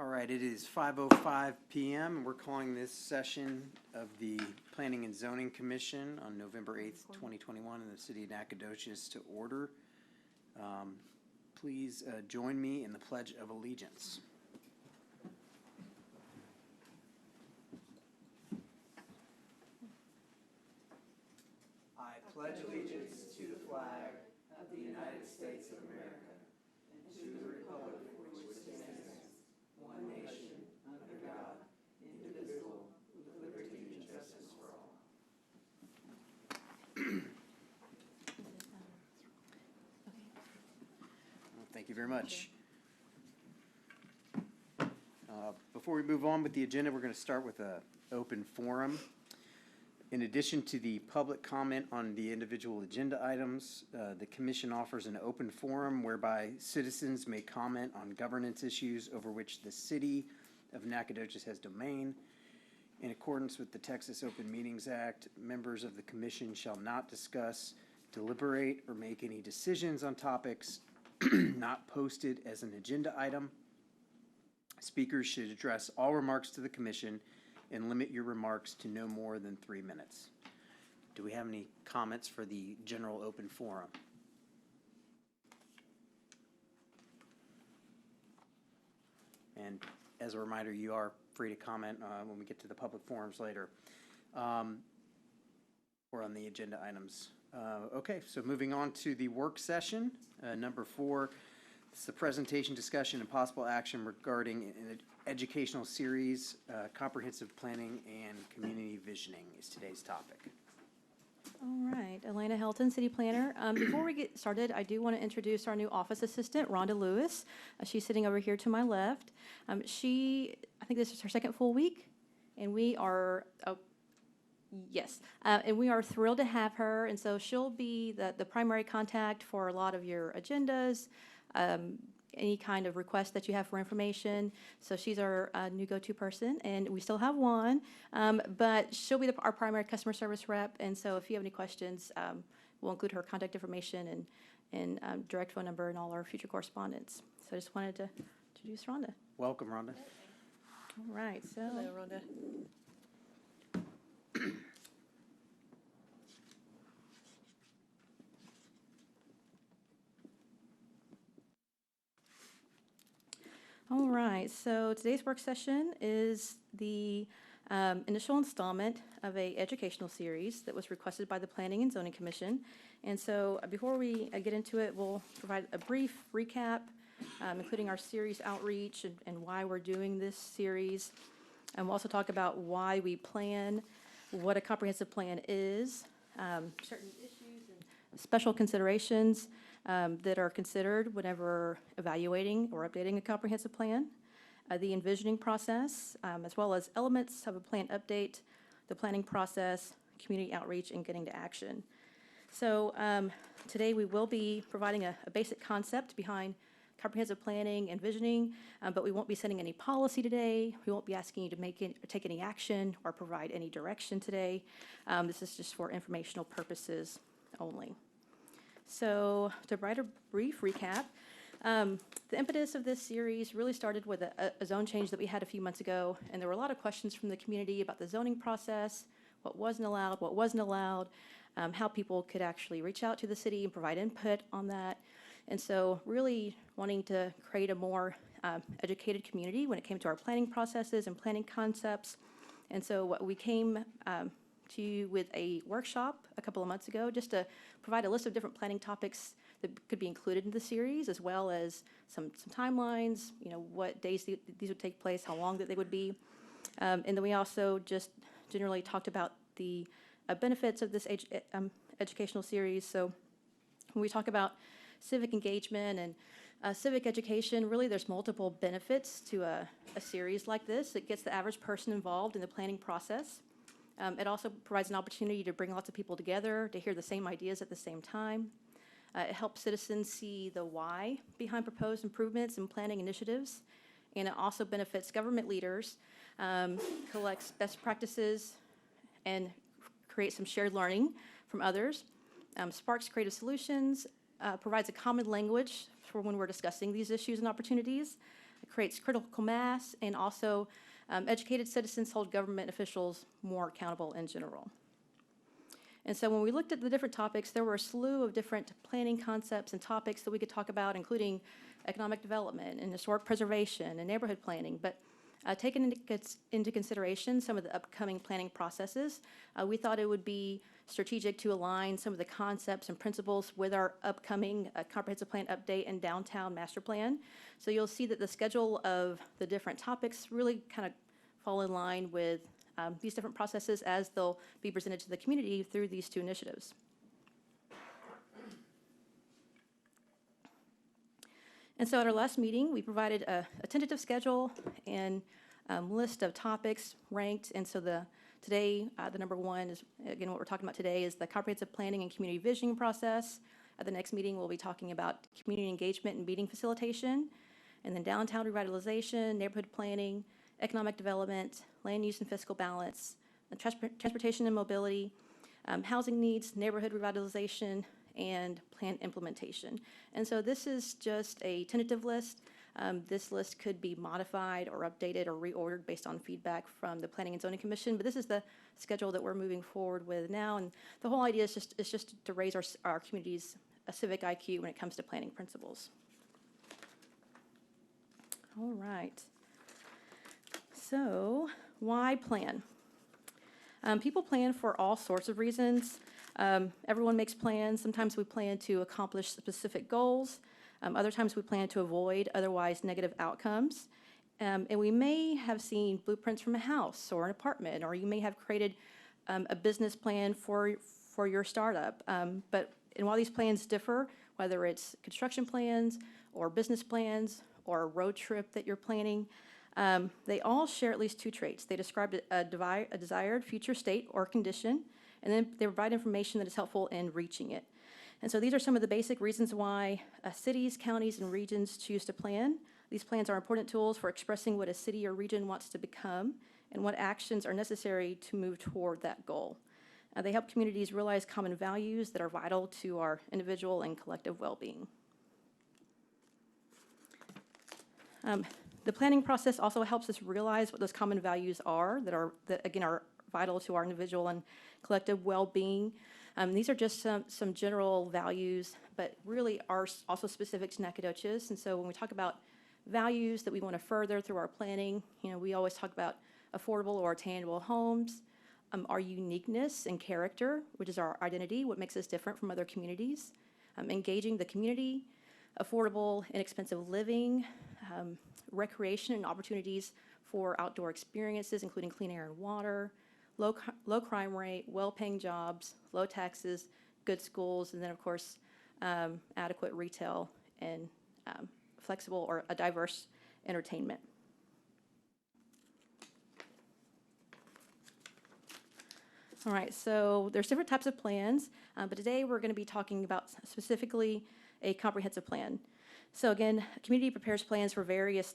right, it is 5:05 p.m. and we're calling this session of the Planning and Zoning Commission on November 8th, 2021 in the city of Nacogdoches to order. Please join me in the Pledge of Allegiance. I pledge allegiance to the flag of the United States of America and to the republic for which it stands, one nation, under God, indivisible, with liberty and justice for all. Well, thank you very much. Before we move on with the agenda, we're going to start with an open forum. In addition to the public comment on the individual agenda items, the Commission offers an open forum whereby citizens may comment on governance issues over which the City of Nacogdoches has domain. In accordance with the Texas Open Meetings Act, members of the Commission shall not discuss, deliberate, or make any decisions on topics not posted as an agenda item. Speakers should address all remarks to the Commission and limit your remarks to no more than 3 minutes. Do we have any comments for the general open forum? And as a reminder, you are free to comment when we get to the public forums later or on the agenda items. Okay, so moving on to the work session, number 4. It's the presentation, discussion, and possible action regarding an educational series, comprehensive planning and community visioning is today's topic. All right, Elena Helton, City Planner. Before we get started, I do want to introduce our new office assistant, Rhonda Lewis. She's sitting over here to my left. I think this is her second full week, and we are, and we are thrilled to have her. And so she'll be the primary contact for a lot of your agendas, any kind of request that you have for information. So she's our new go-to person, and we still have one, but she'll be our primary customer service rep. And so if you have any questions, we'll include her contact information and direct phone number and all our future correspondence. So I just wanted to introduce Rhonda. Welcome, Rhonda. All right. So. Hello, Rhonda. All right, so today's work session is the initial installment of an educational series that was requested by the Planning and Zoning Commission. And so before we get into it, we'll provide a brief recap, including our series outreach and why we're doing this series. And we'll also talk about why we plan, what a comprehensive plan is, certain issues and special considerations that are considered whenever evaluating or updating a comprehensive plan, the envisioning process, as well as elements of a plan update, the planning process, community outreach, and getting to action. So today we will be providing a basic concept behind comprehensive planning and envisioning, but we won't be setting any policy today. We won't be asking you to take any action or provide any direction today. This is just for informational purposes only. So to provide a brief recap, the impetus of this series really started with a zone change that we had a few months ago, and there were a lot of questions from the community about the zoning process, what wasn't allowed, how people could actually reach out to the city and provide input on that. And so really wanting to create a more educated community when it came to our planning processes and planning concepts. And so we came to you with a workshop a couple of months ago just to provide a list of different planning topics that could be included in the series, as well as some timelines, what days these would take place, how long that they would be. And then we also just generally talked about the benefits of this educational series. So when we talk about civic engagement and civic education, really there's multiple benefits to a series like this. It gets the average person involved in the planning process. It also provides an opportunity to bring lots of people together to hear the same ideas at the same time. It helps citizens see the why behind proposed improvements and planning initiatives. And it also benefits government leaders, collects best practices, and creates some shared learning from others, sparks creative solutions, provides a common language for when we're discussing these issues and opportunities, creates critical mass, and also educated citizens hold government officials more accountable in general. And so when we looked at the different topics, there were a slew of different planning concepts and topics that we could talk about, including economic development and historic preservation and neighborhood planning. But taking into consideration some of the upcoming planning processes, we thought it would be strategic to align some of the concepts and principles with our upcoming comprehensive plan update and downtown master plan. So you'll see that the schedule of the different topics really kind of fall in line with these different processes as they'll be presented to the community through these two initiatives. And so at our last meeting, we provided a tentative schedule and list of topics ranked. And so today, the number one is, again, what we're talking about today is the comprehensive planning and community visioning process. At the next meeting, we'll be talking about community engagement and meeting facilitation, and then downtown revitalization, neighborhood planning, economic development, land use and fiscal balance, transportation and mobility, housing needs, neighborhood revitalization, and plan implementation. And so this is just a tentative list. This list could be modified or updated or reordered based on feedback from the Planning and Zoning Commission, but this is the schedule that we're moving forward with now. And the whole idea is just to raise our community's civic IQ when it comes to planning principles. All right. So, why plan? People plan for all sorts of reasons. Everyone makes plans. Sometimes we plan to accomplish specific goals. Other times we plan to avoid otherwise negative outcomes. And we may have seen blueprints from a house or an apartment, or you may have created a business plan for your startup. And while these plans differ, whether it's construction plans or business plans or a road trip that you're planning, they all share at least two traits. They describe a desired future state or condition, and then they provide information that is helpful in reaching it. And so these are some of the basic reasons why cities, counties, and regions choose to plan. These plans are important tools for expressing what a city or region wants to become and what actions are necessary to move toward that goal. They help communities realize common values that are vital to our individual and collective well-being. The planning process also helps us realize what those common values are that again are vital to our individual and collective well-being. These are just some general values, but really are also specific to Nacogdoches. And so when we talk about values that we want to further through our planning, we always talk about affordable or attainable homes, our uniqueness and character, which is our identity, what makes us different from other communities, engaging the community, affordable, inexpensive living, recreation and opportunities for outdoor experiences, including clean air and water, low crime rate, well-paying jobs, low taxes, good schools, and then, of course, adequate retail and flexible or a diverse entertainment. All right, so there's different types of plans, but today we're going to be talking about specifically a comprehensive plan. So again, a community prepares plans for various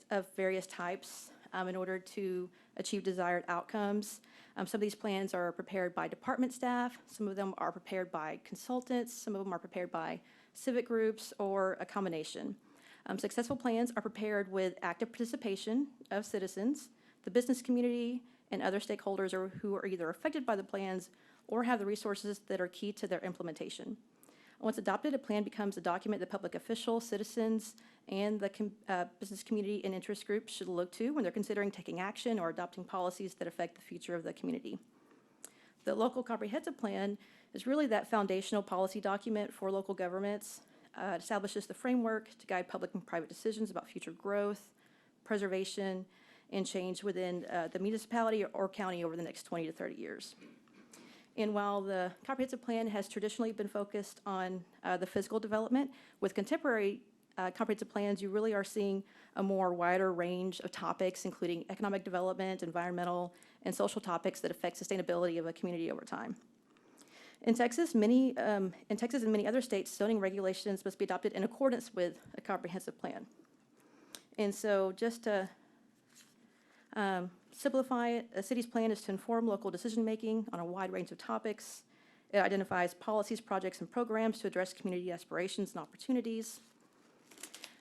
types in order to achieve desired outcomes. Some of these plans are prepared by department staff, some of them are prepared by consultants, some of them are prepared by civic groups, or a combination. Successful plans are prepared with active participation of citizens, the business community, and other stakeholders who are either affected by the plans or have the resources that are key to their implementation. Once adopted, a plan becomes a document that public officials, citizens, and the business community and interest groups should look to when they're considering taking action or adopting policies that affect the future of the community. The local comprehensive plan is really that foundational policy document for local governments. It establishes the framework to guide public and private decisions about future growth, preservation, and change within the municipality or county over the next 20 to 30 years. And while the comprehensive plan has traditionally been focused on the physical development, with contemporary comprehensive plans, you really are seeing a more wider range of topics, including economic development, environmental, and social topics that affect sustainability of a community over time. In Texas, and many other states, zoning regulations must be adopted in accordance with a comprehensive plan. And so just to simplify it, a city's plan is to inform local decision-making on a wide range of topics. It identifies policies, projects, and programs to address community aspirations and opportunities.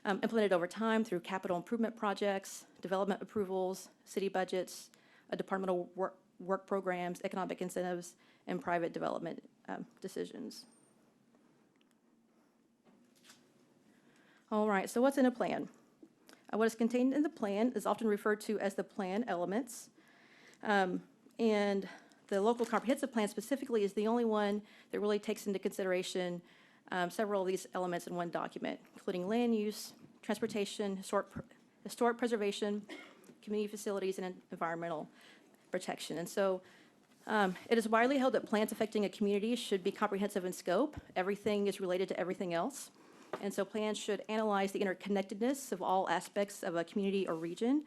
implemented over time through capital improvement projects, development approvals, city budgets, departmental work programs, economic incentives, and private development decisions. All right, so what's in a plan? What is contained in the plan is often referred to as the plan elements. And the local comprehensive plan specifically is the only one that really takes into consideration several of these elements in one document, including land use, transportation, historic preservation, community facilities, and environmental protection. And so it is widely held that plans affecting a community should be comprehensive in scope. Everything is related to everything else. And so plans should analyze the interconnectedness of all aspects of a community or region.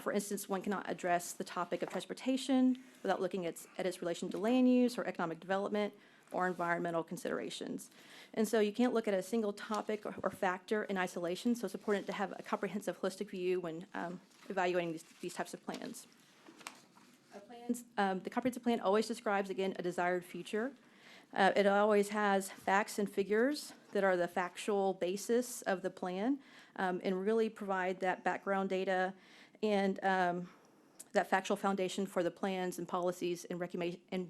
For instance, one cannot address the topic of transportation without looking at its relation to land use or economic development or environmental considerations. And so you can't look at a single topic or factor in isolation, so it's important to have a comprehensive holistic view when evaluating these types of plans. The comprehensive plan always describes, again, a desired future. It always has facts and figures that are the factual basis of the plan, and really provide that background data and that factual foundation for the plans and policies and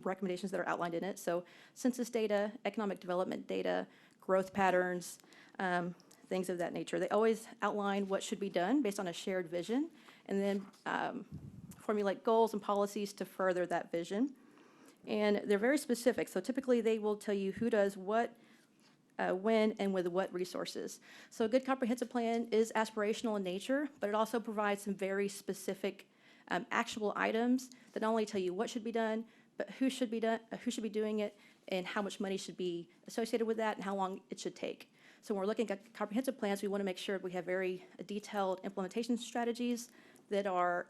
recommendations that are outlined in it. So census data, economic development data, growth patterns, things of that nature. They always outline what should be done based on a shared vision, and then formulate goals and policies to further that vision. And they're very specific. So typically they will tell you who does what, when, and with what resources. So a good comprehensive plan is aspirational in nature, but it also provides some very specific actionable items that not only tell you what should be done, but who should be doing it, and how much money should be associated with that, and how long it should take. So when we're looking at comprehensive plans, we want to make sure we have very detailed implementation strategies that are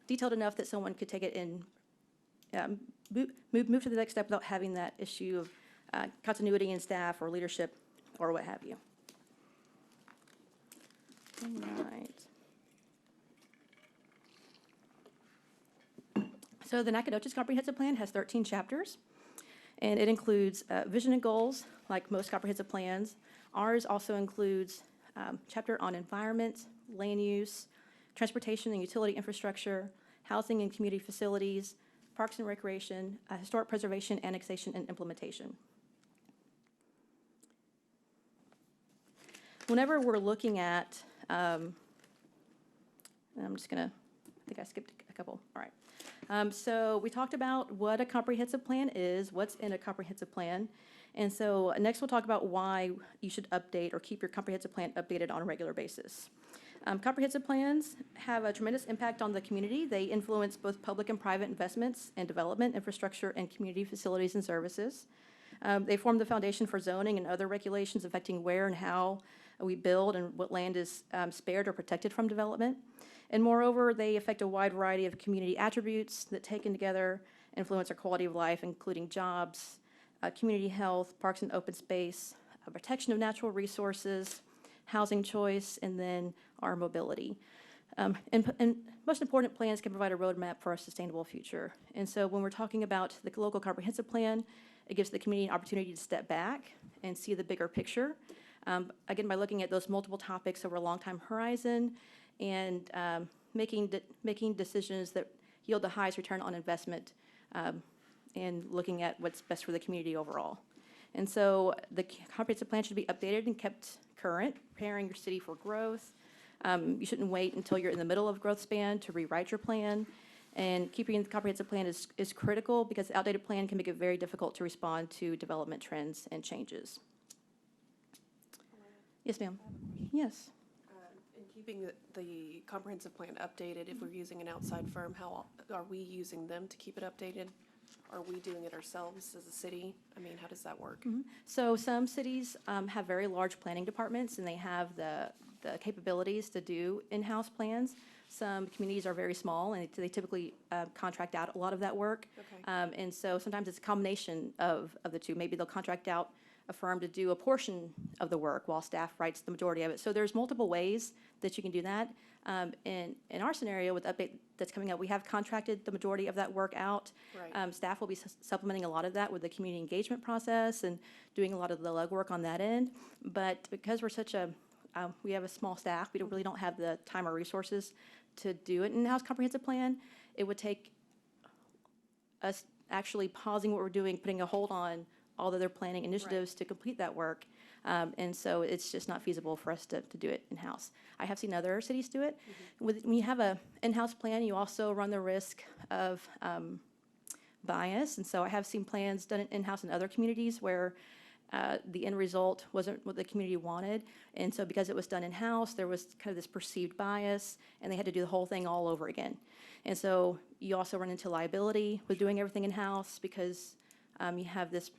detailed enough that someone could take it and move to the next step without having that issue of continuity in staff or leadership or what have you. All right. So the Nacogdoches Comprehensive Plan has 13 chapters, and it includes vision and goals, like most comprehensive plans. Ours also includes chapter on environment, land use, transportation and utility infrastructure, housing and community facilities, parks and recreation, historic preservation, annexation, and implementation. Whenever we're looking at, I'm just gonna, I think I skipped a couple, all right. So we talked about what a comprehensive plan is, what's in a comprehensive plan. And so next we'll talk about why you should update or keep your comprehensive plan updated on a regular basis. Comprehensive plans have a tremendous impact on the community. They influence both public and private investments and development, infrastructure, and community facilities and services. They form the foundation for zoning and other regulations affecting where and how we build and what land is spared or protected from development. And moreover, they affect a wide variety of community attributes that, taken together, influence our quality of life, including jobs, community health, parks and open space, protection of natural resources, housing choice, and then our mobility. And most important, plans can provide a roadmap for a sustainable future. And so when we're talking about the local comprehensive plan, it gives the community an opportunity to step back and see the bigger picture. Again, by looking at those multiple topics over a long time horizon and making decisions that yield the highest return on investment, and looking at what's best for the community overall. And so the comprehensive plan should be updated and kept current, preparing your city for growth. You shouldn't wait until you're in the middle of growth span to rewrite your plan. And keeping the comprehensive plan is critical, because the outdated plan can make it very difficult to respond to development trends and changes. Yes, ma'am. Yes. In keeping the comprehensive plan updated, if we're using an outside firm, how are we using them to keep it updated? Are we doing it ourselves as a city? I mean, how does that work? Mm-hmm. So some cities have very large planning departments, and they have the capabilities to do in-house plans. Some communities are very small, and they typically contract out a lot of that work. Okay. And so sometimes it's a combination of the two. Maybe they'll contract out a firm to do a portion of the work while staff writes the majority of it. So there's multiple ways that you can do that. In our scenario with the update that's coming up, we have contracted the majority of that work out. Right. Staff will be supplementing a lot of that with the community engagement process and doing a lot of the legwork on that end. But because we're such a, we have a small staff, we really don't have the time or resources to do an in-house comprehensive plan. It would take us actually pausing what we're doing, putting a hold on all the other planning initiatives to complete that work. And so it's just not feasible for us to do it in-house. I have seen other cities do it. When you have a in-house plan, you also run the risk of bias. And so I have seen plans done in-house in other communities where the end result wasn't what the community wanted. And so because it was done in-house, there was kind of this perceived bias, and they had to do the whole thing all over again. And so you also run into liability with doing everything in-house because you have this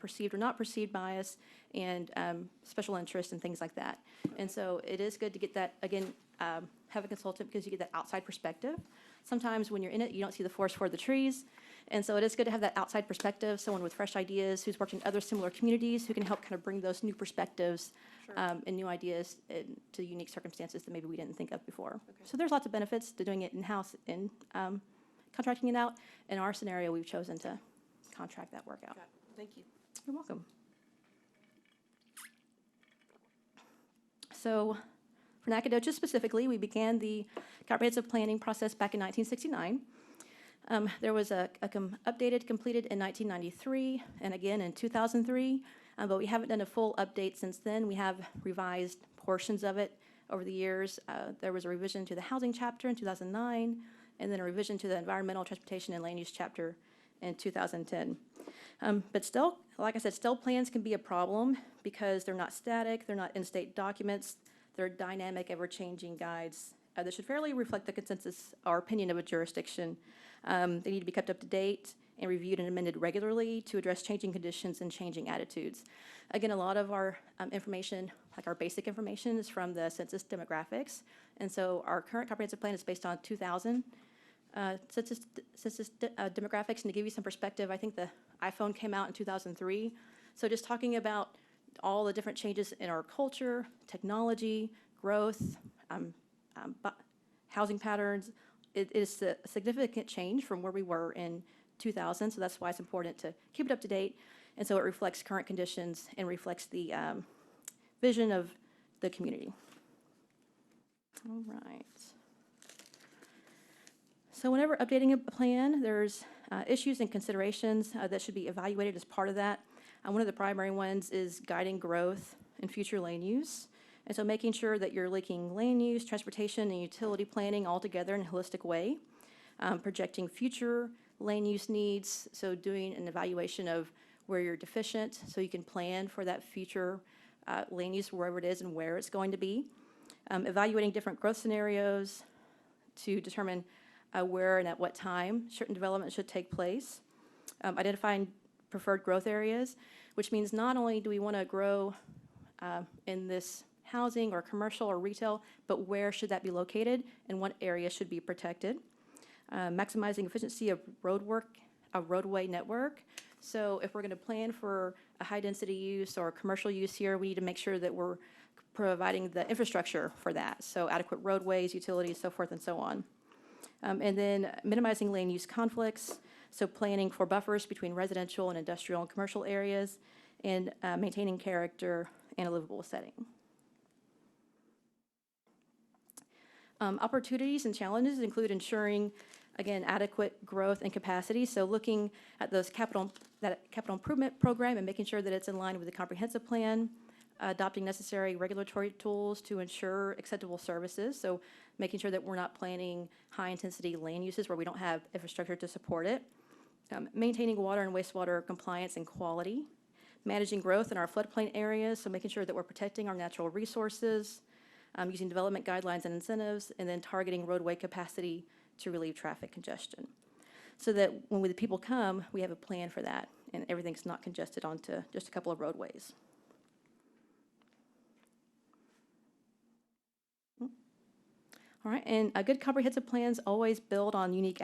perceived or not perceived bias and special interest and things like that. And so it is good to get that, again, have a consultant because you get that outside perspective. Sometimes when you're in it, you don't see the forest for the trees. And so it is good to have that outside perspective, someone with fresh ideas who's worked in other similar communities who can help kind of bring those new perspectives and new ideas to unique circumstances that maybe we didn't think of before. So there's lots of benefits to doing it in-house and contracting it out. In our scenario, we've chosen to contract that work out. Got it. Thank you. You're welcome. So for Nacogdoches specifically, we began the comprehensive planning process back in 1969. There was a updated, completed in 1993, and again in 2003, but we haven't done a full update since then. We have revised portions of it over the years. There was a revision to the housing chapter in 2009, and then a revision to the environmental, transportation, and land use chapter in 2010. But still, like I said, still plans can be a problem because they're not static, they're not in-state documents, they're dynamic, ever-changing guides that should fairly reflect the consensus or opinion of a jurisdiction. They need to be kept up to date and reviewed and amended regularly to address changing conditions and changing attitudes. Again, a lot of our information, like our basic information, is from the census demographics. And so our current comprehensive plan is based on 2000 census demographics. And to give you some perspective, I think the iPhone came out in 2003. So just talking about all the different changes in our culture, technology, growth, housing patterns, it is a significant change from where we were in 2000. So that's why it's important to keep it up to date. And so it reflects current conditions and reflects the vision of the community. All right. So whenever updating a plan, there's issues and considerations that should be evaluated as part of that. One of the primary ones is guiding growth and future land use. And so making sure that you're linking land use, transportation, and utility planning all together in a holistic way. Projecting future land use needs, so doing an evaluation of where you're deficient so you can plan for that future land use wherever it is and where it's going to be. Evaluating different growth scenarios to determine where and at what time certain development should take place. Identifying preferred growth areas, which means not only do we want to grow in this housing or commercial or retail, but where should that be located and what area should be protected. Maximizing efficiency of roadway network. So if we're going to plan for a high density use or commercial use here, we need to make sure that we're providing the infrastructure for that. So adequate roadways, utilities, so forth and so on. And then minimizing land use conflicts. So planning for buffers between residential and industrial and commercial areas, and maintaining character and a livable setting. Opportunities and challenges include ensuring, again, adequate growth and capacity. So looking at that capital improvement program and making sure that it's in line with the comprehensive plan, adopting necessary regulatory tools to ensure acceptable services. So making sure that we're not planning high-intensity land uses where we don't have infrastructure to support it. Maintaining water and wastewater compliance and quality. Managing growth in our floodplain areas, so making sure that we're protecting our natural resources. Using development guidelines and incentives, and then targeting roadway capacity to relieve traffic congestion. So that when the people come, we have a plan for that, and everything's not congested onto just a couple of roadways. All right, and good comprehensive plans always build on unique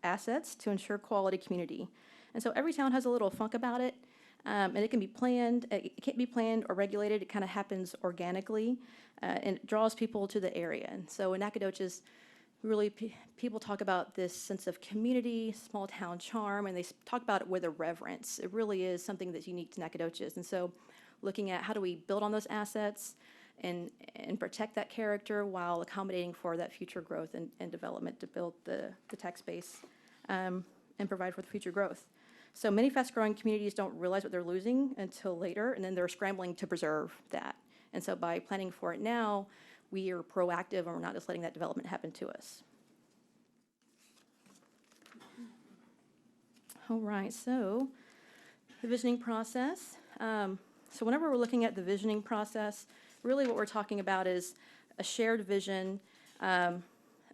assets to ensure quality community. And so every town has a little funk about it. And it can be planned, it can't be planned or regulated, it kind of happens organically, and it draws people to the area. And so in Nacogdoches, really, people talk about this sense of community, small town charm, and they talk about it with a reverence. It really is something that's unique to Nacogdoches. And so looking at how do we build on those assets and protect that character while accommodating for that future growth and development to build the tax base and provide for the future growth. So many fast-growing communities don't realize what they're losing until later, and then they're scrambling to preserve that. And so by planning for it now, we are proactive and we're not just letting that development happen to us. All right, so the visioning process. So whenever we're looking at the visioning process, really what we're talking about is a shared vision, a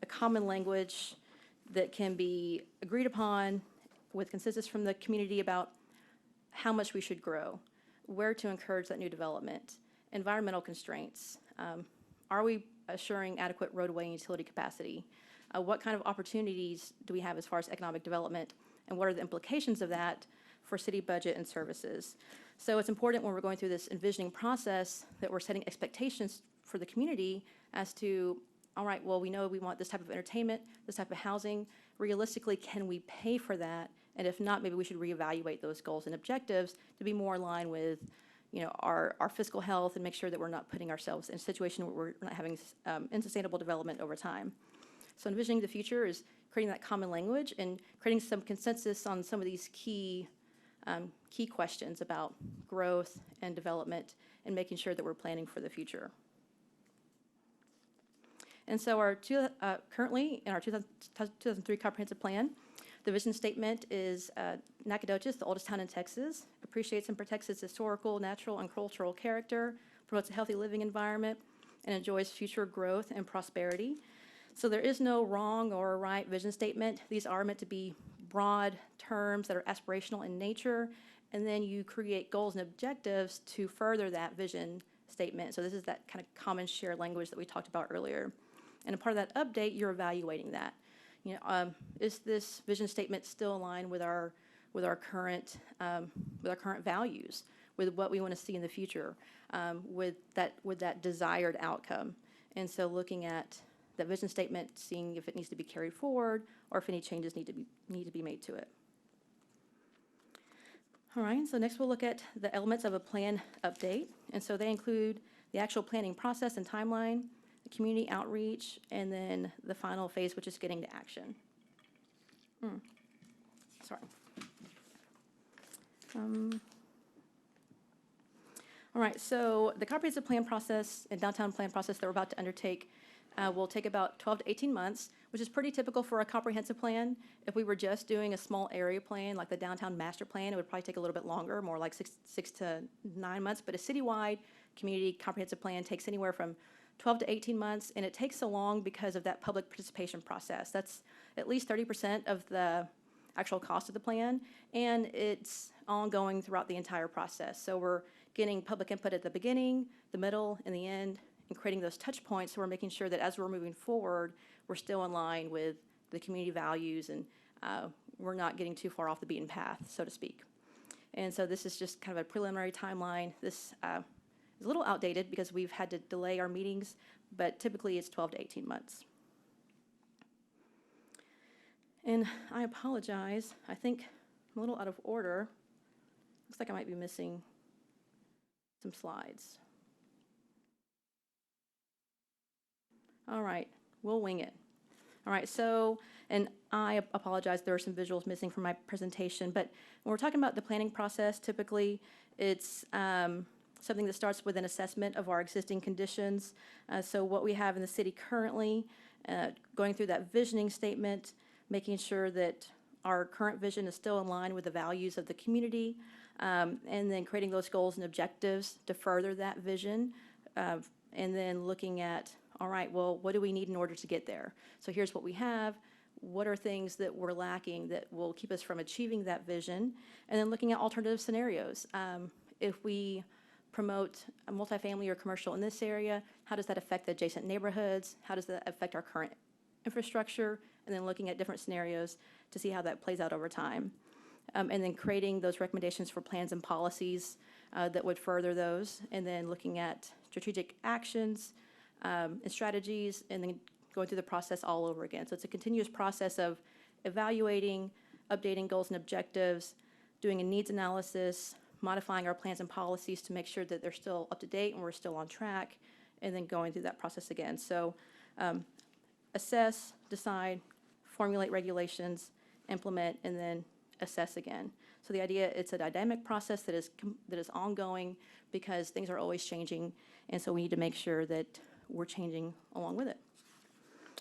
common language that can be agreed upon with consensus from the community about how much we should grow, where to encourage that new development, environmental constraints. Are we assuring adequate roadway and utility capacity? What kind of opportunities do we have as far as economic development, and what are the implications of that for city budget and services? So it's important when we're going through this envisioning process that we're setting expectations for the community as to, all right, well, we know we want this type of entertainment, this type of housing. Realistically, can we pay for that? And if not, maybe we should reevaluate those goals and objectives to be more in line with, our fiscal health and make sure that we're not putting ourselves in a situation where we're not having unsustainable development over time. So envisioning the future is creating that common language and creating some consensus on some of these key questions about growth and development and making sure that we're planning for the future. And so currently in our 2003 comprehensive plan, the vision statement is Nacogdoches, the oldest town in Texas, appreciates and protects its historical, natural, and cultural character, promotes a healthy living environment, and enjoys future growth and prosperity. So there is no wrong or right vision statement. These are meant to be broad terms that are aspirational in nature, and then you create goals and objectives to further that vision statement. So this is that kind of common shared language that we talked about earlier. And a part of that update, you're evaluating that. Is this vision statement still aligned with our current values, with what we want to see in the future, with that desired outcome? And so looking at that vision statement, seeing if it needs to be carried forward or if any changes need to be made to it. All right, so next we'll look at the elements of a plan update. And so they include the actual planning process and timeline, the community outreach, and then the final phase, which is getting to action. Sorry. All right, so the comprehensive plan process and downtown plan process that we're about to undertake will take about 12 to 18 months, which is pretty typical for a comprehensive plan. If we were just doing a small area plan, like the downtown master plan, it would probably take a little bit longer, more like six to 9 months. But a citywide community comprehensive plan takes anywhere from 12 to 18 months, and it takes so long because of that public participation process. That's at least 30% of the actual cost of the plan, and it's ongoing throughout the entire process. So we're getting public input at the beginning, the middle, and the end, and creating those touch points, so we're making sure that as we're moving forward, we're still in line with the community values, and we're not getting too far off the beaten path, so to speak. And so this is just kind of a preliminary timeline. This is a little outdated because we've had to delay our meetings, but typically it's 12 to 18 months. And I apologize, I think I'm a little out of order. Looks like I might be missing some slides. All right, we'll wing it. All right, so, and I apologize, there are some visuals missing from my presentation, but when we're talking about the planning process, typically it's something that starts with an assessment of our existing conditions. So what we have in the city currently, going through that visioning statement, making sure that our current vision is still in line with the values of the community, and then creating those goals and objectives to further that vision, and then looking at, all right, well, what do we need in order to get there? So here's what we have. What are things that we're lacking that will keep us from achieving that vision? And then looking at alternative scenarios. If we promote a multifamily or commercial in this area, how does that affect the adjacent neighborhoods? How does that affect our current infrastructure? And then looking at different scenarios to see how that plays out over time. and then creating those recommendations for plans and policies that would further those, and then looking at strategic actions and strategies, and then going through the process all over again. So it's a continuous process of evaluating, updating goals and objectives, doing a needs analysis, modifying our plans and policies to make sure that they're still up to date and we're still on track, and then going through that process again. So assess, decide, formulate regulations, implement, and then assess again. So the idea, it's a dynamic process that is ongoing because things are always changing, and so we need to make sure that we're changing along with it.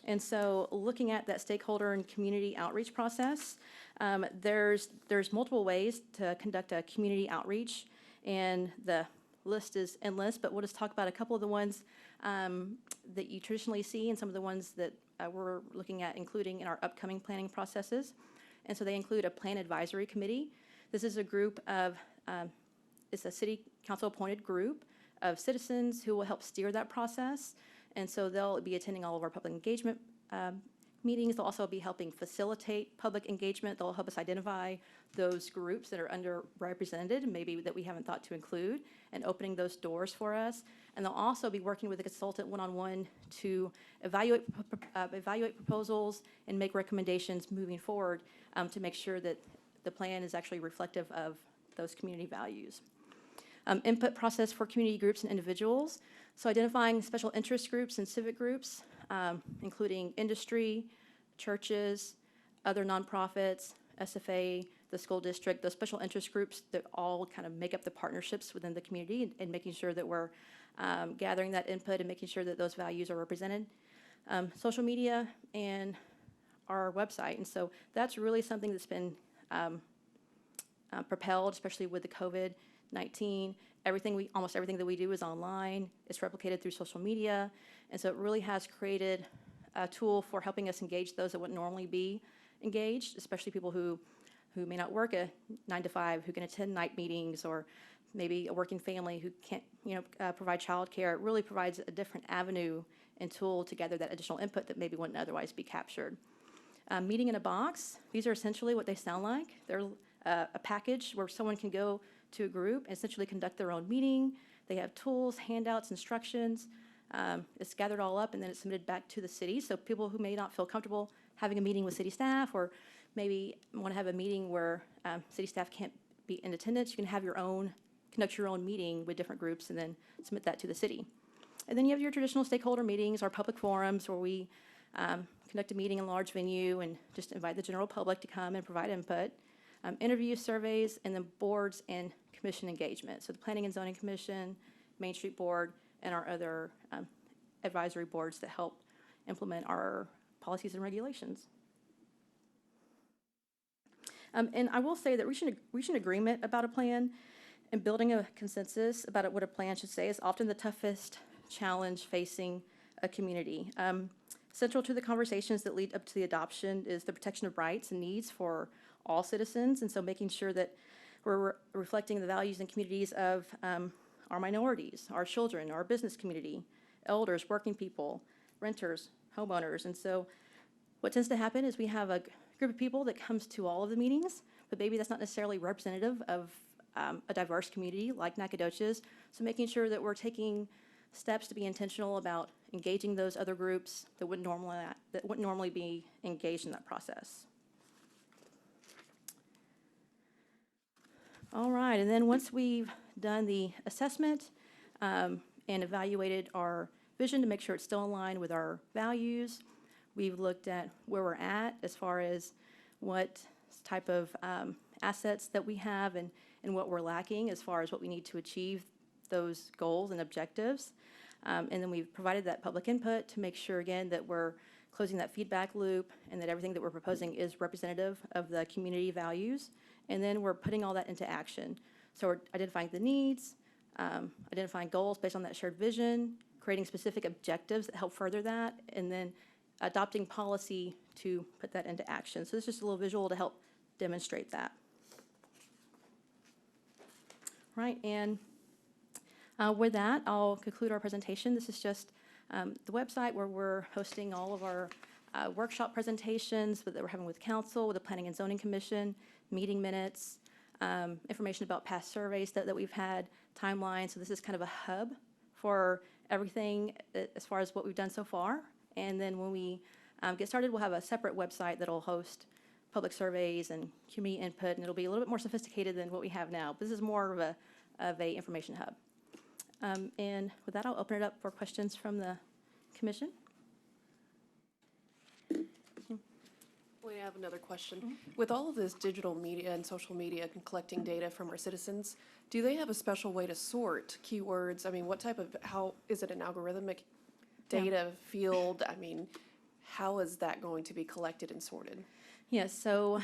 And so looking at that stakeholder and community outreach process, there's multiple ways to conduct a community outreach, and the list is endless, but we'll just talk about a couple of the ones that you traditionally see and some of the ones that we're looking at including in our upcoming planning processes. And so they include a plan advisory committee. This is a group of, it's a city council appointed group of citizens who will help steer that process. And so they'll be attending all of our public engagement meetings. They'll also be helping facilitate public engagement. They'll help us identify those groups that are underrepresented, maybe that we haven't thought to include, and opening those doors for us. And they'll also be working with a consultant one-on-one to evaluate proposals and make recommendations moving forward to make sure that the plan is actually reflective of those community values. Input process for community groups and individuals. So identifying special interest groups and civic groups, including industry, churches, other nonprofits, SFA, the school district, those special interest groups that all kind of make up the partnerships within the community, and making sure that we're gathering that input and making sure that those values are represented. Social media and our website. And so that's really something that's been propelled, especially with the COVID-19. Almost everything that we do is online. It's replicated through social media. And so it really has created a tool for helping us engage those that wouldn't normally be engaged, especially people who may not work a 9 to 5, who can attend night meetings, or maybe a working family who can't, provide childcare. It really provides a different avenue and tool to gather that additional input that maybe wouldn't otherwise be captured. Meeting in a box, these are essentially what they sound like. They're a package where someone can go to a group and essentially conduct their own meeting. They have tools, handouts, instructions. It's gathered all up and then it's submitted back to the city. So people who may not feel comfortable having a meeting with city staff, or maybe want to have a meeting where city staff can't be in attendance, you can have conduct your own meeting with different groups and then submit that to the city. And then you have your traditional stakeholder meetings, our public forums, where we conduct a meeting in a large venue and just invite the general public to come and provide input. Interview, surveys, and then boards and commission engagement. So the Planning and Zoning Commission, Main Street Board, and our other advisory boards that help implement our policies and regulations. And I will say that reaching agreement about a plan and building a consensus about what a plan should say is often the toughest challenge facing a community. Central to the conversations that lead up to the adoption is the protection of rights and needs for all citizens, and so making sure that we're reflecting the values and communities of our minorities, our children, our business community, elders, working people, renters, homeowners. And so what tends to happen is we have a group of people that comes to all of the meetings, but maybe that's not necessarily representative of a diverse community like Nacogdoches. So making sure that we're taking steps to be intentional about engaging those other groups that wouldn't normally be engaged in that process. All right, and then once we've done the assessment and evaluated our vision to make sure it's still in line with our values, we've looked at where we're at as far as what type of assets that we have and what we're lacking as far as what we need to achieve those goals and objectives. And then we've provided that public input to make sure, again, that we're closing that feedback loop and that everything that we're proposing is representative of the community values. And then we're putting all that into action. So we're identifying the needs, identifying goals based on that shared vision, creating specific objectives that help further that, and then adopting policy to put that into action. So this is just a little visual to help demonstrate that. Right, and with that, I'll conclude our presentation. This is just the website where we're hosting all of our workshop presentations that we're having with council, with the Planning and Zoning Commission, meeting minutes, information about past surveys that we've had, timelines. So this is kind of a hub for everything as far as what we've done so far. And then when we get started, we'll have a separate website that'll host public surveys and community input, and it'll be a little bit more sophisticated than what we have now. But this is more of a information hub. And with that, I'll open it up for questions from the commission. We have another question. With all of this digital media and social media and collecting data from our citizens, do they have a special way to sort keywords? I mean, what type of, how, is it an algorithmic data field? I mean, how is that going to be collected and sorted? Yes, so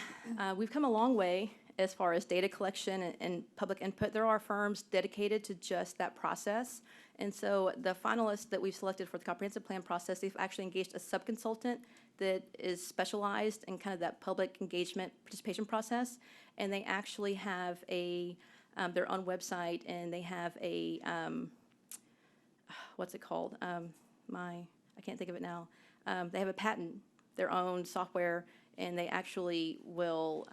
we've come a long way as far as data collection and public input. There are firms dedicated to just that process. And so the finalists that we've selected for the comprehensive plan process, they've actually engaged a sub-consultant that is specialized in kind of that public engagement participation process. And they actually have their own website, and they have a, what's it called? I can't think of it now. They have a patent, their own software, and they actually will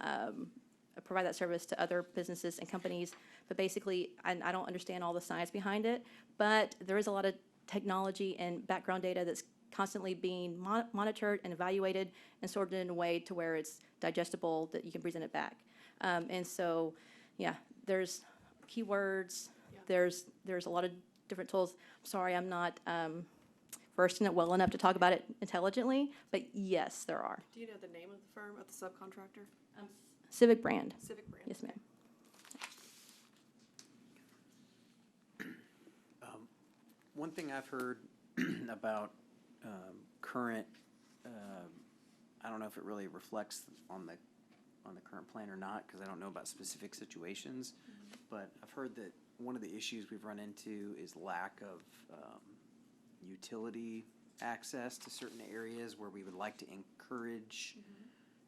provide that service to other businesses and companies. But basically, I don't understand all the science behind it, but there is a lot of technology and background data that's constantly being monitored and evaluated and sorted in a way to where it's digestible, that you can present it back. And so, yeah, there's keywords, there's a lot of different tools. I'm sorry, I'm not versed in it well enough to talk about it intelligently, but yes, there are. Do you know the name of the firm, of the subcontractor? Civic Brand. Civic Brand. Yes, ma'am. One thing I've heard about current, I don't know if it really reflects on the current plan or not, because I don't know about specific situations, but I've heard that one of the issues we've run into is lack of utility access to certain areas where we would like to encourage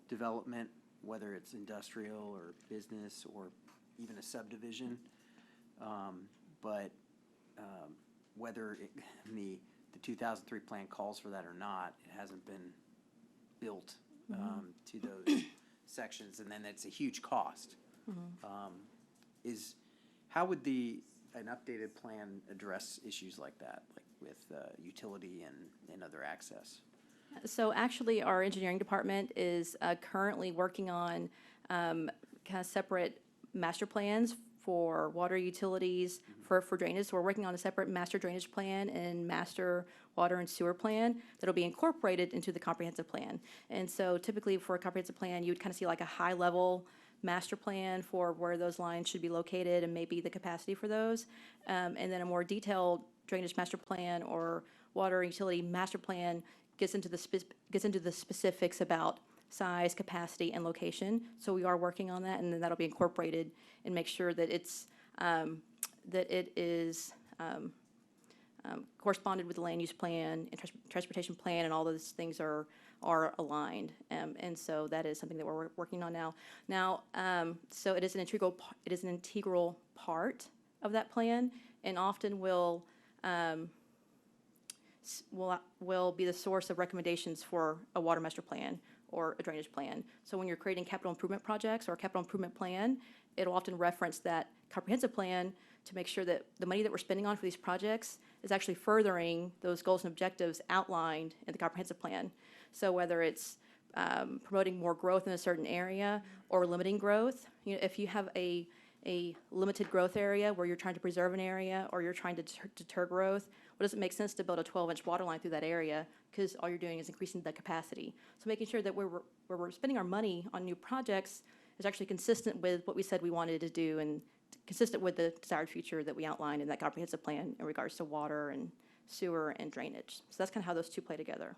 development, whether it's industrial or business or even a subdivision. But whether the 2003 plan calls for that or not, it hasn't been built to those sections, and then it's a huge cost. How would an updated plan address issues like that, like with utility and other access? So actually, our engineering department is currently working on kind of separate master plans for water utilities, for drainage. So we're working on a separate master drainage plan and master water and sewer plan that'll be incorporated into the comprehensive plan. And so typically for a comprehensive plan, you would kind of see like a high-level master plan for where those lines should be located and maybe the capacity for those. And then a more detailed drainage master plan or water utility master plan gets into the specifics about size, capacity, and location. So we are working on that, and then that'll be incorporated and make sure that it is corresponded with the land use plan and transportation plan, and all those things are aligned. And so that is something that we're working on now. So it is an integral part of that plan, and often will be the source of recommendations for a water master plan or a drainage plan. So when you're creating capital improvement projects or a capital improvement plan, it'll often reference that comprehensive plan to make sure that the money that we're spending on for these projects is actually furthering those goals and objectives outlined in the comprehensive plan. So whether it's promoting more growth in a certain area or limiting growth, if you have a limited growth area where you're trying to preserve an area or you're trying to deter growth, well, does it make sense to build a 12-inch water line through that area? Because all you're doing is increasing the capacity. So making sure that where we're spending our money on new projects is actually consistent with what we said we wanted to do and consistent with the desired future that we outlined in that comprehensive plan in regards to water and sewer and drainage. So that's kind of how those two play together.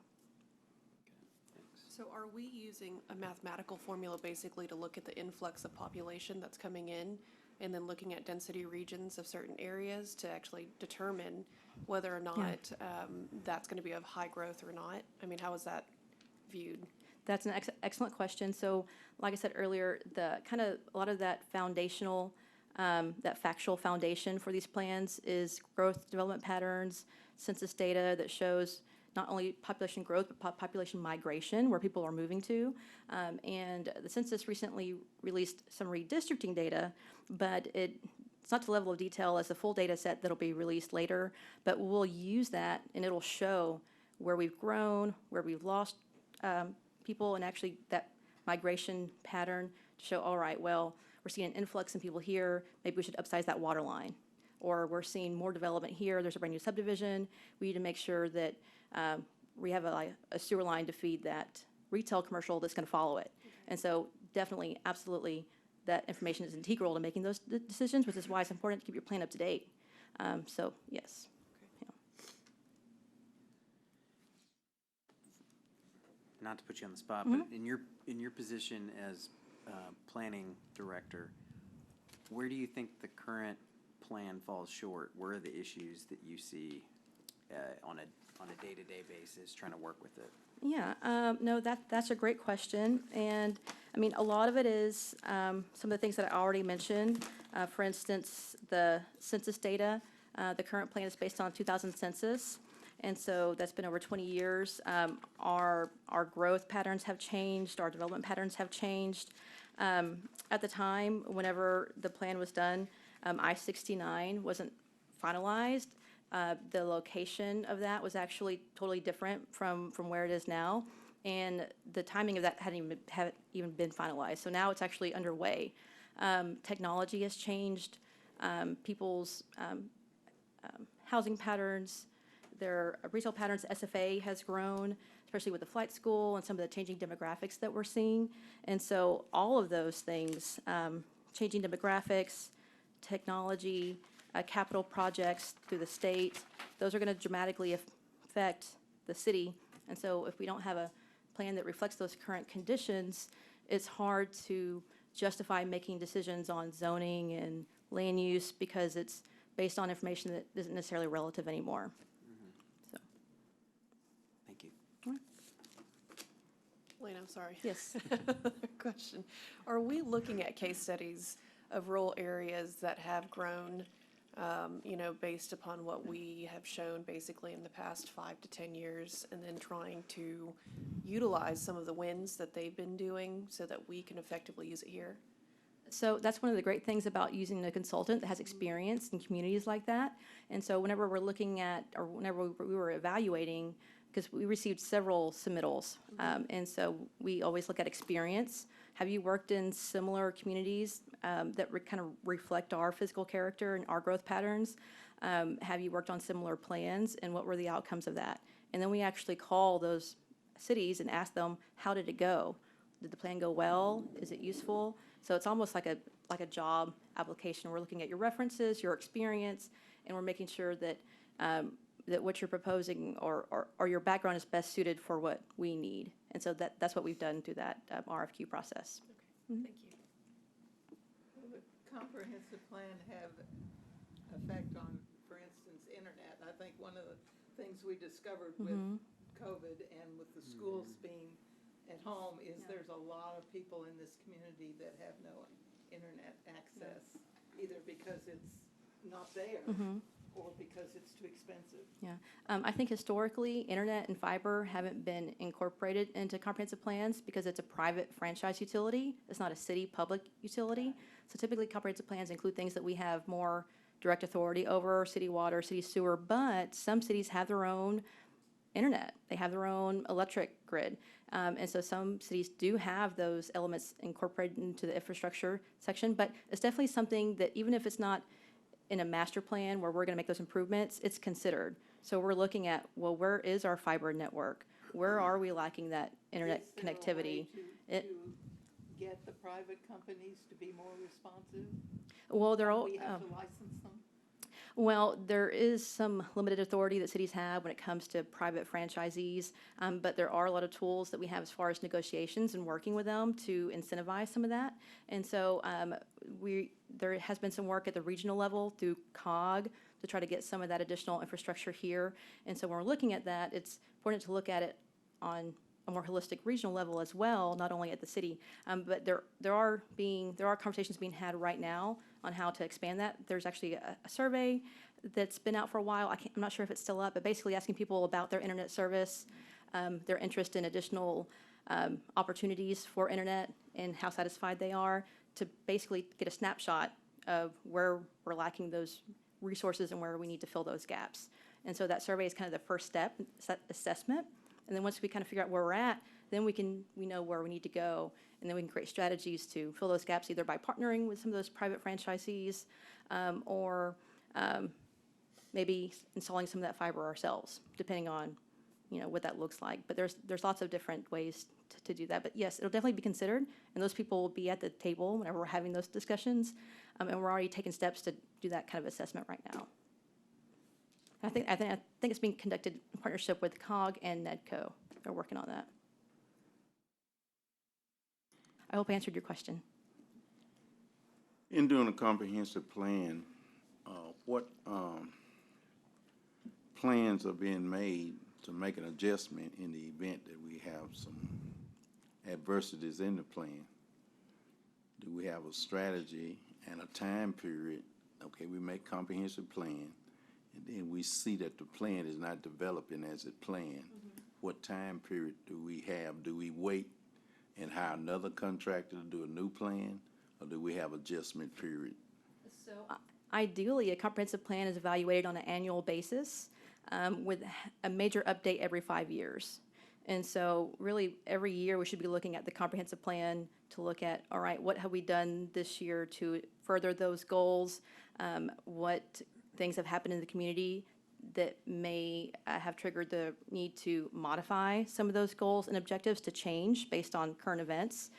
So are we using a mathematical formula basically to look at the influx of population that's coming in, and then looking at density regions of certain areas to actually determine whether or not that's going to be of high growth or not? I mean, how is that viewed? That's an excellent question. So like I said earlier, a lot of that foundational, that factual foundation for these plans is growth development patterns, census data that shows not only population growth, but population migration, where people are moving to. And the census recently released some redistricting data, but it's not to the level of detail as the full data set that'll be released later, but we'll use that and it'll show where we've grown, where we've lost people, and actually that migration pattern to show, all right, well, we're seeing an influx in people here, maybe we should upsize that water line. Or we're seeing more development here, there's a brand new subdivision, we need to make sure that we have a sewer line to feed that retail commercial that's gonna follow it. And so definitely, absolutely, that information is integral to making those decisions, which is why it's important to keep your plan up to date. So, yes. Yeah. Not to put you on the spot, but in your position as planning director, where do you think the current plan falls short? Where are the issues that you see on a day-to-day basis trying to work with it? Yeah, no, that's a great question. And I mean, a lot of it is some of the things that I already mentioned. For instance, the census data, the current plan is based on 2000 census. And so that's been over 20 years. Our growth patterns have changed, our development patterns have changed. At the time, whenever the plan was done, I-69 wasn't finalized. The location of that was actually totally different from where it is now. And the timing of that hadn't even been finalized. So now it's actually underway. Technology has changed. People's housing patterns, their retail patterns, SFA has grown, especially with the flight school and some of the changing demographics that we're seeing. And so all of those things, changing demographics, technology, capital projects through the state, those are going to dramatically affect the city. And so if we don't have a plan that reflects those current conditions, it's hard to justify making decisions on zoning and land use because it's based on information that isn't necessarily relative anymore. So. Thank you. Lane, I'm sorry. Yes. Question. Are we looking at case studies of rural areas that have grown, based upon what we have shown basically in the past 5 to 10 years, and then trying to utilize some of the wins that they've been doing so that we can effectively use it here? So that's one of the great things about using a consultant that has experience in communities like that. And so whenever we're looking at, or whenever we were evaluating, because we received several submittals, and so we always look at experience. Have you worked in similar communities that kind of reflect our physical character and our growth patterns? Have you worked on similar plans, and what were the outcomes of that? And then we actually call those cities and ask them, how did it go? Did the plan go well? Is it useful? So it's almost like a job application. We're looking at your references, your experience, and we're making sure that that what you're proposing or your background is best suited for what we need. And so that's what we've done through that RFQ process. Okay. Thank you. Will the comprehensive plan have effect on, for instance, internet? I think one of the things we discovered with COVID and with the schools being at home is there's a lot of people in this community that have no internet access, either because it's not there or because it's too expensive. Yeah, I think historically, internet and fiber haven't been incorporated into comprehensive plans because it's a private franchise utility. It's not a city public utility. So typically, comprehensive plans include things that we have more direct authority over, city water, city sewer, but some cities have their own internet. They have their own electric grid. And so some cities do have those elements incorporated into the infrastructure section, but it's definitely something that even if it's not in a master plan where we're going to make those improvements, it's considered. So we're looking at, well, where is our fiber network? Where are we lacking that internet Is there a connectivity? way to get the private companies to be more responsive? Well, they're all, We have to license them? well, there is some limited authority that cities have when it comes to private franchisees, but there are a lot of tools that we have as far as negotiations and working with them to incentivize some of that. And so there has been some work at the regional level through COG to try to get some of that additional infrastructure here. And so when we're looking at that, it's important to look at it on a more holistic regional level as well, not only at the city. But there are conversations being had right now on how to expand that. There's actually a survey that's been out for a while. I'm not sure if it's still up, but basically asking people about their internet service, their interest in additional opportunities for internet and how satisfied they are, to basically get a snapshot of where we're lacking those resources and where we need to fill those gaps. And so that survey is kind of the first step, assessment. And then once we kind of figure out where we're at, then we know where we need to go, and then we can create strategies to fill those gaps, either by partnering with some of those private franchisees, or maybe installing some of that fiber ourselves, depending on, what that looks like. But there's lots of different ways to do that. But yes, it'll definitely be considered, and those people will be at the table whenever we're having those discussions, and we're already taking steps to do that kind of assessment right now. I think it's being conducted in partnership with COG and NEDCO. They're working on that. I hope I answered your question. In doing a comprehensive plan, what plans are being made to make an adjustment in the event that we have some adversities in the plan? Do we have a strategy and a time period? Okay, we make comprehensive plan, and then we see that the plan is not developing as it planned. What time period do we have? Do we wait and hire another contractor to do a new plan, or do we have adjustment period? So ideally, a comprehensive plan is evaluated on an annual basis, with a major update every 5 years. And so really every year we should be looking at the comprehensive plan to look at, all right, what have we done this year to further those goals? What things have happened in the community that may have triggered the need to modify some of those goals and objectives to change based on current events,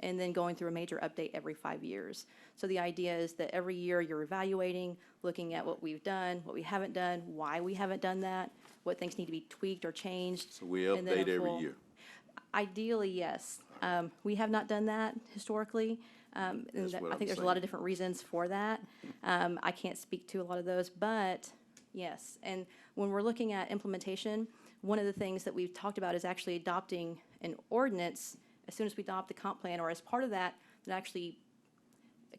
and then going through a major update every 5 years. So the idea is that every year you're evaluating, looking at what we've done, what we haven't done, why we haven't done that, what things need to be tweaked or changed. So we and then a update every full- year. Ideally, yes. We have not done that historically. And That's what I I'm think there's a lot of saying. different reasons for that. I can't speak to a lot of those, but yes. And when we're looking at implementation, one of the things that we've talked about is actually adopting an ordinance as soon as we adopt the comp plan, or as part of that, that actually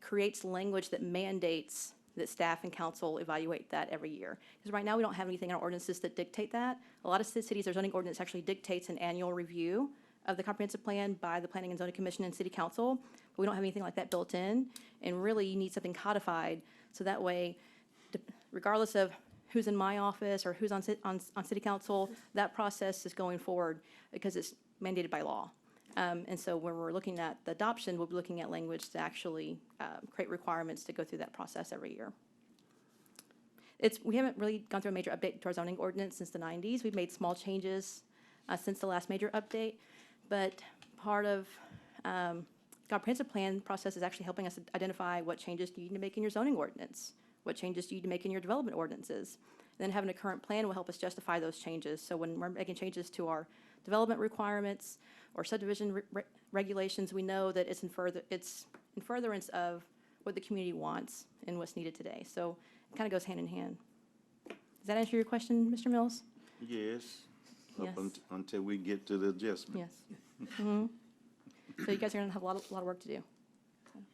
creates language that mandates that staff and council evaluate that every year. Because right now, we don't have anything in our ordinances that dictate that. A lot of cities, their zoning ordinance actually dictates an annual review of the comprehensive plan by the Planning and Zoning Commission and City Council, but we don't have anything like that built in. And really, you need something codified, so that way, regardless of who's in my office or who's on City Council, that process is going forward because it's mandated by law. And so when we're looking at the adoption, we'll be looking at language to actually create requirements to go through that process every year. We haven't really gone through a major update to our zoning ordinance since the 90s. We've made small changes since the last major update, but part of comprehensive plan process is actually helping us identify what changes do you need to make in your zoning ordinance, what changes do you need to make in your development ordinances. And then having a current plan will help us justify those changes. So when we're making changes to our development requirements or subdivision regulations, we know that it's in furtherance of what the community wants and what's needed today. So it kind of goes hand in hand. Does that answer your question, Mr. Mills? Yes. Yes. Until we get to the adjustment. Yes. Mm-hmm. So you guys are going to have a lot of work to do.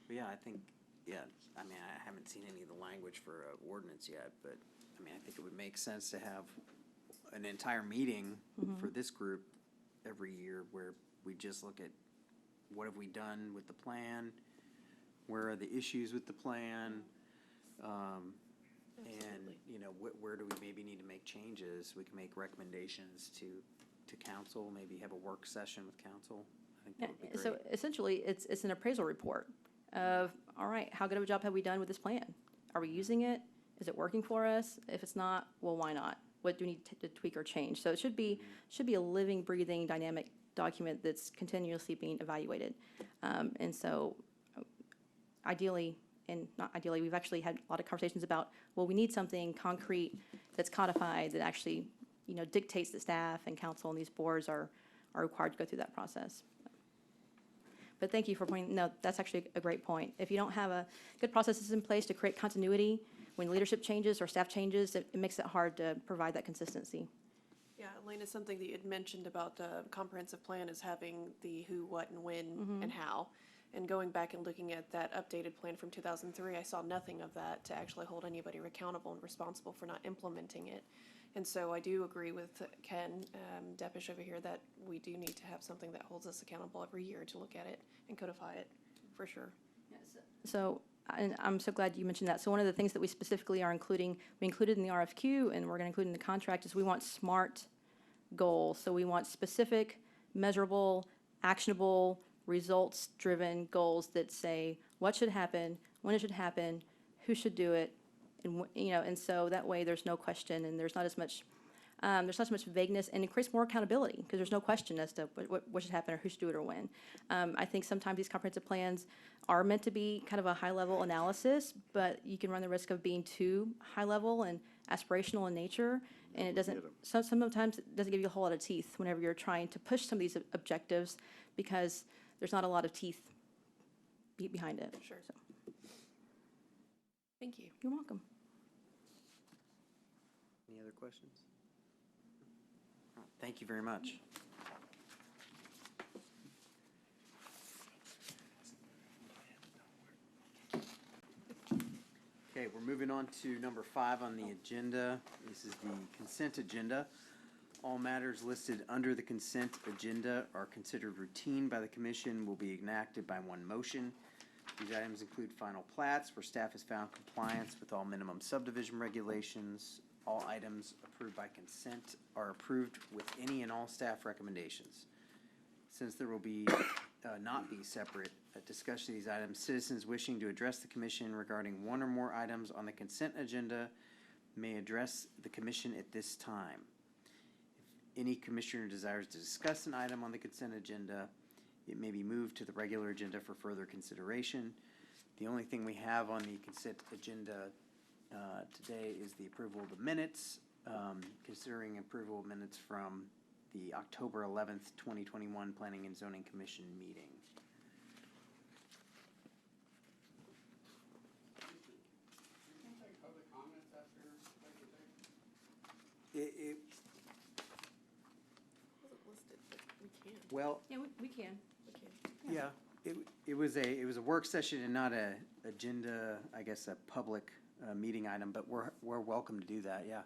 Yeah, I think, I mean, I haven't seen any of the language for ordinance yet, but, I mean, I think it would make sense to have an entire meeting for this group every year where we just look at what have we done with the plan, where are the issues with the plan, and, where do we maybe need to make changes? We can make recommendations to council, maybe have a work session with council. I think that would be great. So essentially, it's an appraisal report of, all right, how good of a job have we done with this plan? Are we using it? Is it working for us? If it's not, well, why not? What do we need to tweak or change? So it should be a living, breathing, dynamic document that's continuously being evaluated. And so ideally, and not ideally, we've actually had a lot of conversations about, well, we need something concrete that's codified that actually, dictates that staff and council and these boards are required to go through that process. But thank you for pointing, no, that's actually a great point. If you don't have a good processes in place to create continuity, when leadership changes or staff changes, it makes it hard to provide that consistency. Yeah, Elaine, is something that you had mentioned about the comprehensive plan is having the who, what, and when, and how. And going back and looking at that updated plan from 2003, I saw nothing of that to actually hold anybody accountable and responsible for not implementing it. And so I do agree with Ken Deppish over here that we do need to have something that holds us accountable every year to look at it and codify it, for sure. So, and I'm so glad you mentioned that. So one of the things that we specifically are including, we included in the RFQ and we're going to include in the contract is we want SMART goals. So we want specific, measurable, actionable, results-driven goals that say what should happen, when it should happen, who should do it, and and so that way there's no question and there's not as much vagueness, and it creates more accountability because there's no question as to what should happen or who should do it or when. I think sometimes these comprehensive plans are meant to be kind of a high-level analysis, but you can run the risk of being too high-level and aspirational in nature, and it doesn't. Sometimes it doesn't give you a whole lot of teeth whenever you're trying to push some of these objectives because there's not a lot of teeth behind it. Sure. So, Thank you. you're welcome. Any other questions? Thank you very much. Okay, we're moving on to number 5 on the agenda. This is the consent agenda. All matters listed under the consent agenda are considered routine by the commission, will be enacted by one motion. These items include final plats where staff has found compliance with all minimum subdivision regulations. All items approved by consent are approved with any and all staff recommendations. Since there will be not be separate discussion of these items, citizens wishing to address the commission regarding one or more items on the consent agenda may address the commission at this time. If any commissioner desires to discuss an item on the consent agenda, it may be moved to the regular agenda for further consideration. The only thing we have on the consent agenda today is the approval of the minutes, considering approval of minutes from the October 11th, 2021 Planning and Zoning Commission meeting. It Wasn't listed, but we can. well, Yeah, we can. We can. yeah, it was a work session and not a agenda, I guess, a public meeting item, but we're welcome to do that, yeah.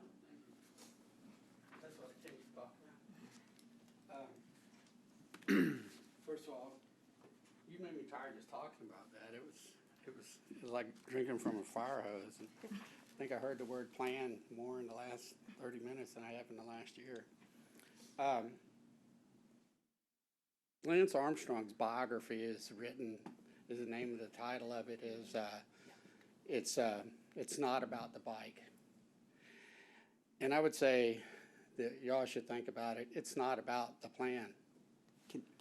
That's what I came to talk about. First of all, you made me tired just talking about that. It was like drinking from a fire hose. And I think I heard the word plan more in the last 30 minutes than I have in the last year. Lance Armstrong's biography is written, is the name of the title of it is, it's not about the bike. And I would say that y'all should think about it. It's not about the plan.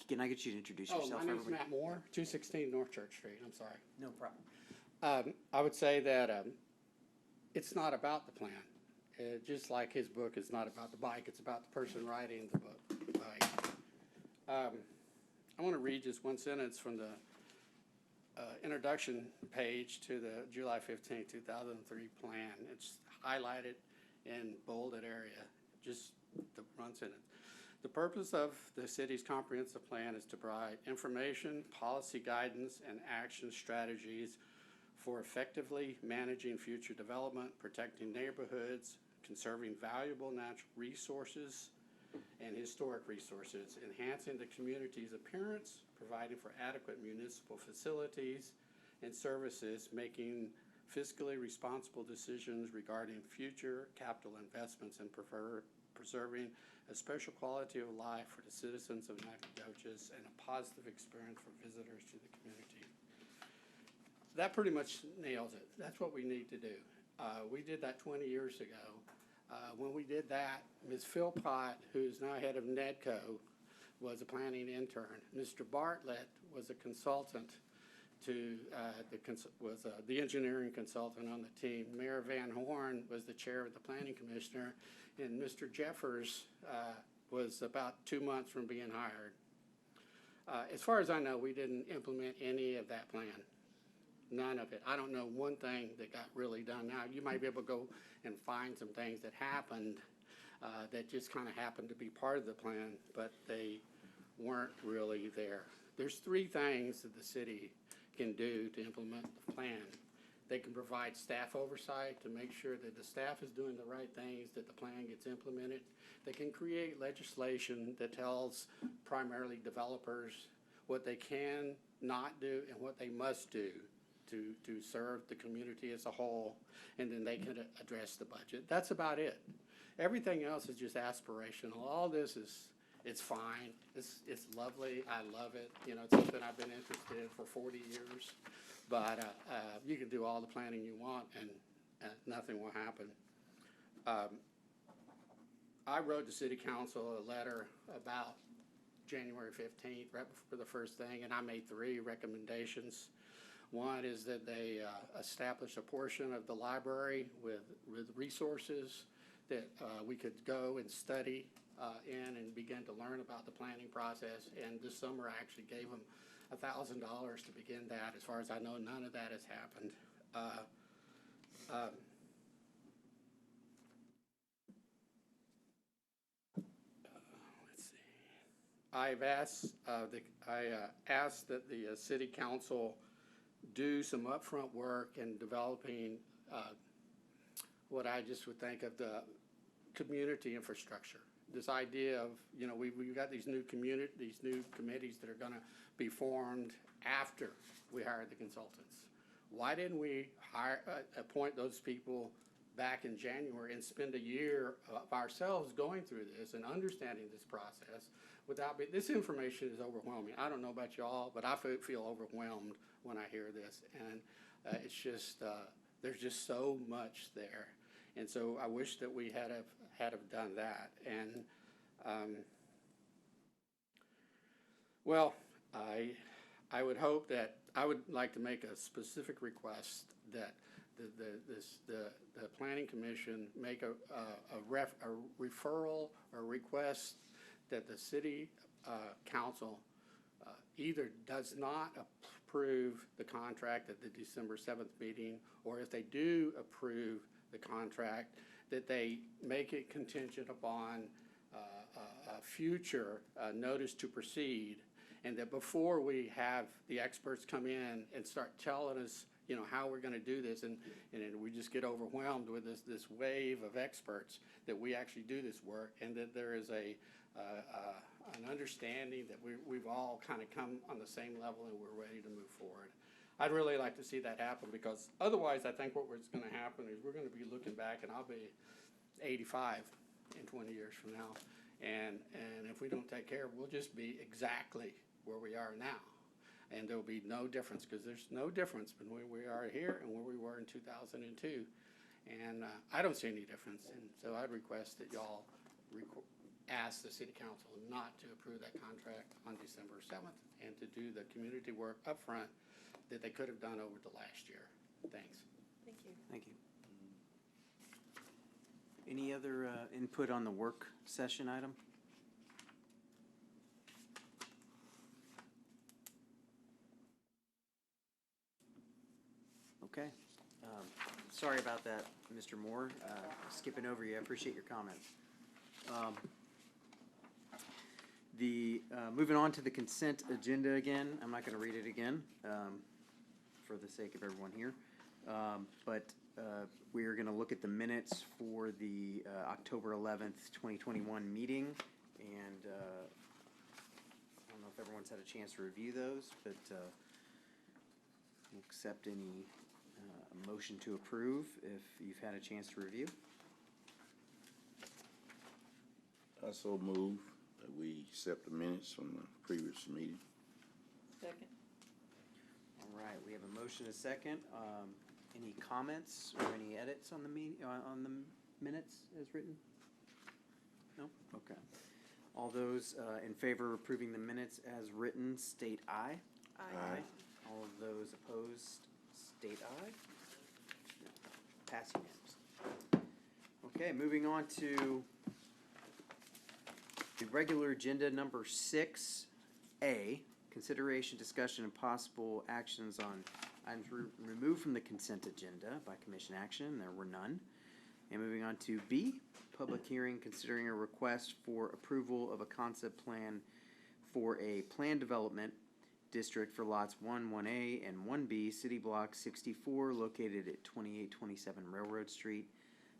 Can I get you to introduce Oh, yourself? my name's everybody? Matt Moore, 216 North Church Street. I'm sorry. No problem. I would say that it's not about the plan. Just like his book is not about the bike, it's about the person writing the book. I want to read just one sentence from the introduction page to the July 15, 2003 plan. It's highlighted in bolded area, just the one sentence. The purpose of the city's comprehensive plan is to provide information, policy guidance, and action strategies for effectively managing future development, protecting neighborhoods, conserving valuable natural resources and historic resources, enhancing the community's appearance, providing for adequate municipal facilities and services, making fiscally responsible decisions regarding future capital investments, and preserving a special quality of life for the citizens of Nacogdoches and a positive experience for visitors to the community. That pretty much nails it. That's what we need to do. We did that 20 years ago. When we did that, Ms. Philpott, who's now head of NEDCO, was a planning intern. Mr. Bartlett was a consultant to the engineering consultant on the team. Mayor Van Horn was the chair of the planning commissioner, and Mr. Jeffers was about 2 months from being hired. As far as I know, we didn't implement any of that plan. None of it. I don't know one thing that got really done. Now, you might be able to go and find some things that happened, that just kind of happened to be part of the plan, but they weren't really there. There's three things that the city can do to implement the plan. They can provide staff oversight to make sure that the staff is doing the right things, that the plan gets implemented. They can create legislation that tells primarily developers what they can not do and what they must do to serve the community as a whole, and then they can address the budget. That's about it. Everything else is just aspirational. All this is, it's fine. It's lovely. I love it. You know, it's something I've been interested in for 40 years. But you can do all the planning you want, and nothing will happen. I wrote the city council a letter about January 15th, right before the first thing, and I made 3 recommendations. One is that they establish a portion of the library with resources that we could go and study in and begin to learn about the planning process. And this summer I actually gave them $1,000 to begin that. As far as I know, none of that has happened. Let's see. I've asked asked that the city council do some upfront work in developing what I just would think of the community infrastructure. This idea of, you know, we've got these new committees that are going to be formed after we hire the consultants. Why didn't we appoint those people back in January and spend a year of ourselves going through this and understanding this process without this information is overwhelming. I don't know about y'all, but I feel overwhelmed when I hear this, and it's just there's just so much there, and so I wish that we had have done that. And well, I would hope that I would like to make a specific request that the Planning Commission make a referral or request that the city council either does not approve the contract at the December 7th meeting, or if they do approve the contract, that they make it contingent upon a future notice to proceed, and that before we have the experts come in and start telling us, you know, how we're going to do this, and we just get overwhelmed with this wave of experts, that we actually do this work, and that there is an understanding that we've all kind of come on the same level and we're ready to move forward. I'd really like to see that happen, because otherwise I think what's going to happen is we're going to be looking back, and I'll be 85 in 20 years from now, and if we don't take care, we'll just be exactly where we are now, and there'll be no difference, because there's no difference between where we are here and where we were in 2002, and I don't see any difference. And so I'd request that y'all ask the city council not to approve that contract on December 7th, and to do the community work up front that they could have done over the last year. Thanks. Thank you. Thank you. Any other input on the work session item? Okay. Sorry about that, Mr. Moore. Skipping over you. I appreciate your comments. Moving on to the consent agenda again. I'm not going to read it again for the sake of everyone here. But we are going to look at the minutes for the October 11th, 2021 meeting. And I don't know if everyone's had a chance to review those, but we'll accept any motion to approve if you've had a chance to review. I so move that we accept the minutes from the previous meeting. Second. All right, we have a motion and a second. Any comments or any edits on the minutes as written? No? Okay. All those in favor of approving the minutes as written, state aye. Aye. All of those opposed, state aye. Pass unanimously. Okay, moving on to the regular agenda number 6A, consideration, discussion, and possible actions on items removed from the consent agenda by commission action. There were none. And moving on to B, public hearing considering a request for approval of a concept plan for a planned development district for lots 1, 1A, and 1B, City Block 64, located at 2827 Railroad Street.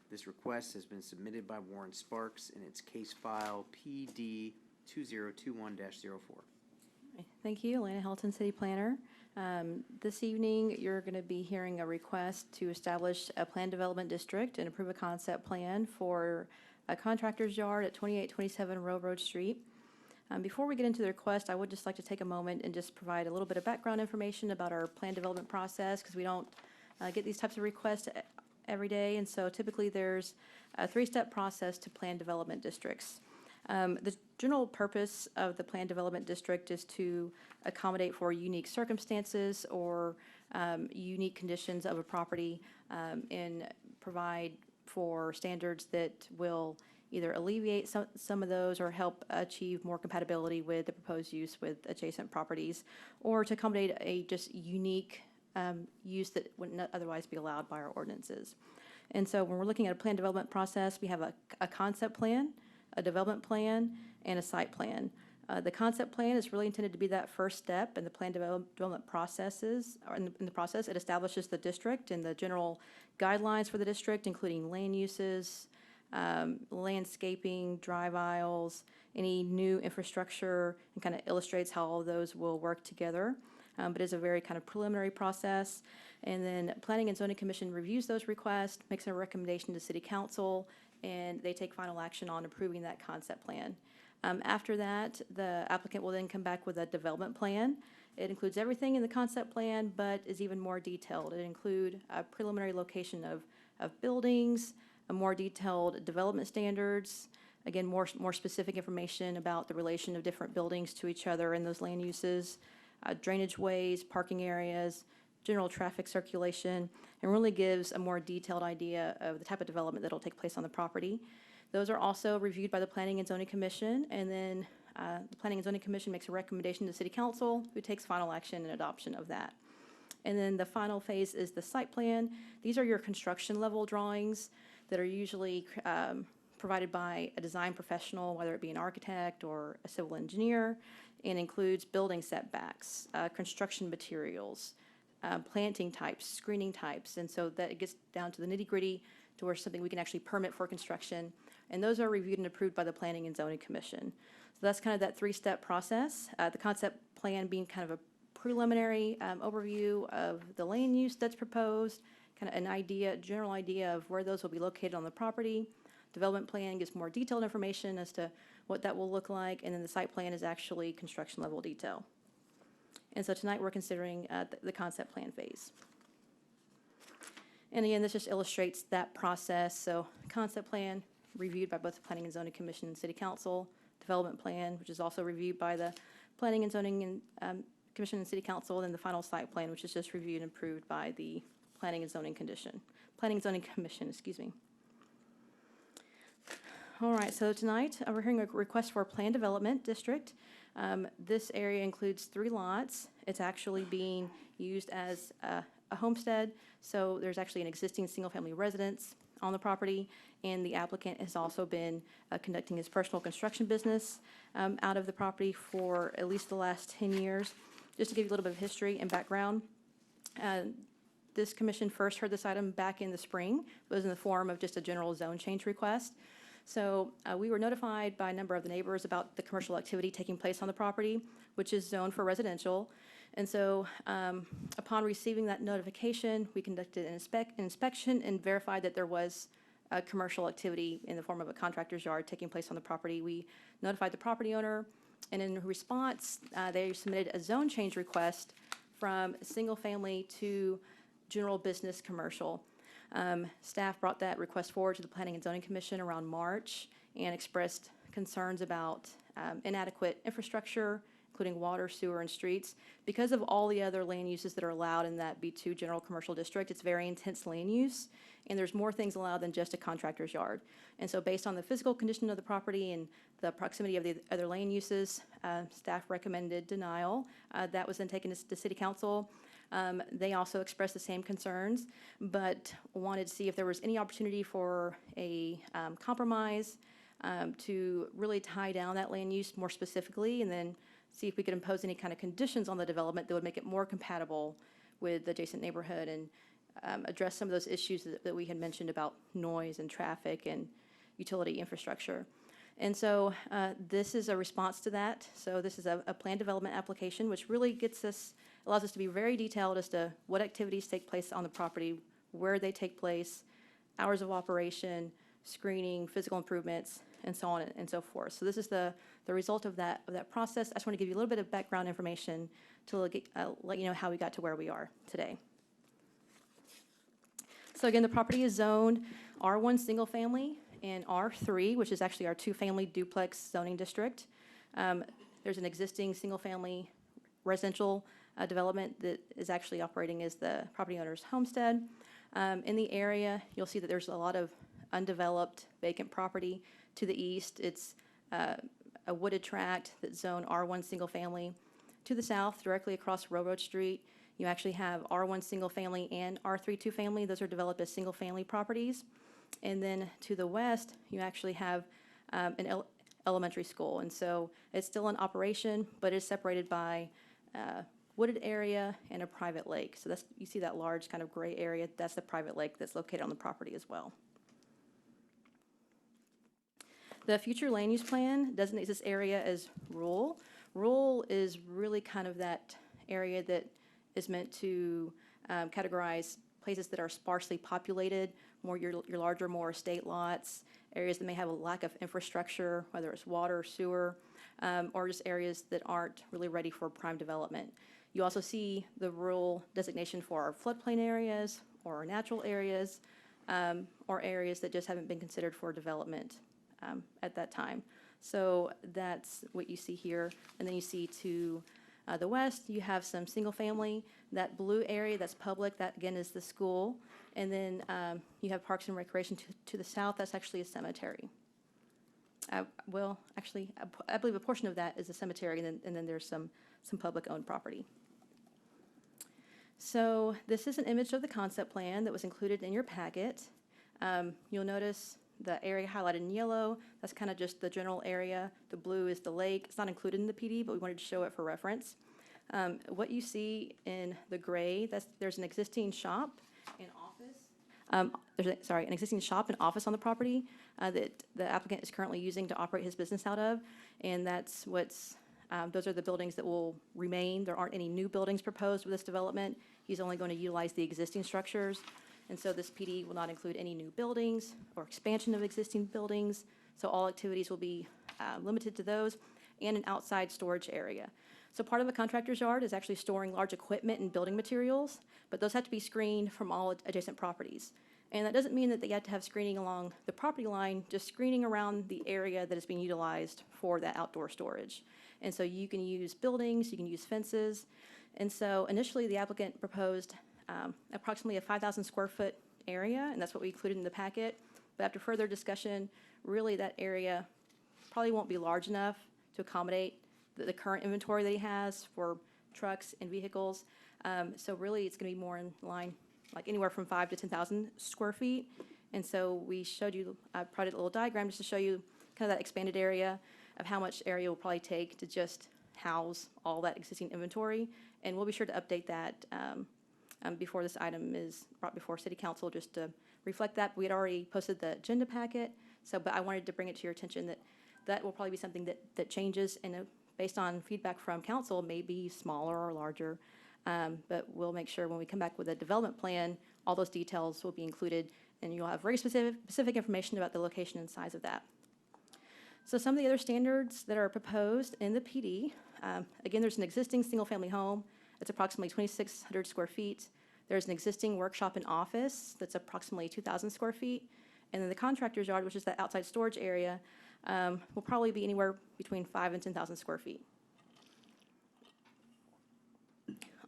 This request has been submitted by Warren Sparks in its case file PD 2021-04. Thank you, Elena Helton, City Planner. This evening, you're going to be hearing a request to establish a planned development district and approve a concept plan for a contractor's yard at 2827 Railroad Street. Before we get into the request, I would just like to take a moment and just provide a little bit of background information about our planned development process, because we don't get these types of requests every day, and so typically there's a three-step process to planned development districts. The general purpose of the planned development district is to accommodate for unique circumstances or unique conditions of a property and provide for standards that will either alleviate some of those or help achieve more compatibility with the proposed use with adjacent properties, or to accommodate a just unique use that would not otherwise be allowed by our ordinances. And so when we're looking at a planned development process, we have a concept plan, a development plan, and a site plan. The concept plan is really intended to be that first step in the planned development processes, or in the process. It establishes the district and the general guidelines for the district, including land uses, landscaping, drive aisles, any new infrastructure, and kind of illustrates how all of those will work together. But it's a very kind of preliminary process. And then Planning and Zoning Commission reviews those requests, makes a recommendation to City Council, and they take final action on approving that concept plan. After that, the applicant will then come back with a development plan. It includes everything in the concept plan, but is even more detailed. It includes a preliminary location of buildings, a more detailed development standards, again, more specific information about the relation of different buildings to each other and those land uses, drainage ways, parking areas, general traffic circulation, and really gives a more detailed idea of the type of development that will take place on the property. Those are also reviewed by the Planning and Zoning Commission, and then the Planning and Zoning Commission makes a recommendation to City Council, who takes final action and adoption of that. And then the final phase is the site plan. These are your construction level drawings that are usually provided by a design professional, whether it be an architect or a civil engineer, and includes building setbacks, construction materials, planting types, screening types, and so that it gets down to the nitty-gritty to where something we can actually permit for construction, and those are reviewed and approved by the Planning and Zoning Commission. So that's kind of that three-step process. The concept plan being kind of a preliminary overview of the land use that's proposed, kind of an idea, general idea of where those will be located on the property. Development plan gives more detailed information as to what that will look like, and then the site plan is actually construction level detail. And so tonight we're considering the concept plan phase. And again, this just illustrates that process. So concept plan reviewed by both the Planning and Zoning Commission and City Council. Development plan, which is also reviewed by the Planning and Zoning Commission and City Council. And then the final site plan, which is just reviewed and approved by the Planning and Zoning Commission, excuse me. All right, so tonight we're hearing a request for a planned development district. This area includes 3 lots. It's actually being used as a homestead, so there's actually an existing single-family residence on the property, and the applicant has also been conducting his personal construction business out of the property for at least the last 10 years. Just to give you a little bit of history and background, this commission first heard this item back in the spring. It was in the form of just a general zone change request. So we were notified by a number of the neighbors about the commercial activity taking place on the property, which is zoned for residential. And so upon receiving that notification, we conducted an inspection and verified that there was commercial activity in the form of a contractor's yard taking place on the property. We notified the property owner, and in response, they submitted a zone change request from single family to general business commercial. Staff brought that request forward to the Planning and Zoning Commission around March and expressed concerns about inadequate infrastructure, including water, sewer, and streets. Because of all the other land uses that are allowed in that B2 general commercial district, it's very intense land use, and there's more things allowed than just a contractor's yard. And so based on the physical condition of the property and the proximity of the other land uses, staff recommended denial. That was then taken to City Council. They also expressed the same concerns, but wanted to see if there was any opportunity for a compromise to really tie down that land use more specifically, and then see if we could impose any kind of conditions on the development that would make it more compatible with the adjacent neighborhood, and address some of those issues that we had mentioned about noise and traffic and utility infrastructure. And so this is a response to that. So this is a plan development application, which really allows us to be very detailed as to what activities take place on the property, where they take place, hours of operation, screening, physical improvements, and so on and so forth. So this is the result of that process. I just want to give you a little bit of background information to let you know how we got to where we are today. So again, the property is zoned R1 single family and R3, which is actually our two-family duplex zoning district. There's an existing single-family residential development that is actually operating as the property owner's homestead. In the area, you'll see that there's a lot of undeveloped vacant property to the east. It's a wooded tract that's zoned R1 single family. To the south, directly across Railroad Street, you actually have R1 single family and R3 two family. Those are developed as single family properties. And then to the west, you actually have an elementary school. And so it's still in operation, but it's separated by wooded area and a private lake. So you see that large kind of gray area, that's the private lake that's located on the property as well. The future land use plan designates this area as rural. Rural is really kind of that area that is meant to categorize places that are sparsely populated, your larger, more estate lots, areas that may have a lack of infrastructure, whether it's water, sewer, or just areas that aren't really ready for prime development. You also see the rural designation for our floodplain areas or our natural areas, or areas that just haven't been considered for development at that time. So that's what you see here. And then you see to the west, you have some single family. That blue area, that's public, that again is the school. And then you have Parks and Recreation to the south, that's actually a cemetery. Well, actually, I believe a portion of that is a cemetery, and then there's some public-owned property. So this is an image of the concept plan that was included in your packet. You'll notice the area highlighted in yellow, that's kind of just the general area. The blue is the lake. It's not included in the PD, but we wanted to show it for reference. What you see in the gray, there's an existing shop and office. An existing shop and office on the property that the applicant is currently using to operate his business out of, and that's those are the buildings that will remain. There aren't any new buildings proposed with this development. He's only going to utilize the existing structures. And so this PD will not include any new buildings or expansion of existing buildings. So all activities will be limited to those, and an outside storage area. So part of the contractor's yard is actually storing large equipment and building materials, but those have to be screened from all adjacent properties. And that doesn't mean that they have to have screening along the property line, just screening around the area that is being utilized for that outdoor storage. And so you can use buildings, you can use fences. And so initially the applicant proposed approximately a 5,000 square foot area, and that's what we included in the packet. But after further discussion, really that area probably won't be large enough to accommodate the current inventory that he has for trucks and vehicles. So really it's going to be more in line, like anywhere from 5,000 to 10,000 square feet. And so we showed you, I provided a little diagram just to show you kind of that expanded area of how much area will probably take to just house all that existing inventory. And we'll be sure to update that before this item is brought before City Council, just to reflect that. We had already posted the agenda packet, but I wanted to bring it to your attention that will probably be something that changes, and based on feedback from council, may be smaller or larger. But we'll make sure when we come back with a development plan, all those details will be included, and you'll have very specific information about the location and size of that. So some of the other standards that are proposed in the PD, again, there's an existing single-family home. It's approximately 2,600 square feet. There's an existing workshop and office that's approximately 2,000 square feet. And then the contractor's yard, which is that outside storage area, will probably be anywhere between 5,000 and 10,000 square feet.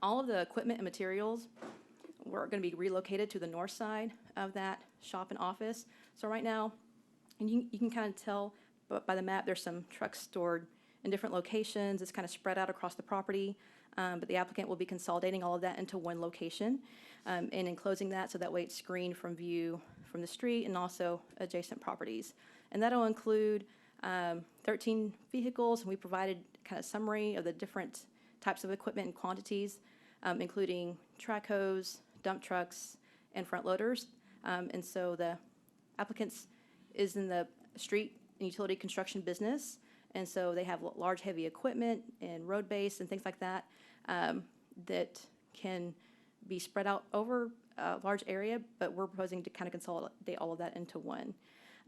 All of the equipment and materials were going to be relocated to the north side of that shop and office. So right now, and you can kind of tell by the map, there's some trucks stored in different locations. It's kind of spread out across the property. but the applicant will be consolidating all of that into one location and enclosing that so that way it's screened from view from the street and also adjacent properties. And that'll include 13 vehicles, and we provided kind of summary of the different types of equipment and quantities, including track hoes, dump trucks, and front loaders. And so the applicants is in the street and utility construction business, and so they have large, heavy equipment and road base and things like that that can be spread out over a large area, but we're proposing to kind of consolidate all of that into one.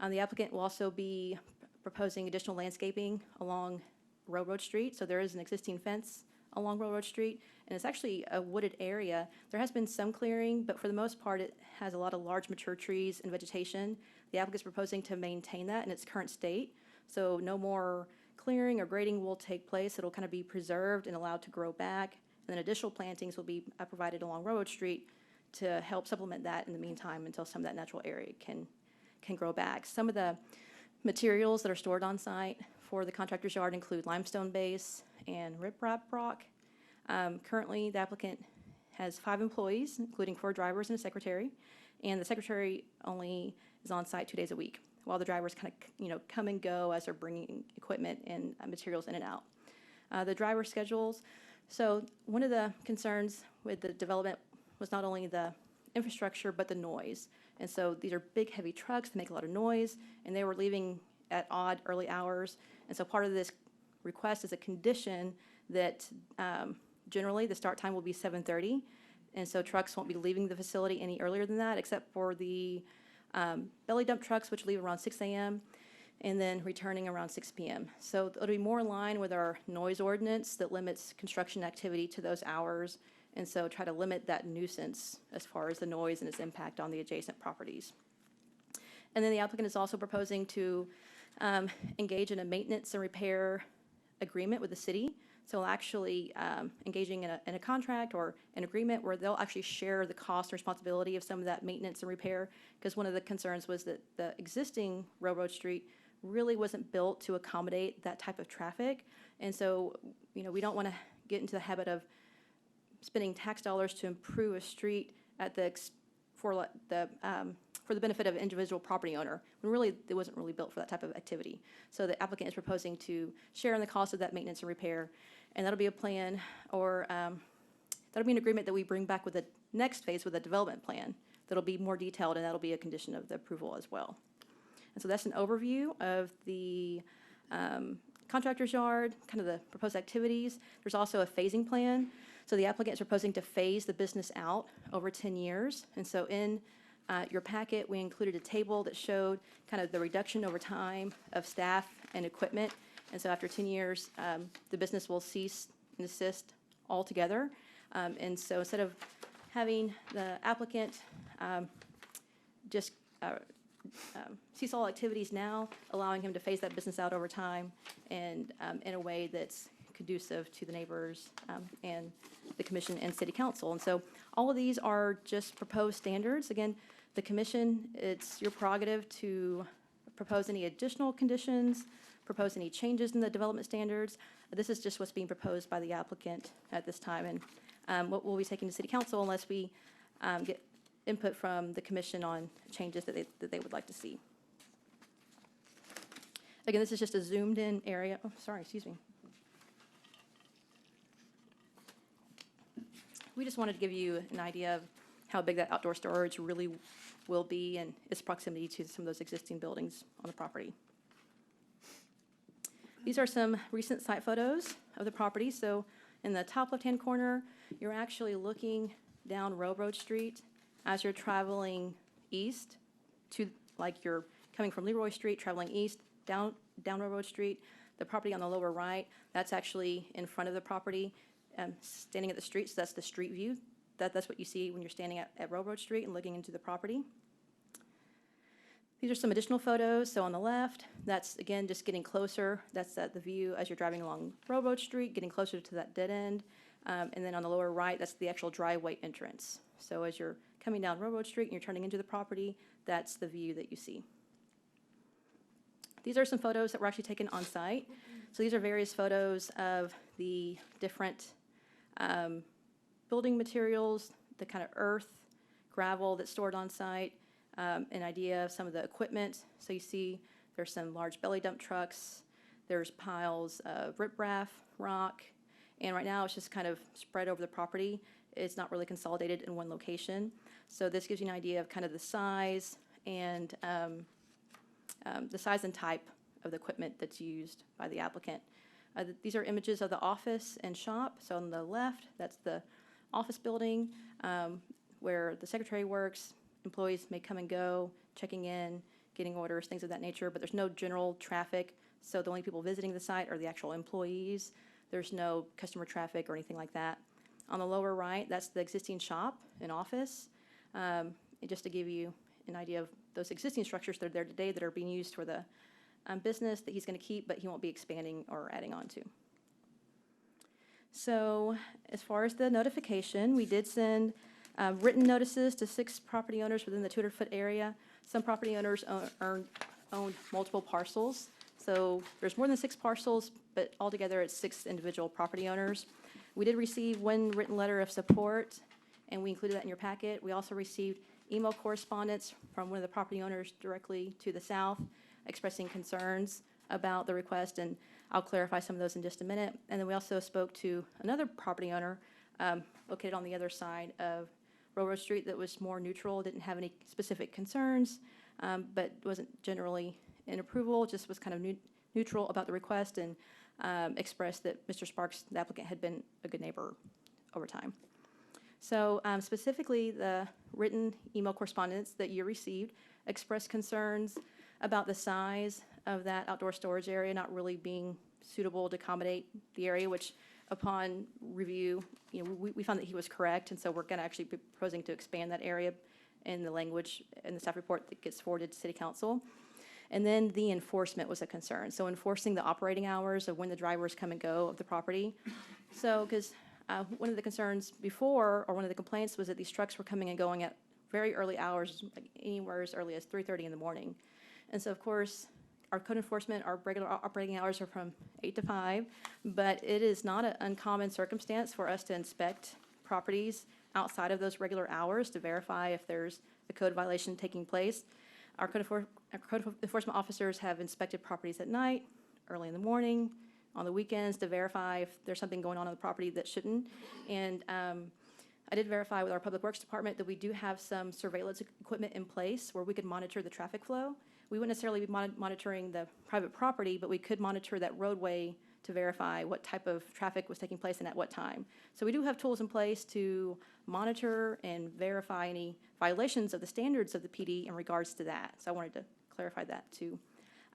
The applicant will also be proposing additional landscaping along Railroad Street. So there is an existing fence along Railroad Street, and it's actually a wooded area. There has been some clearing, but for the most part, it has a lot of large mature trees and vegetation. The applicant is proposing to maintain that in its current state, so no more clearing or grading will take place. It'll kind of be preserved and allowed to grow back, and then additional plantings will be provided along Railroad Street to help supplement that in the meantime until some of that natural area can grow back. Some of the materials that are stored on site for the contractor's yard include limestone base and riprap rock. Currently, the applicant has 5 employees, including 4 drivers and a secretary, and the secretary only is on site 2 days a week, while the drivers kind of come and go as they're bringing equipment and materials in and out. The driver schedules. So one of the concerns with the development was not only the infrastructure but the noise. And so these are big, heavy trucks that make a lot of noise, and they were leaving at odd early hours. And so part of this request is a condition that generally the start time will be 7:30, and so trucks won't be leaving the facility any earlier than that, except for the belly dump trucks, which leave around 6 a.m., and then returning around 6 p.m. So it'll be more in line with our noise ordinance that limits construction activity to those hours, and so try to limit that nuisance as far as the noise and its impact on the adjacent properties. And then the applicant is also proposing to engage in a maintenance and repair agreement with the city. So actually engaging in a contract or an agreement where they'll actually share the cost and responsibility of some of that maintenance and repair, because one of the concerns was that the existing Railroad Street really wasn't built to accommodate that type of traffic. And so, we don't want to get into the habit of spending tax dollars to improve a street at for the benefit of an individual property owner, when really it wasn't really built for that type of activity. So the applicant is proposing to share in the cost of that maintenance and repair, and that'll be a plan, or that'll be an agreement that we bring back with the next phase with a development plan that'll be more detailed, and that'll be a condition of the approval as well. And so that's an overview of the contractor's yard, kind of the proposed activities. There's also a phasing plan. So the applicant is proposing to phase the business out over 10 years. And so in your packet, we included a table that showed kind of the reduction over time of staff and equipment. And so after 10 years, the business will cease and desist altogether. And so instead of having the applicant just cease all activities now, allowing him to phase that business out over time and in a way that's conducive to the neighbors and the commission and city council. And so all of these are just proposed standards. Again, the commission, it's your prerogative to propose any additional conditions, propose any changes in the development standards. This is just what's being proposed by the applicant at this time, and what we'll be taking to city council unless we get input from the commission on changes that they would like to see. Again, this is just a zoomed in area. Oh, sorry, excuse me. We just wanted to give you an idea of how big that outdoor storage really will be and its proximity to some of those existing buildings on the property. These are some recent site photos of the property. So in the top left-hand corner, you're actually looking down Railroad Street as you're traveling east to, like you're coming from Leroy Street, traveling east, down Railroad Street. The property on the lower right, that's actually in front of the property, standing at the street, so that's the street view. That's what you see when you're standing at Railroad Street and looking into the property. These are some additional photos. So on the left, that's, again, just getting closer. That's the view as you're driving along Railroad Street, getting closer to that dead end. And then on the lower right, that's the actual driveway entrance. So as you're coming down Railroad Street and you're turning into the property, that's the view that you see. These are some photos that were actually taken on site. So these are various photos of the different building materials, the kind of earth, gravel that's stored on site, an idea of some of the equipment. So you see there's some large belly dump trucks, there's piles of riprap, rock, and right now it's just kind of spread over the property. It's not really consolidated in one location. So this gives you an idea of kind of the size and type of the equipment that's used by the applicant. These are images of the office and shop. So on the left, that's the office building where the secretary works. Employees may come and go, checking in, getting orders, things of that nature, but there's no general traffic. So the only people visiting the site are the actual employees. There's no customer traffic or anything like that. On the lower right, that's the existing shop and office. And just to give you an idea of those existing structures that are there today that are being used for the business that he's going to keep, but he won't be expanding or adding on to. So as far as the notification, we did send written notices to 6 property owners within the 200-foot area. Some property owners owned multiple parcels. So there's more than 6 parcels, but altogether it's 6 individual property owners. We did receive 1 written letter of support, and we included that in your packet. We also received email correspondence from one of the property owners directly to the south expressing concerns about the request, and I'll clarify some of those in just a minute. And then we also spoke to another property owner located on the other side of Railroad Street that was more neutral, didn't have any specific concerns, but wasn't generally in approval, just was kind of neutral about the request, and expressed that Mr. Sparks, the applicant, had been a good neighbor over time. So specifically, the written email correspondence that you received expressed concerns about the size of that outdoor storage area not really being suitable to accommodate the area, which upon review, we found that he was correct, and so we're going to actually be proposing to expand that area in the language in the staff report that gets forwarded to City Council. And then the enforcement was a concern. So enforcing the operating hours of when the drivers come and go of the property. So, because one of the concerns before, or one of the complaints, was that these trucks were coming and going at very early hours, like anywhere as early as 3:30 in the morning. And so, of course, our code enforcement, our regular operating hours are from 8 to 5, but it is not an uncommon circumstance for us to inspect properties outside of those regular hours to verify if there's a code violation taking place. Our code enforcement officers have inspected properties at night, early in the morning, on the weekends to verify if there's something going on the property that shouldn't. And I did verify with our Public Works Department that we do have some surveillance equipment in place where we could monitor the traffic flow. We wouldn't necessarily be monitoring the private property, but we could monitor that roadway to verify what type of traffic was taking place and at what time. So we do have tools in place to monitor and verify any violations of the standards of the PD in regards to that. So I wanted to clarify that too.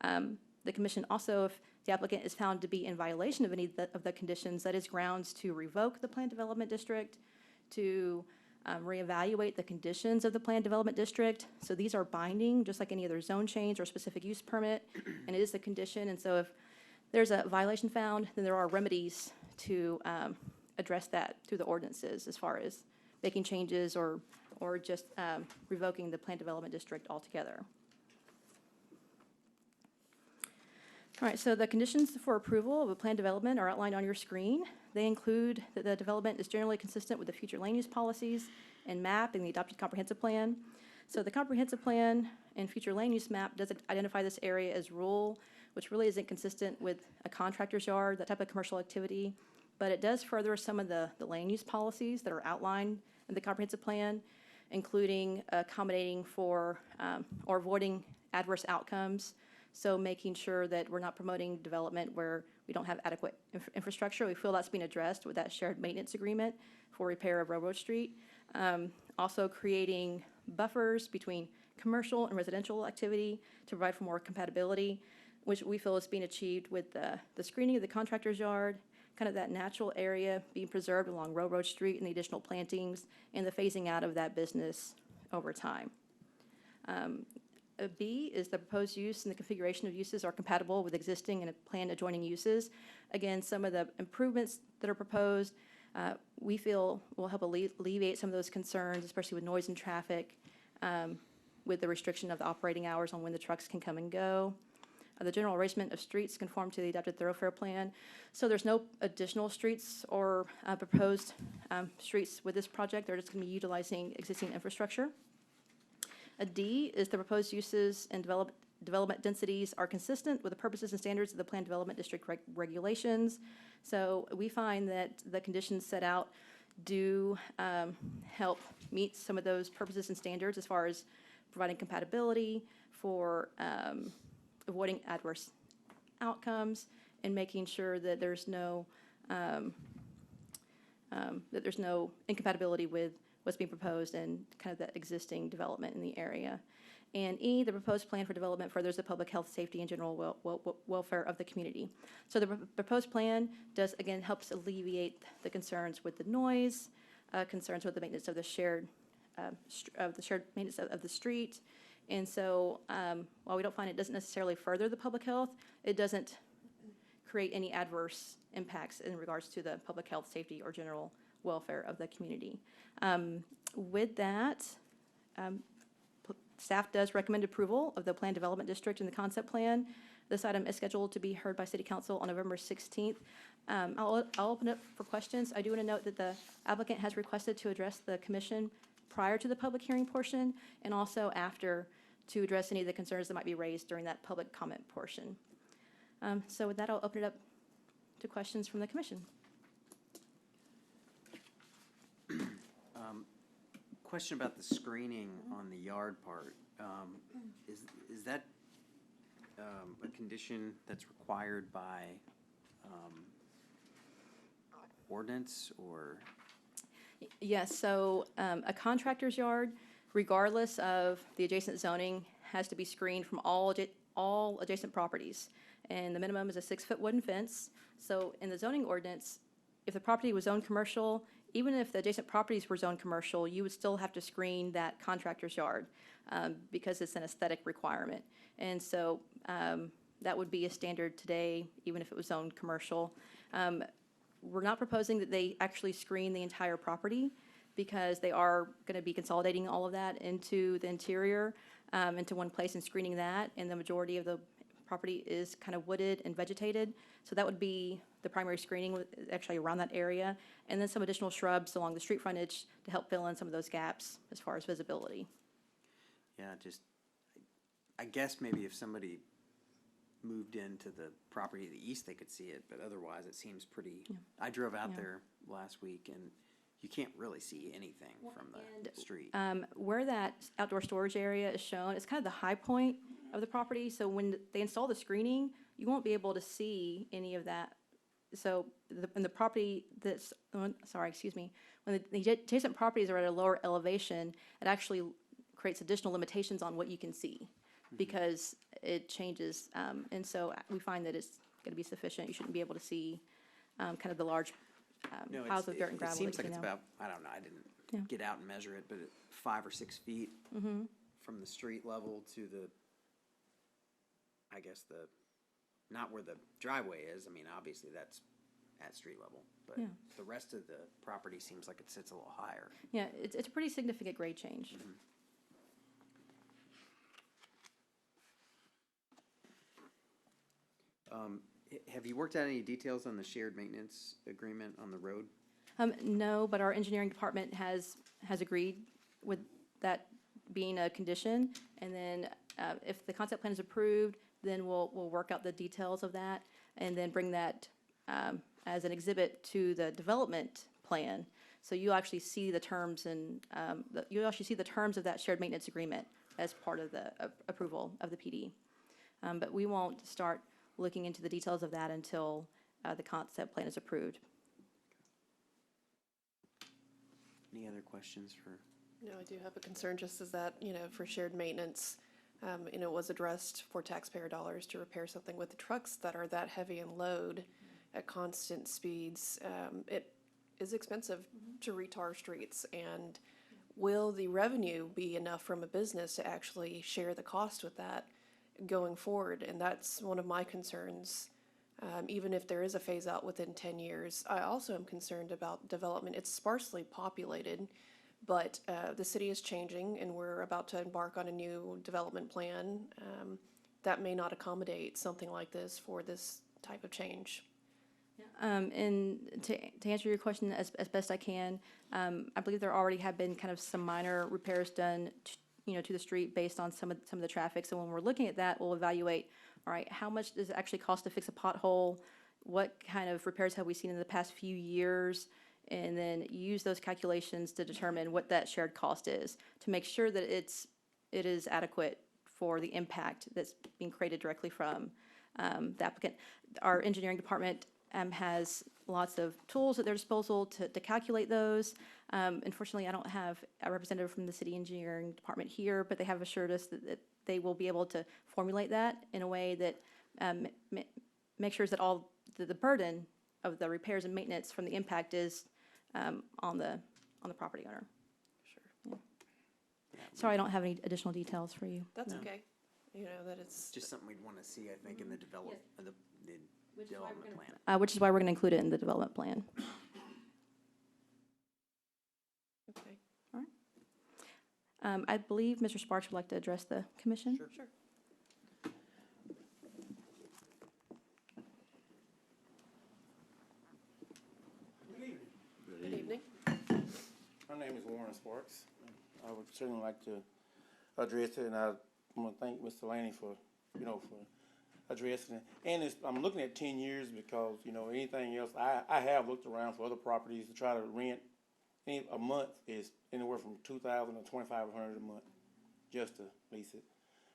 The commission also, if the applicant is found to be in violation of any of the conditions, that is grounds to revoke the planned development district, to reevaluate the conditions of the planned development district. So these are binding, just like any other zone change or specific use permit, and it is the condition. And so if there's a violation found, then there are remedies to address that through the ordinances as far as making changes or just revoking the planned development district altogether. All right, so the conditions for approval of a planned development are outlined on your screen. They include that the development is generally consistent with the future land use policies and map in the adopted comprehensive plan. So the comprehensive plan and future land use map does identify this area as rural, which really isn't consistent with a contractor's yard, that type of commercial activity, but it does further some of the land use policies that are outlined in the comprehensive plan, including accommodating for or avoiding adverse outcomes. So making sure that we're not promoting development where we don't have adequate infrastructure. We feel that's being addressed with that shared maintenance agreement for repair of Railroad Street. Also creating buffers between commercial and residential activity to provide for more compatibility, which we feel is being achieved with the screening of the contractor's yard, kind of that natural area being preserved along Railroad Street and the additional plantings, and the phasing out of that business over time. B is the proposed use and the configuration of uses are compatible with existing and planned adjoining uses. Again, some of the improvements that are proposed, we feel will help alleviate some of those concerns, especially with noise and traffic, with the restriction of the operating hours on when the trucks can come and go. the general arrangement of streets conform to the adopted thoroughfare plan. So there's no additional streets or proposed streets with this project. They're just going to be utilizing existing infrastructure. A D is the proposed uses and development densities are consistent with the purposes and standards of the Planned Development District regulations. So we find that the conditions set out do help meet some of those purposes and standards as far as providing compatibility for avoiding adverse outcomes and making sure that there's no incompatibility with what's being proposed and kind of the existing development in the area. And E, the proposed plan for development furthers the public health, safety, and general welfare of the community. So the proposed plan does, again, helps alleviate the concerns with the noise, concerns with the maintenance of the shared maintenance of the street. And so while we don't find it doesn't necessarily further the public health, it doesn't create any adverse impacts in regards to the public health, safety, or general welfare of the community. With that, staff does recommend approval of the Planned Development District and the concept plan. This item is scheduled to be heard by City Council on November 16th. I'll open it for questions. I do want to note that the applicant has requested to address the commission prior to the public hearing portion and also after to address any of the concerns that might be raised during that public comment portion. So with that, I'll open it up to questions from the commission. Question about the screening on the yard part. Is that a condition that's required by ordinance or? Yes, so a contractor's yard, regardless of the adjacent zoning, has to be screened from all adjacent properties. And the minimum is a 6-foot wooden fence. So in the zoning ordinance, if the property was zoned commercial, even if the adjacent properties were zoned commercial, you would still have to screen that contractor's yard because it's an aesthetic requirement. And so that would be a standard today, even if it was zoned commercial. We're not proposing that they actually screen the entire property because they are going to be consolidating all of that into the interior, into one place and screening that. And the majority of the property is kind of wooded and vegetated. So that would be the primary screening actually around that area. And then some additional shrubs along the street frontage to help fill in some of those gaps as far as visibility. Yeah, just, I guess maybe if somebody moved into the property to the east, they could see it, but otherwise it seems pretty, I drove out there last week and you can't really see anything from the street. Where that outdoor storage area is shown, it's kind of the high point of the property. So when they install the screening, you won't be able to see any of that. So in the property that's, sorry, excuse me, when the adjacent properties are at a lower elevation, it actually creates additional limitations on what you can see because it changes. And so we find that it's going to be sufficient. You shouldn't be able to see kind of the large piles of dirt and gravel. It seems that like you it's know. about, I don't know, I didn't get out and measure it, but 5 or 6 feet from the street level to the, I guess not where the driveway is. I mean, obviously that's at street level, but the rest of the property seems like it sits a little higher. Yeah, it's a pretty significant grade change. Have you worked out any details on the shared maintenance agreement on the road? No, but our engineering department has agreed with that being a condition. And then if the concept plan is approved, then we'll work out the details of that and then bring that as an exhibit to the development plan. So you actually see the terms and you actually see the terms of that shared maintenance agreement as part of the approval of the PD. But we won't start looking into the details of that until the concept plan is approved. Any other questions for? No, I do have a concern just as that, for shared maintenance, it was addressed for taxpayer dollars to repair something with the trucks that are that heavy in load at constant speeds. It is expensive to retar streets, and will the revenue be enough from a business to actually share the cost with that going forward? And that's one of my concerns. Even if there is a phase out within 10 years, I also am concerned about development. It's sparsely populated, but the city is changing and we're about to embark on a new development plan. that may not accommodate something like this for this type of change? And to answer your question as best I can, I believe there already have been kind of some minor repairs done, to the street based on some of the traffic. So when we're looking at that, we'll evaluate, all right, how much does it actually cost to fix a pothole? What kind of repairs have we seen in the past few years? And then use those calculations to determine what that shared cost is, to make sure that it is adequate for the impact that's being created directly from the applicant. Our engineering department has lots of tools at their disposal to calculate those. Unfortunately, I don't have a representative from the city engineering department here, but they have assured us that they will be able to formulate that in a way that makes sure that all the burden of the repairs and maintenance from the impact is on the property owner. Sure. Sorry, I don't have any additional details for you. That's No. okay. That it's, Just something we'd want to see, I think, in the development plan. Which is why we're going to include it in the development plan. okay. I believe Mr. Sparks would like to address the commission. Sure. Good evening. My name is Warren Sparks. I would certainly like to address it, and I want to thank Mr. Laney for addressing it. And I'm looking at 10 years because, anything else, I have looked around for other properties to try to rent. A month is anywhere from $2,000 to $2,500 a month just to lease it.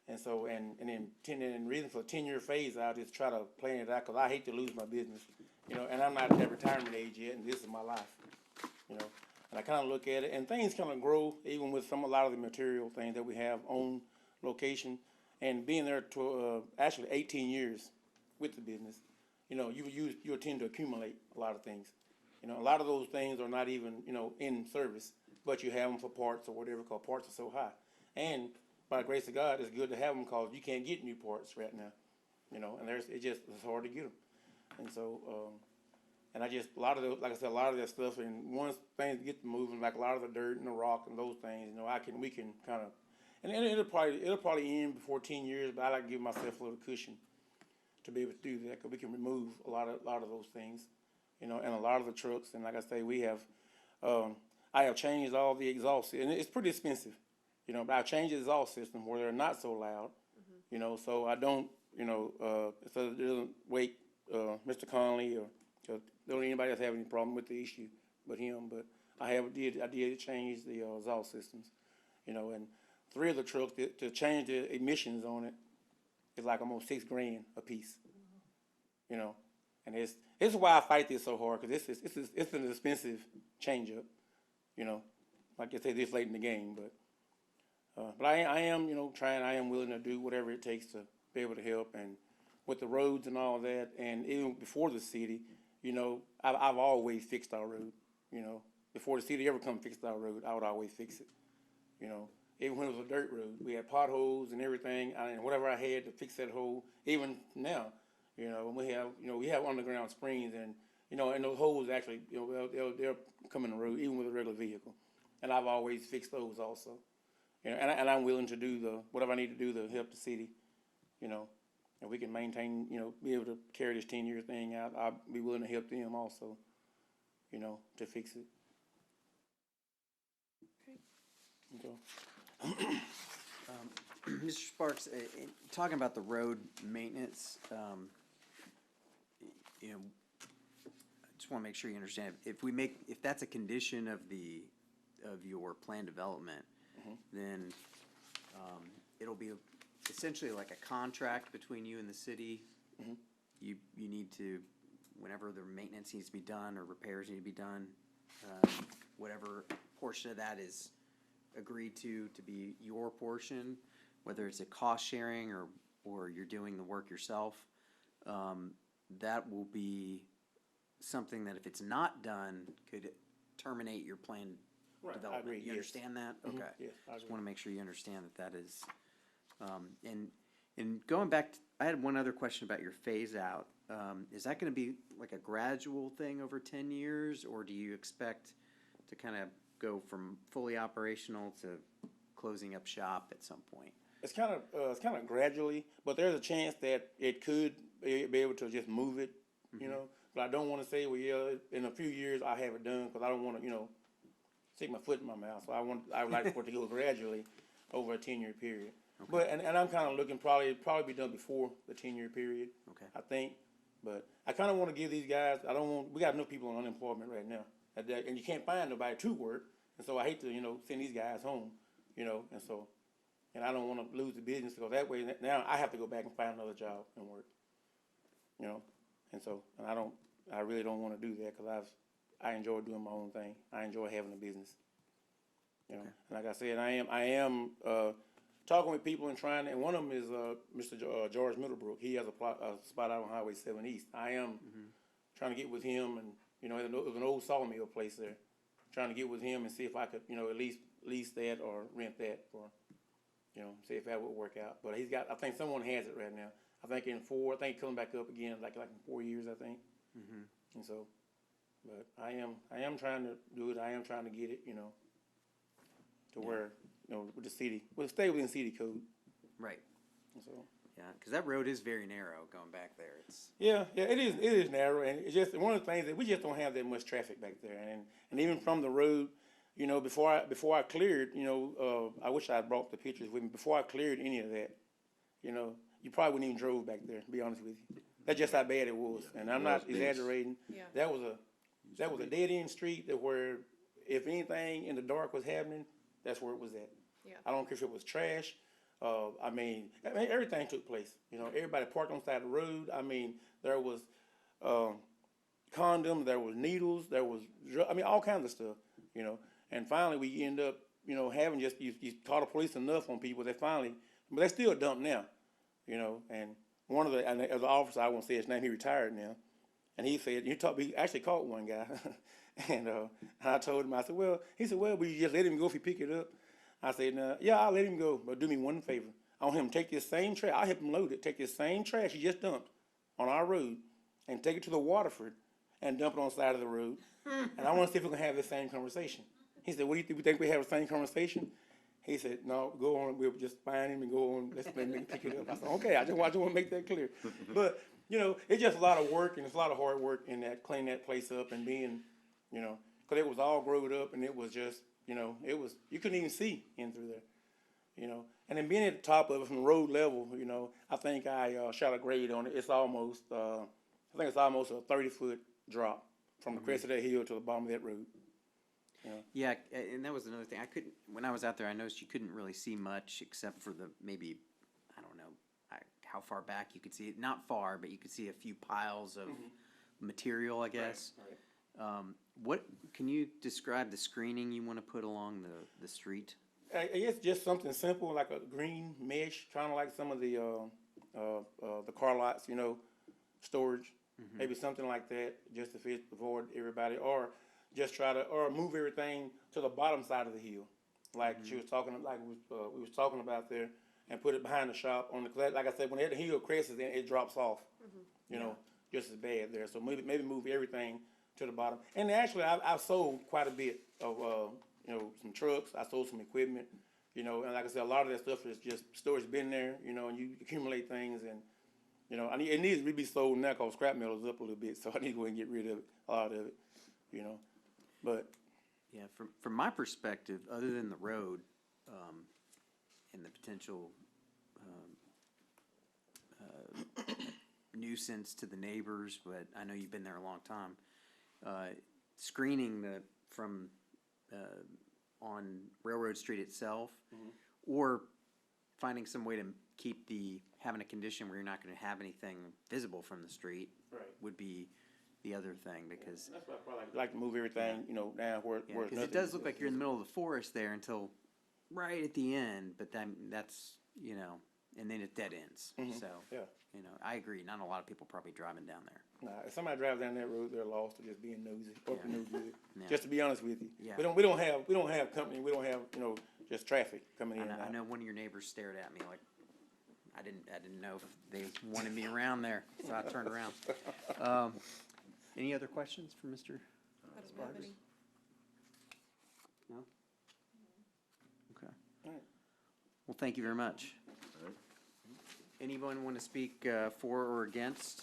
And so, and then the reason for a 10-year phase out is try to plan it out because I hate to lose my business, and I'm not at that retirement age yet, and this is my life, And I kind of look at it, and things kind of grow even with a lot of the material things that we have on location, and being there to actually 18 years with the business, you tend to accumulate a lot of things. A lot of those things are not even in service, but you have them for parts or whatever because parts are so high. And by the grace of God, it's good to have them because you can't get new parts right now, and it's hard to get them. And so, and I just, like I said, a lot of that stuff, and once things get moving, like a lot of the dirt and the rock and those things, we can kind of, and it'll probably end before 10 years, but I like to give myself a little cushion to be able to do that because we can remove a lot of those things, and a lot of the trucks, and like I say, I have changed all the exhaust, and it's pretty expensive, but I've changed the exhaust system where they're not so loud, so I don't, so it doesn't wake Mr. Conley or don't anybody else have any problem with the issue but him. But I did change the exhaust systems, and 3 of the trucks to change the emissions on it is like almost $6,000 a piece, and it's why I fight this so hard because it's an expensive change up, like I say this late in the game, but I am trying. I am willing to do whatever it takes to be able to help, and with the roads and all that, and even before the city, I've always fixed our road. Before the city ever come fix our road, I would always fix it. Even when it was a dirt road, we had potholes and everything, and whatever I had to fix that hole. Even now, we have underground springs, and and those holes actually, they'll come in the road even with a regular vehicle, and I've always fixed those also. And I'm willing to do whatever I need to do to help the city, and we can maintain, be able to carry this 10-year thing out. I'll be willing to help them also, to fix it. Okay. Mr. Sparks, talking about the road maintenance, I just want to make sure you understand. If that's a condition of your plan development, then it'll be essentially like a contract between you and the city. You need to, whenever the maintenance needs to be done or repairs need to be done, whatever portion of that is agreed to be your portion, whether it's a cost sharing or you're doing the work yourself, that will be something that if it's not done could terminate your plan development. I agree, You yes. understand that? Okay. Yes, I Just agree. want to make sure you understand that is, and going back, I had one other question about your phase out. Is that going to be like a gradual thing over 10 years, or do you expect to kind of go from fully operational to closing up shop at some point? It's kind of gradually, but there's a chance that it could be able to just move it, you know. But I don't want to say, well, yeah, in a few years I have it done, because I don't want to, you know, stick my foot in my mouth. So I would like for it to go gradually over a 10-year period. Okay. But and I'm kind of looking probably be done before the 10-year period. Okay. I think. But I kind of want to give these guys. We got enough people on unemployment right now, and you can't find nobody to work. And so I hate to, you know, send these guys home, you know, and I don't want to lose the business, because that way now I have to go back and find another job and work, you know, and I really don't want to do that, because I enjoy doing my own thing. I enjoy having a business, you know. Okay. And like I said, I am talking with people and trying, and one of them is Mr. George Middlebrook. He has a spot out on Highway 7 East. I am trying to get with him, and you know, it was an old sawmill place there. Trying to get with him and see if I could, you know, at least lease that or rent that for, you know, see if that would work out. But he's got, I think someone has it right now. I think coming back up again, like in 4 years, I think. And so, but I am trying to do it. I am trying to get it, you know, to where, you know, with the city, stay within city code. Right. And so. Yeah, because that road is very narrow going back there. It's Yeah, it is narrow, and it's just one of the things that we just don't have that much traffic back there, and even from the road, you know, before I cleared, you know, I wish I had brought the pictures with me. Before I cleared any of that, you know, you probably wouldn't even drove back there, to be honest with you. That's just how bad it was, and I'm not exaggerating. Yeah. That was a dead end street that where if anything in the dark was happening, that's where it was at. Yeah. I don't care if it was trash. I mean, everything took place. You know, everybody parked on the side of the road. I mean, there was condoms, there was needles, there was all kinds of stuff. You know, and finally we end up, you know, having just you call the police enough on people that finally, but they still dump now. You know, and one of the as an officer, I won't say his name. He retired now, and he said he actually caught one guy, and I told him, I said, well, he said, well, will you just let him go if he pick it up? I said, no, yeah, I'll let him go, but do me one favor. I want him to take this same trash. I'll help him load it. Take this same trash he just dumped on our road and take it to the Waterford and dump it on the side of the road. And I want to see if we can have the same conversation. He said, what do you think? We think we have the same conversation? He said, no, go on. We'll just find him and go on. Let's let him pick it up. I said, okay, I just want to make that clear. But, you know, it's just a lot of work, and it's a lot of hard work in that, cleaning that place up and being, you know, because it was all growed up, and it was just, you know, you couldn't even see in through there, you know. And then being at the top of it from road level, you know, I think I shot a grade on it. It's almost, I think it's almost a 30-foot drop from the crest of that hill to the bottom of that road. You know? yeah, and that was another thing. When I was out there, I noticed you couldn't really see much except for maybe, I don't know, how far back you could see it. Not far, but you could see a few piles of material, I guess. Right. What can you describe the screening you want to put along the street? I guess just something simple like a green mesh, kind of like some of the car lots, you know, storage. Maybe something like that, just to avoid everybody, or just or move everything to the bottom side of the hill, like she was talking, like we was talking about there, and put it behind the shop on the. Like I said, when the hill crests, then it drops off, you know, just as bad there. So maybe move everything to the bottom. And actually, I've sold quite a bit of, you know, some trucks. I sold some equipment, you know, and like I said, a lot of that stuff is just storage been there, you know, and you accumulate things, and, you know, it needs to be sold now because scrap metal is up a little bit, so I need to go and get rid of it, a lot of it, you know, but. Yeah, from my perspective, other than the road, and the potential nuisance to the neighbors, but I know you've been there a long time. Screening from on Railroad Street itself, or finding some way to keep having a condition where you're not going to have anything visible from the street, would be the other thing, because That's why I probably like to move everything, you know, down where it's because it nothing. does look like you're in the middle of the forest there until right at the end, but then that's, you know, and then it dead ends. So, Yeah. you know, I agree. Not a lot of people probably driving down there. Nah, if somebody drives down that road, they're lost to just being nosy, open nosy with it. Yeah. Just to be honest with you, Yeah. we don't have company. We don't have, you know, just traffic coming in. I know one of your neighbors stared at me like I didn't know if they wanted me around there, so I turned around. Any other questions for Mr. I don't have any. No? Okay. All right. Well, thank you very much. All right. Anyone want to speak for or against?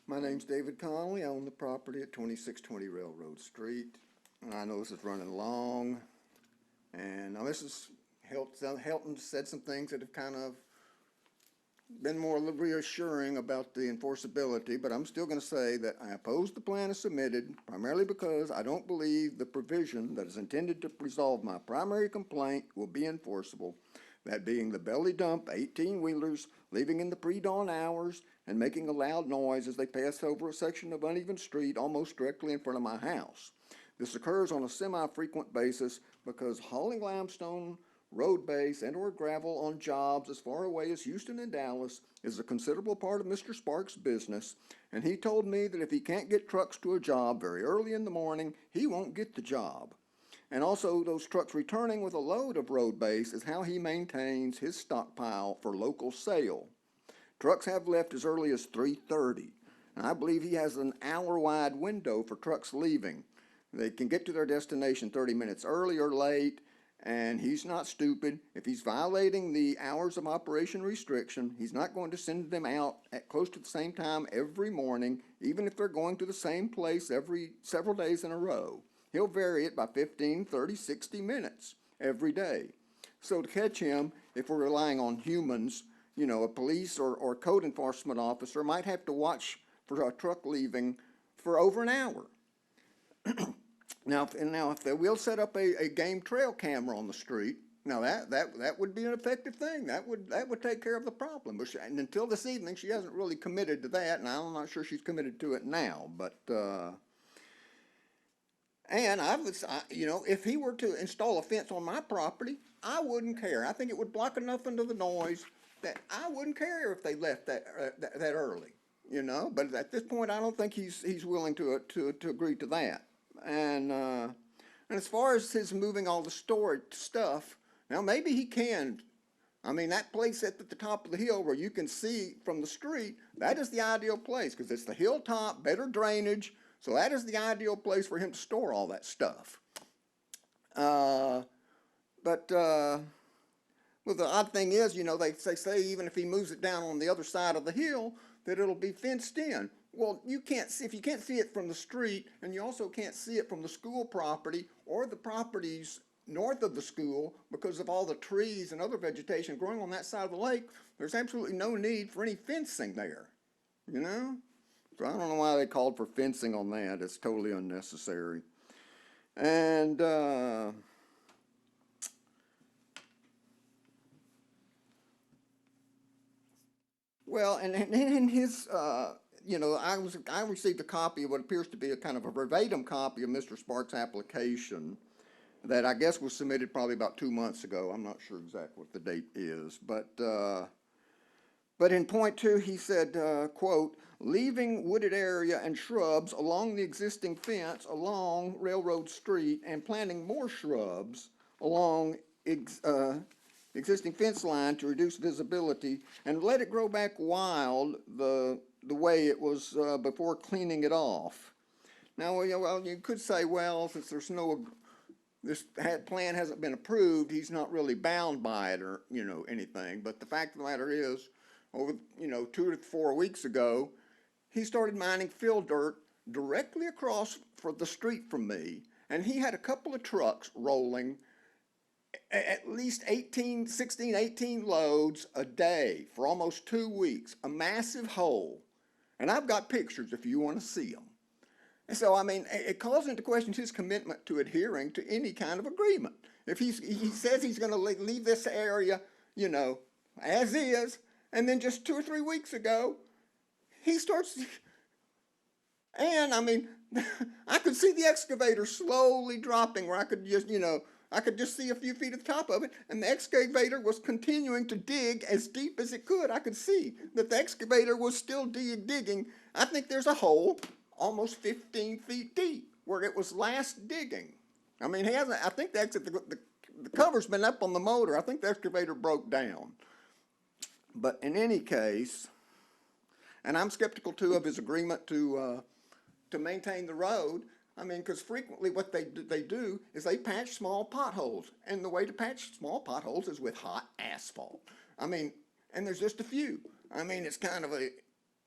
My name's David Connolly. I own the property at 2620 Railroad Street. And I know this is running long. And now this is, Helton said some things that have kind of been more reassuring about the enforceability, but I'm still gonna say that I oppose the plan as submitted, primarily because I don't believe the provision that is intended to resolve my primary complaint will be enforceable. That being the belly dump 18-wheelers leaving in the pre-dawn hours and making a loud noise as they pass over a section of uneven street almost directly in front of my house. This occurs on a semi-frequent basis because hauling limestone, road base, and or gravel on jobs as far away as Houston and Dallas is a considerable part of Mr. Sparks' business, and he told me that if he can't get trucks to a job very early in the morning, he won't get the job. And also, those trucks returning with a load of road base is how he maintains his stockpile for local sale. Trucks have left as early as 3:30, and I believe he has an hour-wide window for trucks leaving. They can get to their destination 30 minutes early or late, and he's not stupid. If he's violating the hours of operation restriction, he's not going to send them out at close to the same time every morning, even if they're going to the same place every several days in a row. He'll vary it by 15, 30, 60 minutes every day. So to catch him, if we're relying on humans, you know, a police or code enforcement officer might have to watch for a truck leaving for over an hour. Now, if they will set up a game trail camera on the street, now that would be an effective thing. That would take care of the problem. But and until this evening, she hasn't really committed to that, and I'm not sure she's committed to it now. But and you know, if he were to install a fence on my property, I wouldn't care. I think it would block enough into the noise that I wouldn't care if they left that early. You know, but at this point, I don't think he's willing to agree to that. And as far as his moving all the storage stuff, now maybe he can. I mean, that place at the top of the hill where you can see from the street, that is the ideal place because it's the hilltop, better drainage. So that is the ideal place for him to store all that stuff. Well, the odd thing is, you know, they say even if he moves it down on the other side of the hill, that it'll be fenced in. Well, you can't see, if you can't see it from the street, and you also can't see it from the school property or the properties north of the school because of all the trees and other vegetation growing on that side of the lake, there's absolutely no need for any fencing there, you know? So I don't know why they called for fencing on that. It's totally unnecessary. And well, and in his, you know, I received a copy of what appears to be a kind of a verbatim copy of Mr. Sparks' application that I guess was submitted probably about 2 months ago. I'm not sure exactly what the date is, but in point 2, he said, quote, leaving wooded area and shrubs along the existing fence along Railroad Street and planting more shrubs along existing fence line to reduce visibility and let it grow back wild the way it was before cleaning it off. Now, well, you could say, well, since there's this plan hasn't been approved, he's not really bound by it or, you know, anything. But the fact of the matter is, over, you know, 2 to 4 weeks ago, he started mining fill dirt directly across the street from me, and he had a couple of trucks rolling at least 18 loads a day for almost 2 weeks, a massive hole. And I've got pictures if you want to see them. And so, I mean, it calls into question his commitment to adhering to any kind of agreement. If he says he's going to leave this area, you know, as is, and then just 2 or 3 weeks ago, he starts, and I mean, I could see the excavator slowly dropping where I could just, you know, I could just see a few feet at the top of it, and the excavator was continuing to dig as deep as it could. I could see that the excavator was still digging. I think there's a hole almost 15 feet deep where it was last digging. I mean, I think the cover's been up on the motor. I think the excavator broke down. But in any case, And I'm skeptical too of his agreement to maintain the road. I mean, because frequently what they do is they patch small potholes. And the way to patch small potholes is with hot asphalt. I mean, and there's just a few. I mean, it's kind of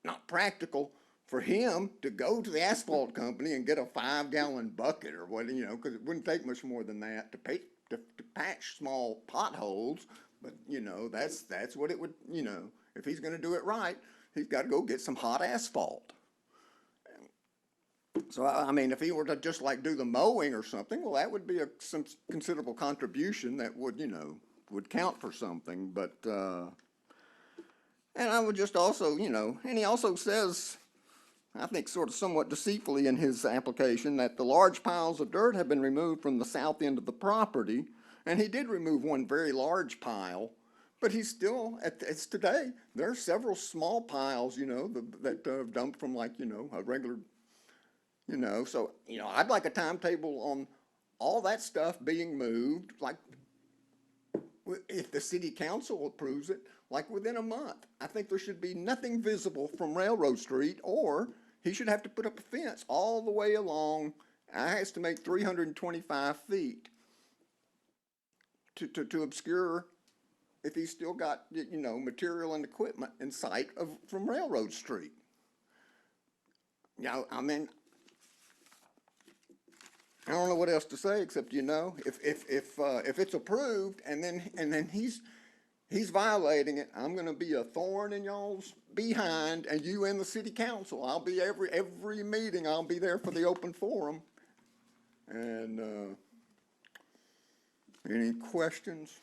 not practical for him to go to the asphalt company and get a 5-gallon bucket or what, you know, because it wouldn't take much more than that to patch small potholes. But, you know, that's what it would, you know, if he's going to do it right, he's got to go get some hot asphalt. So, I mean, if he were to just like do the mowing or something, well, that would be some considerable contribution that would, you know, would count for something. But, and I would just also, you know, and he also says, I think sort of somewhat deceitfully in his application, that the large piles of dirt have been removed from the south end of the property. And he did remove one very large pile, but he's still, it's today, there are several small piles, you know, that dumped from like, you know, a regular, you know, so, you know, I'd like a timetable on all that stuff being moved, like, if the city council approves it, like within a month. I think there should be nothing visible from Railroad Street, or he should have to put up a fence all the way along, I estimate 325 feet to obscure if he's still got, you know, material and equipment in sight from Railroad Street. You know, I mean, I don't know what else to say except, you know, if it's approved and then he's violating it, I'm going to be a thorn in y'all's behind, and you and the city council. I'll be every meeting. I'll be there for the open forum. And any questions?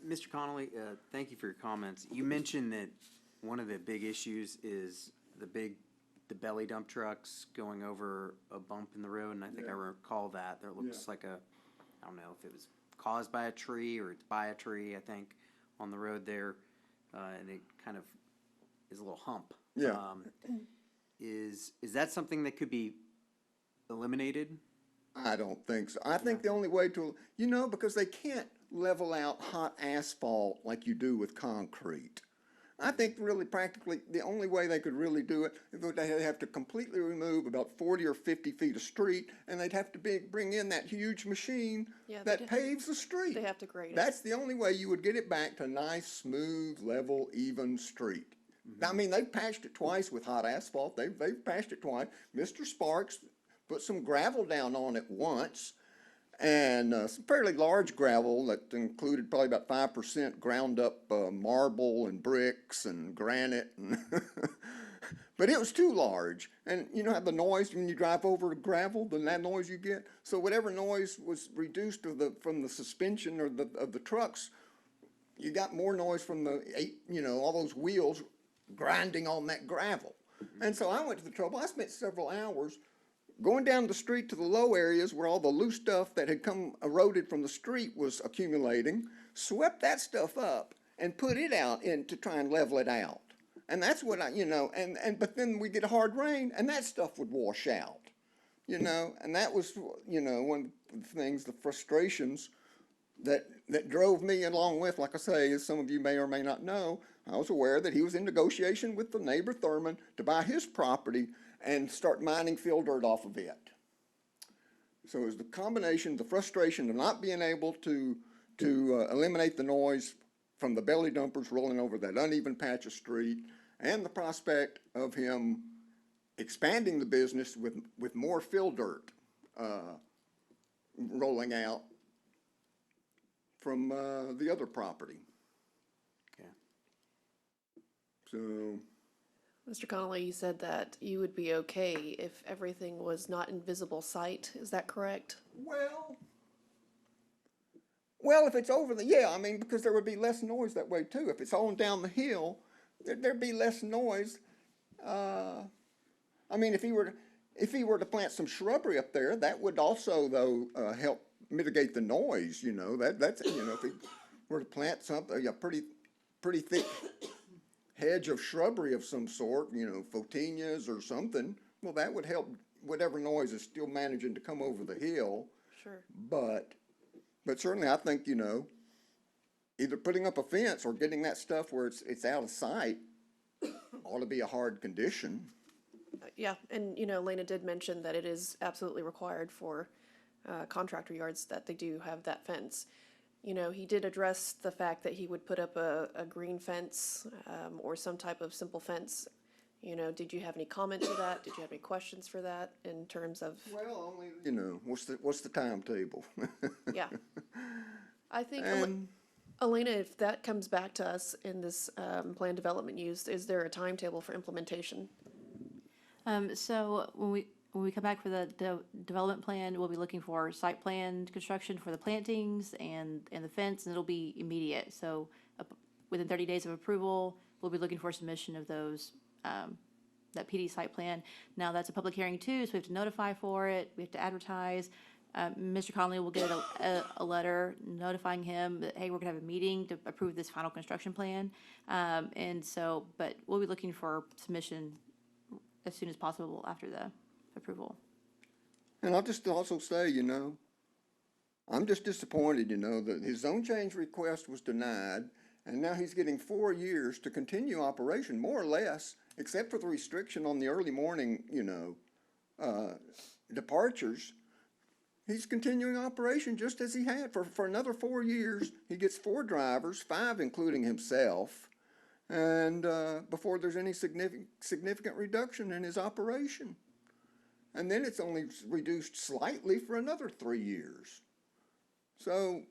Mr. Connolly, thank you for your comments. You mentioned that one of the big issues is the belly dump trucks going over a bump in the road, and I think I recall that. There looks like I don't know if it was caused by a tree or it's by a tree, I think, on the road there, and it kind of is a little hump. Yeah. Is that something that could be eliminated? I don't think so. I think the only way to, you know, because they can't level out hot asphalt like you do with concrete. I think really practically the only way they could really do it is they'd have to completely remove about 40 or 50 feet of street, and they'd have to bring in that huge machine that paves the street. They have to grade it. That's the only way you would get it back to nice, smooth, level, even street. I mean, they've patched it twice with hot asphalt. They've patched it twice. Mr. Sparks put some gravel down on it once, and some fairly large gravel that included probably about 5% ground up marble and bricks and granite. But it was too large. And you know how the noise when you drive over gravel, that noise you get? So whatever noise was reduced from the suspension or of the trucks, you got more noise from all those wheels grinding on that gravel. And so I went to the trouble. I spent several hours going down the street to the low areas where all the loose stuff that had come eroded from the street was accumulating, swept that stuff up and put it out to try and level it out. And that's what but then we get a hard rain and that stuff would wash out, and that was, one of the things, the frustrations that drove me along with, like I say, as some of you may or may not know, I was aware that he was in negotiation with the neighbor Thurman to buy his property and start mining fill dirt off of it. So it was the combination, the frustration of not being able to eliminate the noise from the belly dumpers rolling over that uneven patch of street, and the prospect of him expanding the business with more fill dirt rolling out from the other property. Okay. So, Mr. Connolly, you said that you would be okay if everything was not in visible sight. Is that correct? Well, if it's over because there would be less noise that way too. If it's on down the hill, there'd be less noise. If he were to plant some shrubbery up there, that would also help mitigate the noise. That's if he were to plant something, a pretty thick hedge of shrubbery of some sort, photinias or something, well, that would help whatever noise is still managing to come over the hill. Sure. But certainly I think, either putting up a fence or getting that stuff where it's out of sight ought to be a hard condition. Yeah, and, you know, Lena did mention that it is absolutely required for contractor yards that they do have that fence. You know, he did address the fact that he would put up a green fence or some type of simple fence. You know, did you have any comment to that? Did you have any questions for that in terms of, Well, only, you know, what's the timetable? yeah. I think, And Elena, if that comes back to us in this plan development use, is there a timetable for implementation? So when we come back for the development plan, we'll be looking for site plan construction for the plantings and the fence, and it'll be immediate. So within 30 days of approval, we'll be looking for submission of those, that PD site plan. Now, that's a public hearing too, so we have to notify for it, we have to advertise. Mr. Conley will get a letter notifying him that, hey, we're gonna have a meeting to approve this final construction plan. And so, but we'll be looking for submission as soon as possible after the approval. I'll just also say, you know, I'm just disappointed, you know, that his zone change request was denied, and now he's getting 4 years to continue operation, more or less, except for the restriction on the early morning, you know, departures. He's continuing operation just as he had for another 4 years. He gets 4 drivers, 5 including himself, and before there's any significant reduction in his operation. And then it's only reduced slightly for another 3 years. So,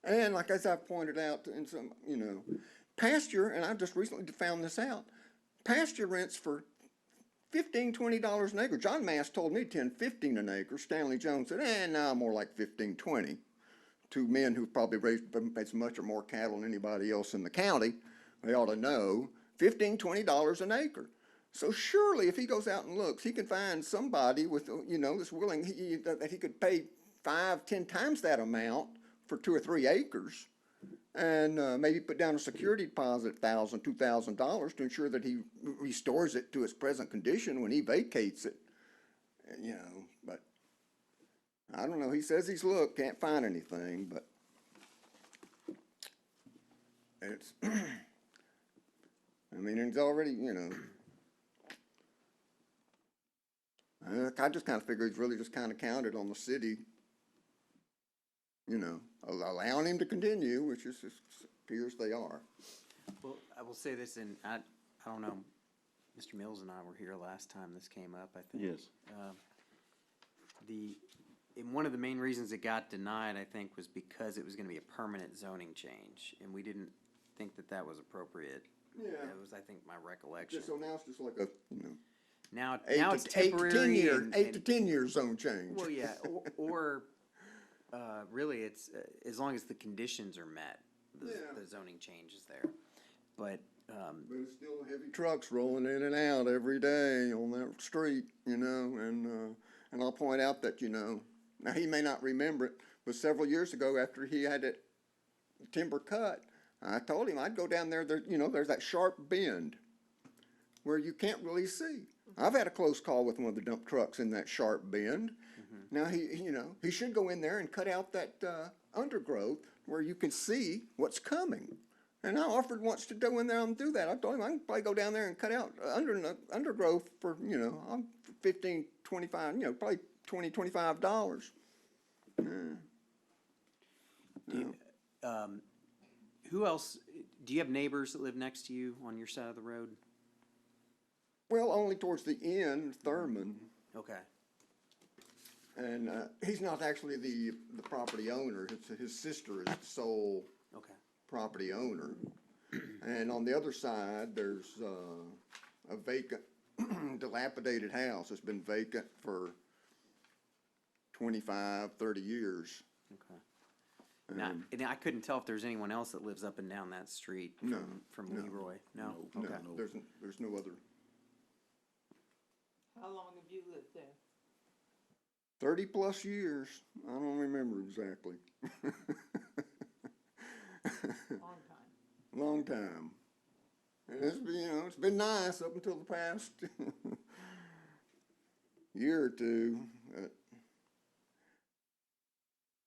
and like as I've pointed out in some, you know, pasture, and I just recently found this out, pasture rents for $15, $20 an acre. John Mass told me 10, 15 an acre. Stanley Jones said, now more like 15, 20. 2 men who've probably raised as much or more cattle than anybody else in the county. They ought to know, $15, $20 an acre. So surely if he goes out and looks, he can find somebody with, you know, that's willing, that he could pay 5, 10 times that amount for 2 or 3 acres. And maybe put down a security deposit, $1,000, $2,000 to ensure that he restores it to its present condition when he vacates it. You know, but I don't know. He says he's looked, can't find anything, but it's, I mean, it's already, you know, I just kind of figured he's really just kind of counted on the city, you know, allowing him to continue, which is, appears they are. Well, I will say this, and I don't know, Mr. Mills and I were here last time this came up, I think. Yes. And one of the main reasons it got denied, I think, was because it was gonna be a permanent zoning change, and we didn't think that that was appropriate. Yeah. That was, I think, my recollection. So now it's just like a, you know, Now 8 it's to 10 temporary year, and- 8 to 10 year zone change. Well, yeah, or really, it's as long as the conditions are met, the zoning change is there. But But it's still heavy trucks rolling in and out every day on that street, you know, and I'll point out that, you know, now he may not remember it, but several years ago after he had it timber cut, I told him I'd go down there, you know, there's that sharp bend where you can't really see. I've had a close call with one of the dump trucks in that sharp bend. Now you know, he should go in there and cut out that undergrowth where you can see what's coming. And I offered once to go in there and do that. I told him I can probably go down there and cut out undergrowth for, you know, $15, $25, you know, probably $20, $25. who else, do you have neighbors that live next to you on your side of the road? Well, only towards the end, Thurman. Okay. And he's not actually the property owner. His sister is the sole Okay. property owner. And on the other side, there's a vacant, dilapidated house that's been vacant for 25, 30 years. Okay. Now, and I couldn't tell if there's anyone else that lives up and down that street No, from no. Leroy? No? No, Okay. there's no other. How long have you lived there? 30+ years. I don't remember exactly. Long time. Long time. And it's been, you know, it's been nice up until the past year or two.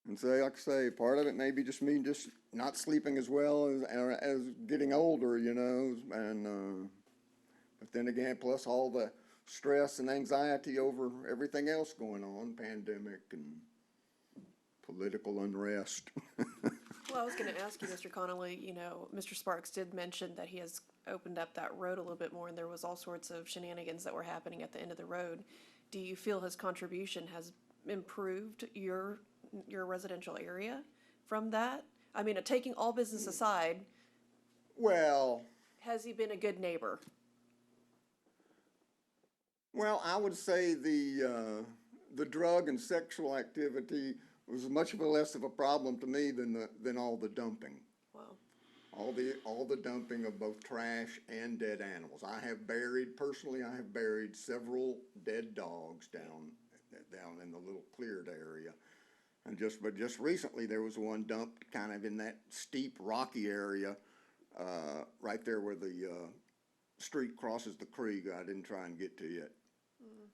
And say, like I say, part of it may be just me just not sleeping as well as getting older, you know, and But then again, plus all the stress and anxiety over everything else going on, pandemic and political unrest. Well, I was gonna ask you, Mr. Connolly, you know, Mr. Sparks did mention that he has opened up that road a little bit more, and there was all sorts of shenanigans that were happening at the end of the road. Do you feel his contribution has improved your residential area from that? I mean, taking all business aside, Well, has he been a good neighbor? Well, I would say the drug and sexual activity was much of a less of a problem to me than all the dumping. Wow. All the dumping of both trash and dead animals. I have buried several dead dogs down in the little cleared area. But just recently there was one dumped kind of in that steep rocky area, right there where the street crosses the creek. I didn't try and get to it.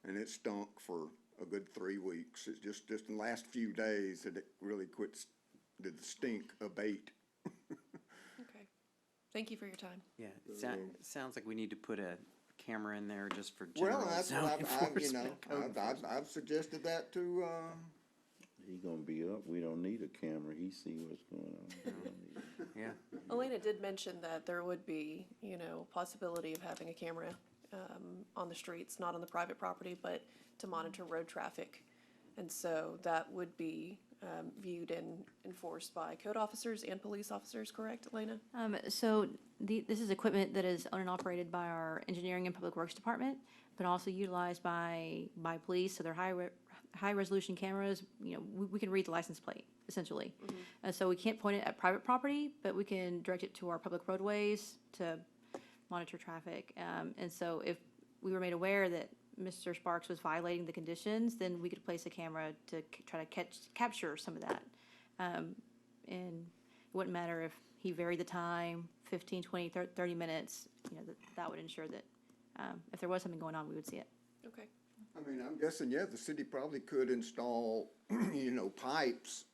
And it stunk for a good 3 weeks. It's just in the last few days that it really did the stink abate. Okay. Thank you for your time. Yeah, it sounds like we need to put a camera in there just for general Well, that's zone what enforcement, code enforcement. I've suggested that to, He gonna be up, we don't need a camera, he see what's going on. Yeah, Elena did mention that there would be, you know, possibility of having a camera on the streets, not on the private property, but to monitor road traffic. And so that would be viewed and enforced by code officers and police officers, correct, Elena? So this is equipment that is owned and operated by our Engineering and Public Works Department, but also utilized by police, so they're high-resolution cameras. You know, we can read the license plate, essentially. And so we can't point it at private property, but we can direct it to our public roadways to monitor traffic. And so if we were made aware that Mr. Sparks was violating the conditions, then we could place a camera to try to capture some of that. And it wouldn't matter if he varied the time, 15, 20, 30 minutes, you know, that would ensure that if there was something going on, we would see it. Okay. I mean, I'm guessing, yeah, the city probably could install, pipes,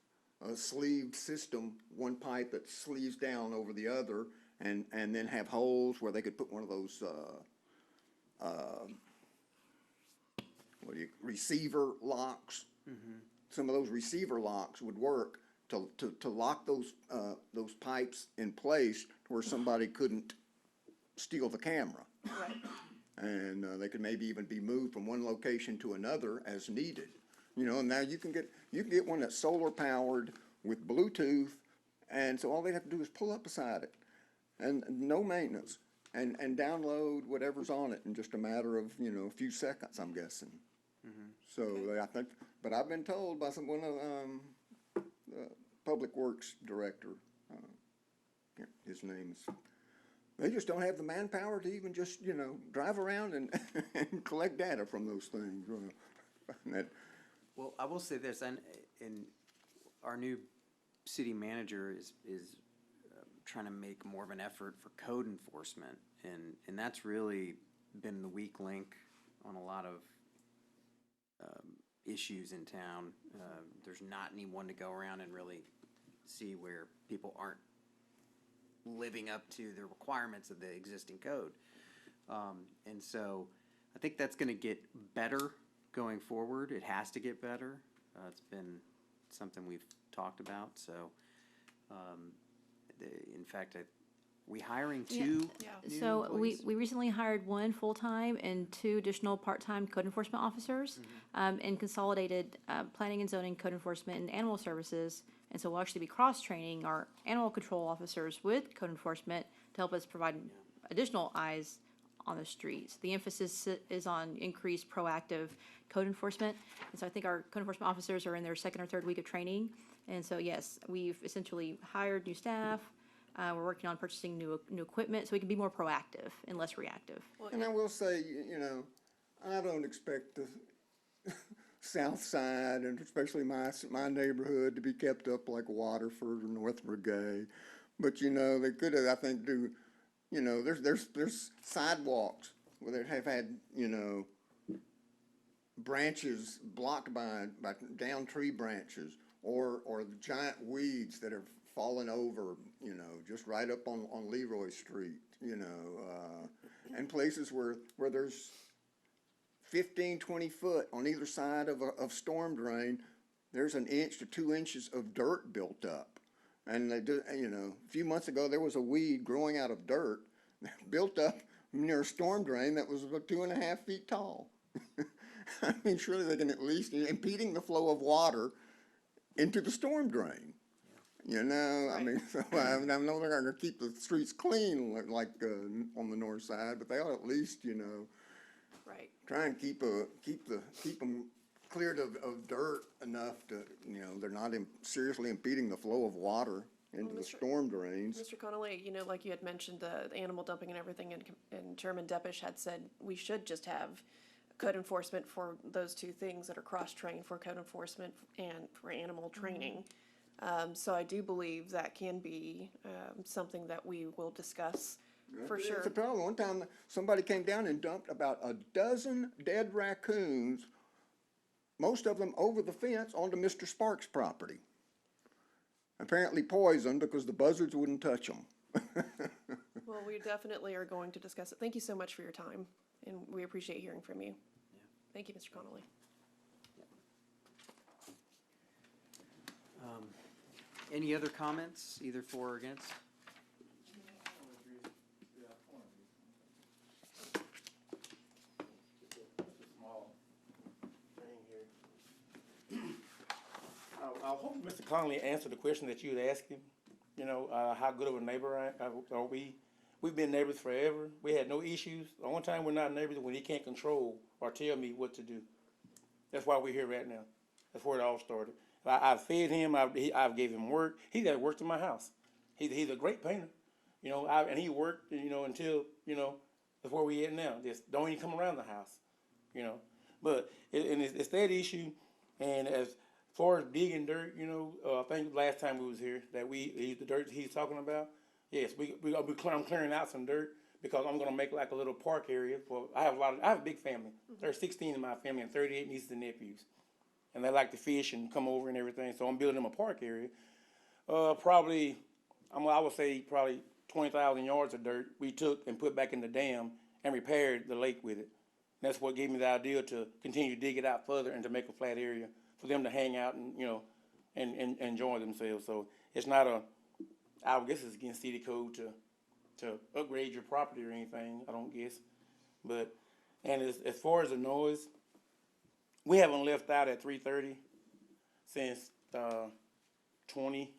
a sleeved system, one pipe that sleeves down over the other, and then have holes where they could put one of those, receiver locks. Some of those receiver locks would work to lock those pipes in place where somebody couldn't steal the camera. Right. And they could maybe even be moved from one location to another as needed. And now you can get one that's solar powered with Bluetooth, and so all they have to do is pull up beside it, and no maintenance, and download whatever's on it in just a matter of a few seconds, I'm guessing. So I think, but I've been told by one of the Public Works director, his name is. They just don't have the manpower to even just, drive around and, and collect data from those things. well, I will say this, and our new city manager is trying to make more of an effort for code enforcement, and that's really been the weak link on a lot of issues in town. There's not anyone to go around and really see where people aren't living up to the requirements of the existing code. And so I think that's going to get better going forward. It has to get better. It's been something we've talked about. So, in fact, we hiring two? Yeah. new So employees? we recently hired one full-time and 2 additional part-time code enforcement officers, and consolidated planning and zoning, code enforcement, and animal services. And so we'll actually be cross-training our animal control officers with code enforcement to help us provide additional eyes on the streets. The emphasis is on increased proactive code enforcement. And so I think our code enforcement officers are in their 2nd or 3rd week of training. And so, yes, we've essentially hired new staff. We're working on purchasing new equipment so we can be more proactive and less reactive. And I will say, I don't expect the South Side, and especially my neighborhood, to be kept up like Waterford or North Brigade. But, they could, I think, do, there's sidewalks where they have had, branches blocked by down tree branches, or the giant weeds that have falling over, you know, just right up on Leroy Street, you know, and places where there's 15, 20 foot on either side of storm drain, there's an inch to 2 inches of dirt built up. And they do, you know, a few months ago, there was a weed growing out of dirt built up near a storm drain that was about 2.5 feet tall. I mean, surely they can at least, impeding the flow of water into the storm drain. You know, I mean, so I know they're gonna keep the streets clean like on the north side, but they ought at least, you know, Right. try and keep them cleared of dirt enough to, you know, they're not seriously impeding the flow of water into the Mr. storm drains. Mr. Connolly, you know, like you had mentioned, the animal dumping and everything, and Chairman Deppish had said we should just have code enforcement for those two things that are cross-trained for code enforcement and for animal training. So I do believe that can be something that we will discuss for It's sure. a problem. One time, somebody came down and dumped about a dozen dead raccoons, most of them over the fence onto Mr. Sparks' property. Apparently poisoned because the buzzards wouldn't touch them. Well, we definitely are going to discuss it. Thank you so much for your time, and we appreciate hearing from you. Thank you, Mr. Connolly. Any other comments, either for or against? I hope Mr. Conley answered the question that you had asked him. You know, how good of a neighbor are we? We've been neighbors forever. We had no issues. The only time we're not neighbors is when he can't control or tell me what to do. That's why we're here right now. That's where it all started. I've fed him. I've gave him work. He got worked in my house. He's a great painter. You know, and he worked, you know, until, you know, that's where we at now. Just don't even come around the house, you know. But it's that issue, and as far as digging dirt, you know, I think last time we was here that the dirt he's talking about. Yes, I'm clearing out some dirt because I'm gonna make like a little park area for. I have a big family. There's 16 in my family and 38 nieces and nephews, and they like to fish and come over and everything. So I'm building them a park area. Probably, I would say probably 20,000 yards of dirt we took and put back in the dam and repaired the lake with it. And that's what gave me the idea to continue to dig it out further and to make a flat area for them to hang out and, you know, and enjoy themselves. So it's not I guess it's against city code to upgrade your property or anything, I don't guess. But, and as far as the noise, we haven't left out at 3:30 since actually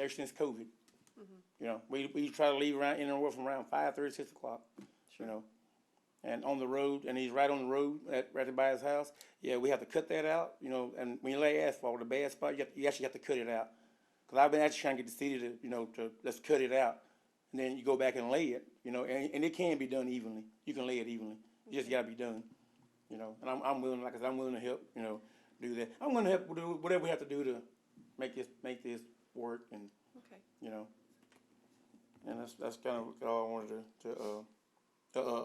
since COVID. You know, we try to leave around anywhere from around 5:30, 6 o'clock, you know. And on the road, and he's right on the road right by his house. Yeah, we have to cut that out, you know. And when you lay asphalt, the bad spot, you actually have to cut it out. Because I've been actually trying to get the city to, you know, to let's cut it out. And then you go back and lay it, you know, and it can be done evenly. You can lay it evenly. It just got to be done, you know. And I'm willing, like I said, I'm willing to help, you know, do that. I'm willing to help do whatever we have to do to make this work, and Okay. you know. And that's kind of all I wanted to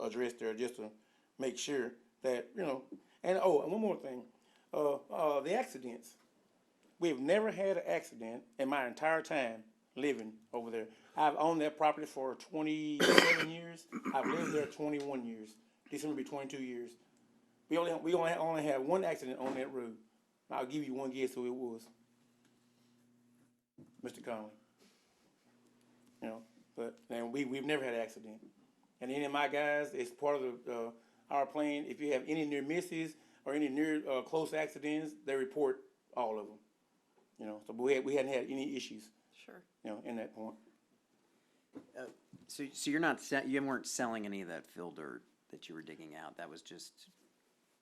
address there, just to make sure that, you know. And and one more thing, the accidents. We've never had an accident in my entire time living over there. I've owned that property for 27 years. I've lived there 21 years. December will be 22 years. We only had one accident on that road. I'll give you one guess who it was. Mr. Conley. You know, but and we've never had an accident. And any of my guys, it's part of our plan. If you have any near misses or any near close accidents, they report all of them. You know, so we hadn't had any issues. Sure. You know, in that point. So you weren't selling any of that fill dirt that you were digging out. That was just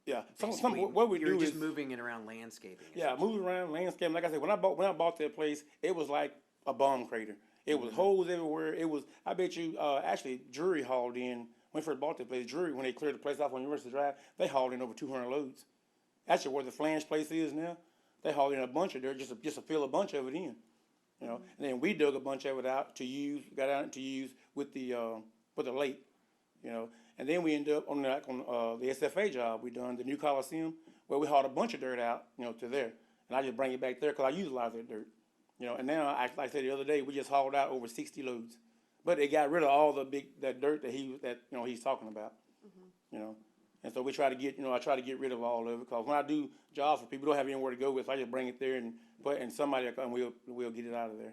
Yeah. basically, What we you were do just is moving it around landscaping. yeah, moving around landscape. Like I said, when I bought that place, it was like a bomb crater. It was holes everywhere. It was. I bet you. Actually, Drury hauled in when we first bought that place. Drury, when they cleared the place off on University Drive, they hauled in over 200 loads. Actually, where the flange place is now, they hauled in a bunch of dirt just to fill a bunch of it in. You know, and then we dug a bunch of it out to use, got out to use with the lake. You know, and then we ended up on the SFA job we done, the new Coliseum, where we hauled a bunch of dirt out, you know, to there, and I just bring it back there because I utilize that dirt. You know, and now, like I said the other day, we just hauled out over 60 loads. But they got rid of all that dirt that he's talking about, you know. And so we try to get, I try to get rid of all of it, because when I do jobs for people, don't have anywhere to go with, so I just bring it there and somebody will come, we'll get it out of there.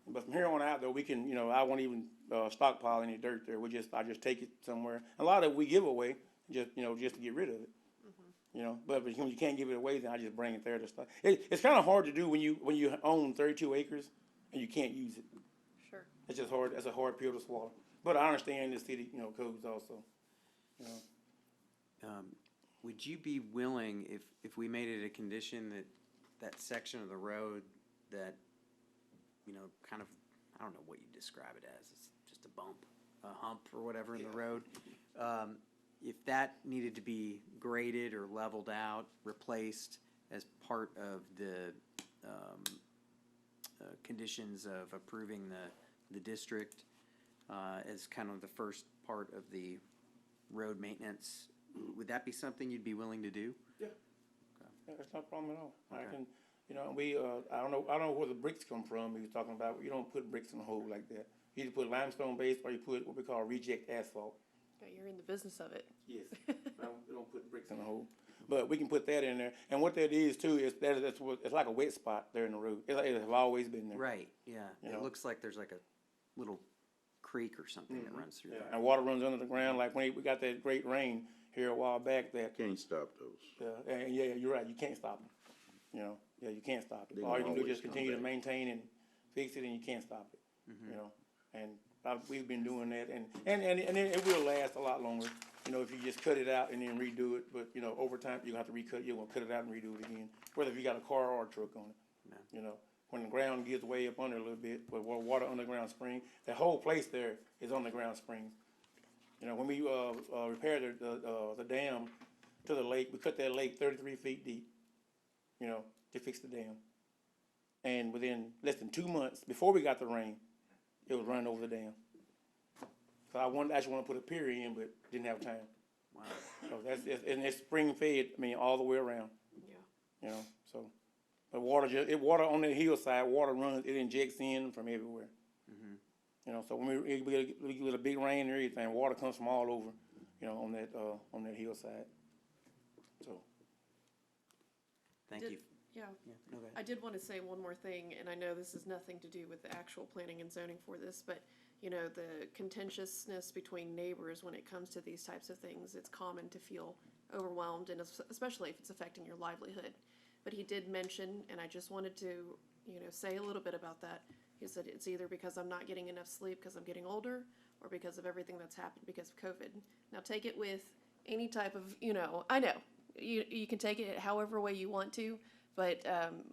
But from here on out, though, we can, I won't even stockpile any dirt there. I just take it somewhere. A lot of it we give away, just to get rid of it. But when you can't give it away, then I just bring it there to start. It's kind of hard to do when you own 32 acres and you can't use it. Sure. It's just hard. It's a hard pill to swallow. But I understand the city, codes also. Would you be willing, if we made it a condition that section of the road that, kind of, I don't know what you describe it as, it's just a bump, a hump or whatever in the road, if that needed to be graded or leveled out, replaced as part of the conditions of approving the district as kind of the first part of the road maintenance, would that be something you'd be willing to do? Yeah, that's not a problem at all. Okay. I can, I don't know where the bricks come from. He was talking about, you don't put bricks in a hole like that. You either put limestone base or you put what we call reject asphalt. Yeah, you're in the business of it. Yes. We don't put bricks in a hole. But we can put that in there. And what that is too is it's like a wet spot there in the road. It has always been there. Right, yeah. You It know. looks like there's like a little creek or something that runs through Yeah, there. and water runs under the ground. Like when we got that great rain here a while back, Can't stop those. and yeah, you're right. You can't stop them. Yeah, you can't stop it. They All you can do is always just come continue to back. maintain and fix it, and you can't stop it. And we've been doing that, and it will last a lot longer. If you just cut it out and then redo it, but over time you're gonna have to recut. You're gonna cut it out and redo it again. Whether if you got a car or a truck on it, when the ground gives way up under a little bit, with water underground spring, the whole place there is underground springs. When we repaired the dam to the lake, we cut that lake 33 feet deep, to fix the dam. And within less than 2 months, before we got the rain, it was running over the dam. So I actually want to put a pier in, but didn't have time. Wow. So and it's spring fed, all the way around, Yeah. so. But water on the hillside, water runs, it injects in from everywhere. So when we get a big rain and everything, water comes from all over, on that hillside. So. Thank Did- you. Yeah. Yeah, no, go ahead. I did want to say one more thing, and I know this has nothing to do with the actual planning and zoning for this, but, the contentiousness between neighbors when it comes to these types of things, it's common to feel overwhelmed, and especially if it's affecting your livelihood. But he did mention, and I just wanted to, say a little bit about that. He said it's either because I'm not getting enough sleep because I'm getting older, or because of everything that's happened because of COVID. Now take it with any type of, I know, you can take it however way you want to, but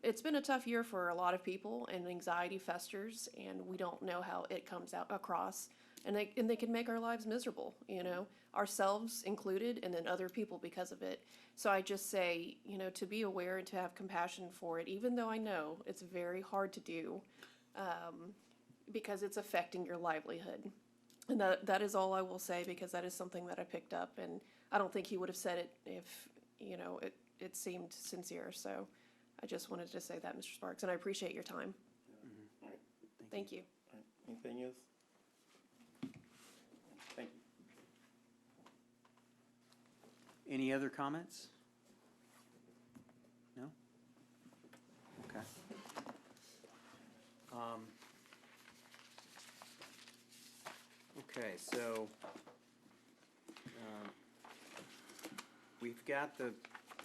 it's been a tough year for a lot of people, and anxiety festers, and we don't know how it comes out across, and they can make our lives miserable, ourselves included, and then other people because of it. So I just say, to be aware and to have compassion for it, even though I know it's very hard to do, because it's affecting your livelihood. And that is all I will say, because that is something that I picked up, and I don't think he would have said it if, it seemed sincere. So I just wanted to say that, Mr. Sparks, and I appreciate your time. All right. Thank you. All right. Anything else? Thank you. Any other comments? No? Okay. Okay, so, we've got the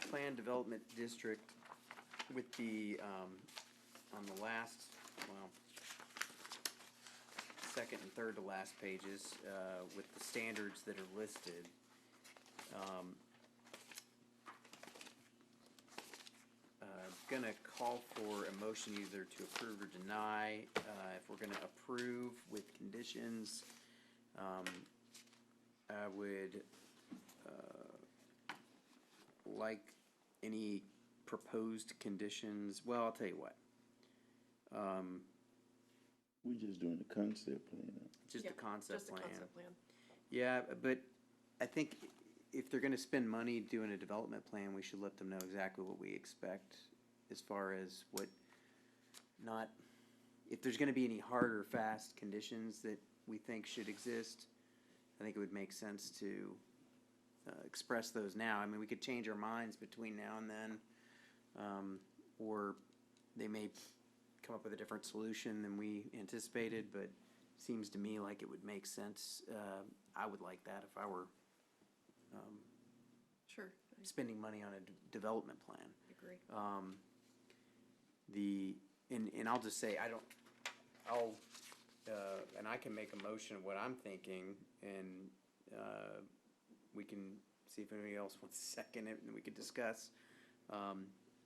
Plan Development District with the, on the last, second and third to last pages, with the standards that are listed. Gonna call for a motion either to approve or deny. If we're gonna approve with conditions, I would like any proposed conditions. Well, I'll tell you what. We just doing the concept plan. Just a Yep, concept Just a plan. concept plan. Yeah, but I think if they're gonna spend money doing a development plan, we should let them know exactly what we expect as far as what, not, if there's gonna be any hard or fast conditions that we think should exist, I think it would make sense to express those now. I mean, we could change our minds between now and then, or they may come up with a different solution than we anticipated, but seems to me like it would make sense. I would like that if I were Sure, spending money on a development plan. I agree. And I'll just say, and I can make a motion of what I'm thinking, and we can see if anybody else wants to second it, and we could discuss,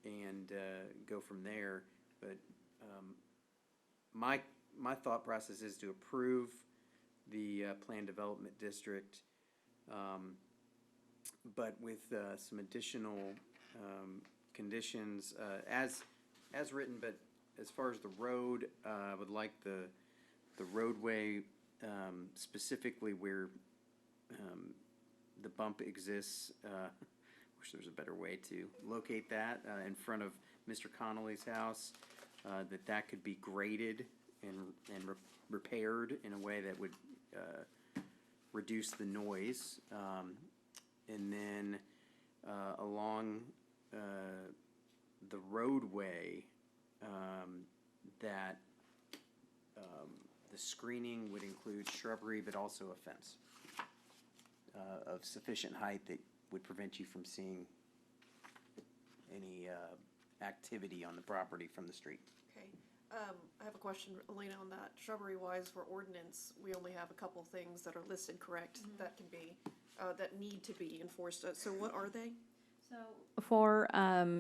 and go from there. But my thought process is to approve the planned development district, but with some additional conditions as written. But as far as the road, I would like the roadway, specifically where the bump exists. Wish there was a better way to locate that, in front of Mr. Connolly's house, that could be graded and repaired in a way that would reduce the noise. And then along the roadway, that the screening would include shrubbery, but also a fence of sufficient height that would prevent you from seeing any activity on the property from the street. Okay. I have a question, Elena, on that. Shrubbery-wise, for ordinance, we only have a couple things that are listed correct that can be, that need to be enforced. So what are they? So for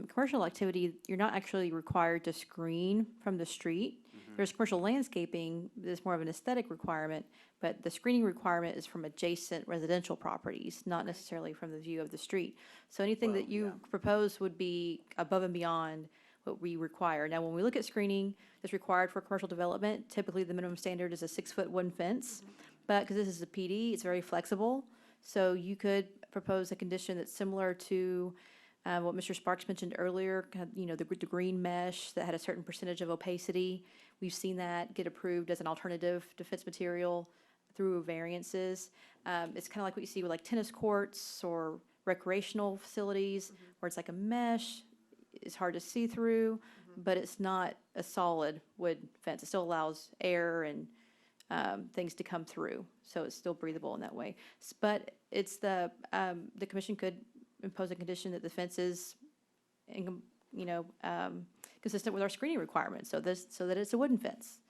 commercial activity, you're not actually required to screen from the street. There's commercial landscaping, that's more of an aesthetic requirement, but the screening requirement is from adjacent residential properties, not necessarily from the view of the street. So anything that you propose would be above and beyond what we require. Now, when we look at screening that's required for commercial development, typically the minimum standard is a 6-foot wooden fence. But because this is a PD, it's very flexible. So you could propose a condition that's similar to what Mr. Sparks mentioned earlier, the green mesh that had a certain percentage of opacity. We've seen that get approved as an alternative defense material through variances. It's kind of like what you see with like tennis courts or recreational facilities, where it's like a mesh. It's hard to see through, but it's not a solid wood fence. It still allows air and things to come through, so it's still breathable in that way. But it's the commission could impose a condition that the fence is, consistent with our screening requirements, so that it's a wooden fence.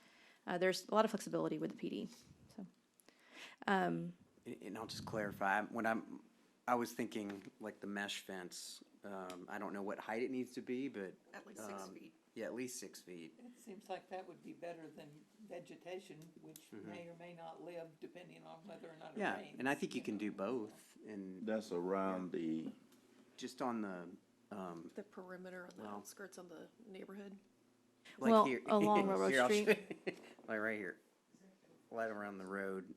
There's a lot of flexibility with the PD. So, And I'll just clarify, I was thinking like the mesh fence. I don't know what height it needs to be, but At least 6 feet. yeah, at least 6 feet. It seems like that would be better than vegetation, which may or may not live depending on whether or not it Yeah, rains. and I think you can do both, and That's around the, just on the, The perimeter on the Well- outskirts of the neighborhood. like Well, here. along Railroad Here, I'll Street. show you. Like right here, right around the road,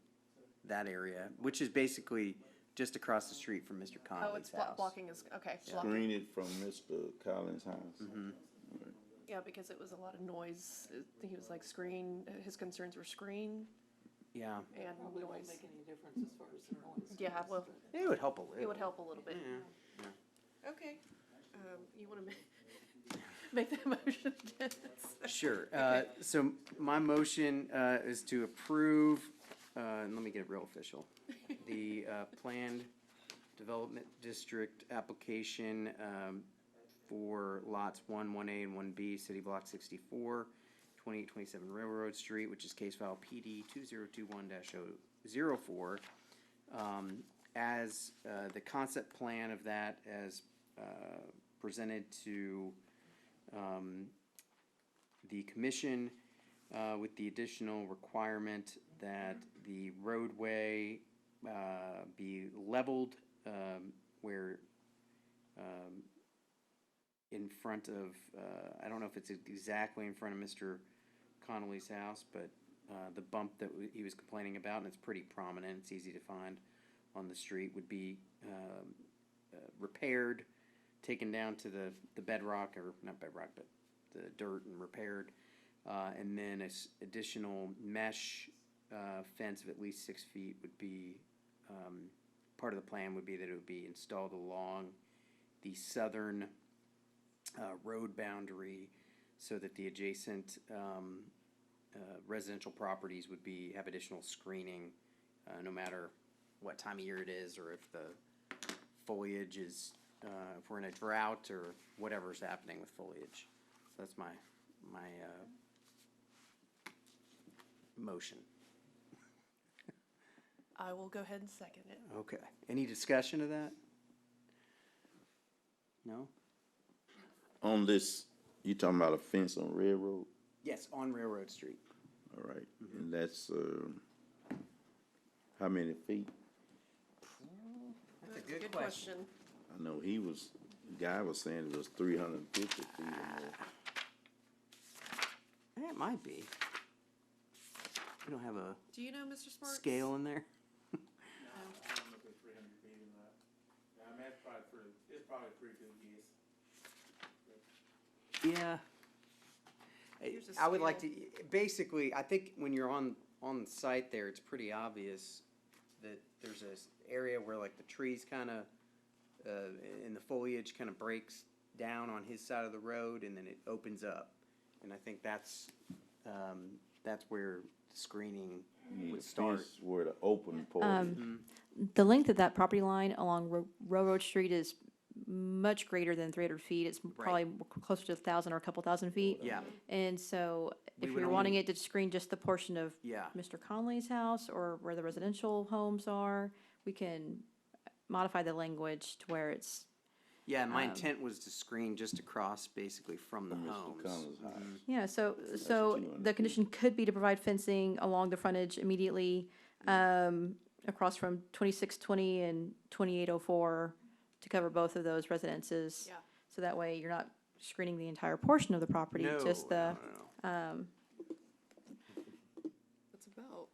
that area, which is basically just across the street from Mr. Oh, Connolly's it's house. blocking is, okay. blocking. screen it from Mr. Collins' house. Yeah, because it was a lot of noise. I think he was like screen, his concerns were screen Yeah, and Probably won't noise. make any difference as far as the noise. Yeah, well, it would help a little. it would help a little bit. Yeah. Okay. You want to make that motion, Dennis? Sure. So my motion is to approve, and let me get it real official, the planned development district application for lots 1, 1A, and 1B, City Block 64, 2827 Railroad Street, which is case file PD 2021-004, as the concept plan of that as presented to the commission, with the additional requirement that the roadway be leveled where in front of, I don't know if it's exactly in front of Mr. Connolly's house, but the bump that he was complaining about, and it's pretty prominent, it's easy to find on the street, would be repaired, taken down to the bedrock, or not bedrock, but the dirt, and repaired. And then additional mesh fence of at least 6 feet would be, part of the plan would be that it would be installed along the southern road boundary so that the adjacent residential properties would have additional screening, no matter what time of year it is, or if the foliage is, if we're in a drought or whatever's happening with foliage. So that's my motion. I will go ahead and second it. Okay. Any discussion of that? No? On this, you talking about a fence on Railroad? Yes, on Railroad Street. All right, and that's, how many feet? That's a Good question. I know the guy was saying it was 350 feet or more. It might be. We don't have a Do you know, Mr. Sparks? scale in there? I'm looking at 300 feet in that. Yeah, I mean, it's probably a pretty good guess. Yeah. Here's a I would like to, scale. basically, I think when you're on the site there, it's pretty obvious that there's this area where like the trees kind of, and the foliage kind of breaks down on his side of the road and then it opens up. And I think that's where the screening would start. Fence where the open part is. The length of that property line along Railroad Street is much greater than 300 feet. It's probably closer to 1,000 or a couple thousand feet. Yeah. And so We if would you're only- wanting it to screen just the portion of Yeah. Mr. Conley's house or where the residential homes are, we can modify the language to where it's, Yeah, my intent was to screen just across basically from the From Mr. homes. Conley's house. yeah, so what you the condition could be to provide fencing along the frontage immediately, across from 2620 and 2804 to cover both of those residences. Yeah. So that way you're not screening the entire portion of the property, No, just the, no. It's about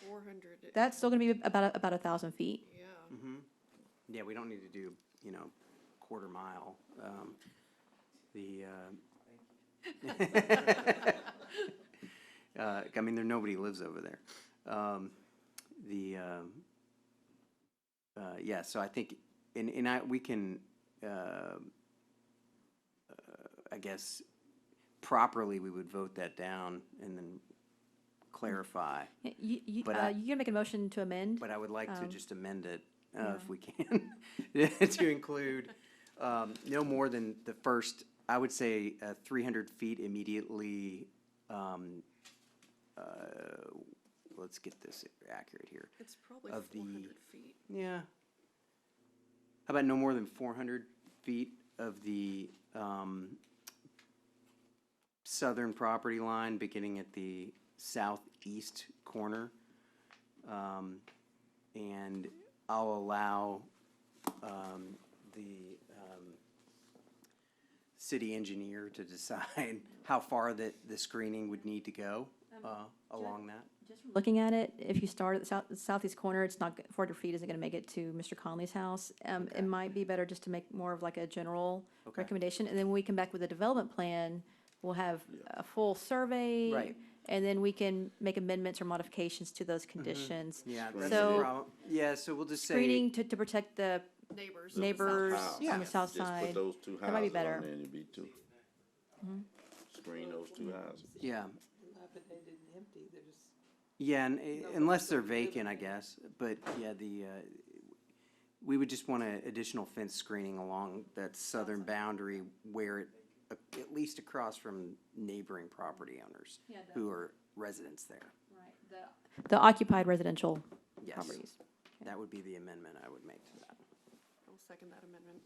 400. that's still gonna be about 1,000 feet. Yeah. Yeah, we don't need to do, quarter mile. I mean, nobody lives over there. Yeah, so I think, we can, I guess, properly, we would vote that down and then clarify. You But gonna make a motion to amend? But I would like to just amend it, if we can, to include no more than the first, I would say, 300 feet immediately. Let's get this accurate here. It's probably Of the- 400 feet. Yeah. How about no more than 400 feet of the southern property line, beginning at the southeast corner? And I'll allow the city engineer to decide how far the screening would need to go along that. Looking at it, if you start at the southeast corner, it's not, 400 feet isn't gonna make it to Mr. Conley's house. It might be better just to make more of like a general Okay. recommendation, and then when we come back with a development plan, we'll have a full survey. Right. And then we can make amendments or modifications to those conditions. Yeah, that's So- the problem. Yeah, so we'll just say. Screening to protect the Neighbors. neighbors House. on the south Just put side. those two That might be houses better. on there and it'd be two. Screen those two houses. Yeah, Dilapidated and empty, they're just. yeah, and unless they're vacant, I guess, but yeah, we would just want an additional fence screening along that southern boundary where it, at least across from neighboring property owners Yeah, the- who are residents there. The occupied residential Yes, properties. that would be the amendment I would make to that. I will second that amendment.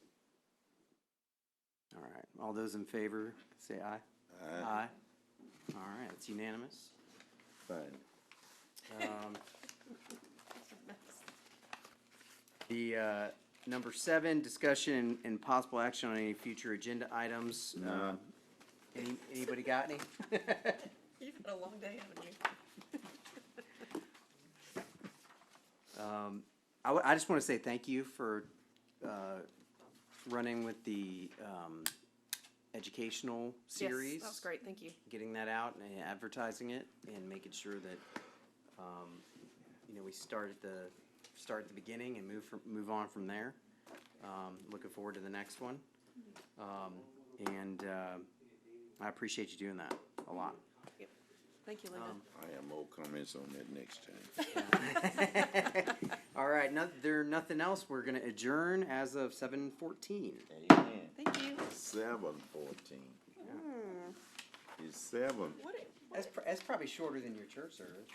All right, all those in favor, say aye. Aye. All right, it's unanimous. Fine. The number 7, discussion and possible action on any future agenda items. None. Anybody got any? You've had a long day, haven't you? I just want to say thank you for running with the educational series. Yes, that was great, thank you. Getting that out and advertising it and making sure that, we start at the beginning and move on from there. Looking forward to the next one. I appreciate you doing that a lot. Thank you, Linda. I have more comments on that next time. All right, there nothing else. We're gonna adjourn as of 7:14. Amen. Thank you. 7:14. It's 7. What That's probably shorter than your church service.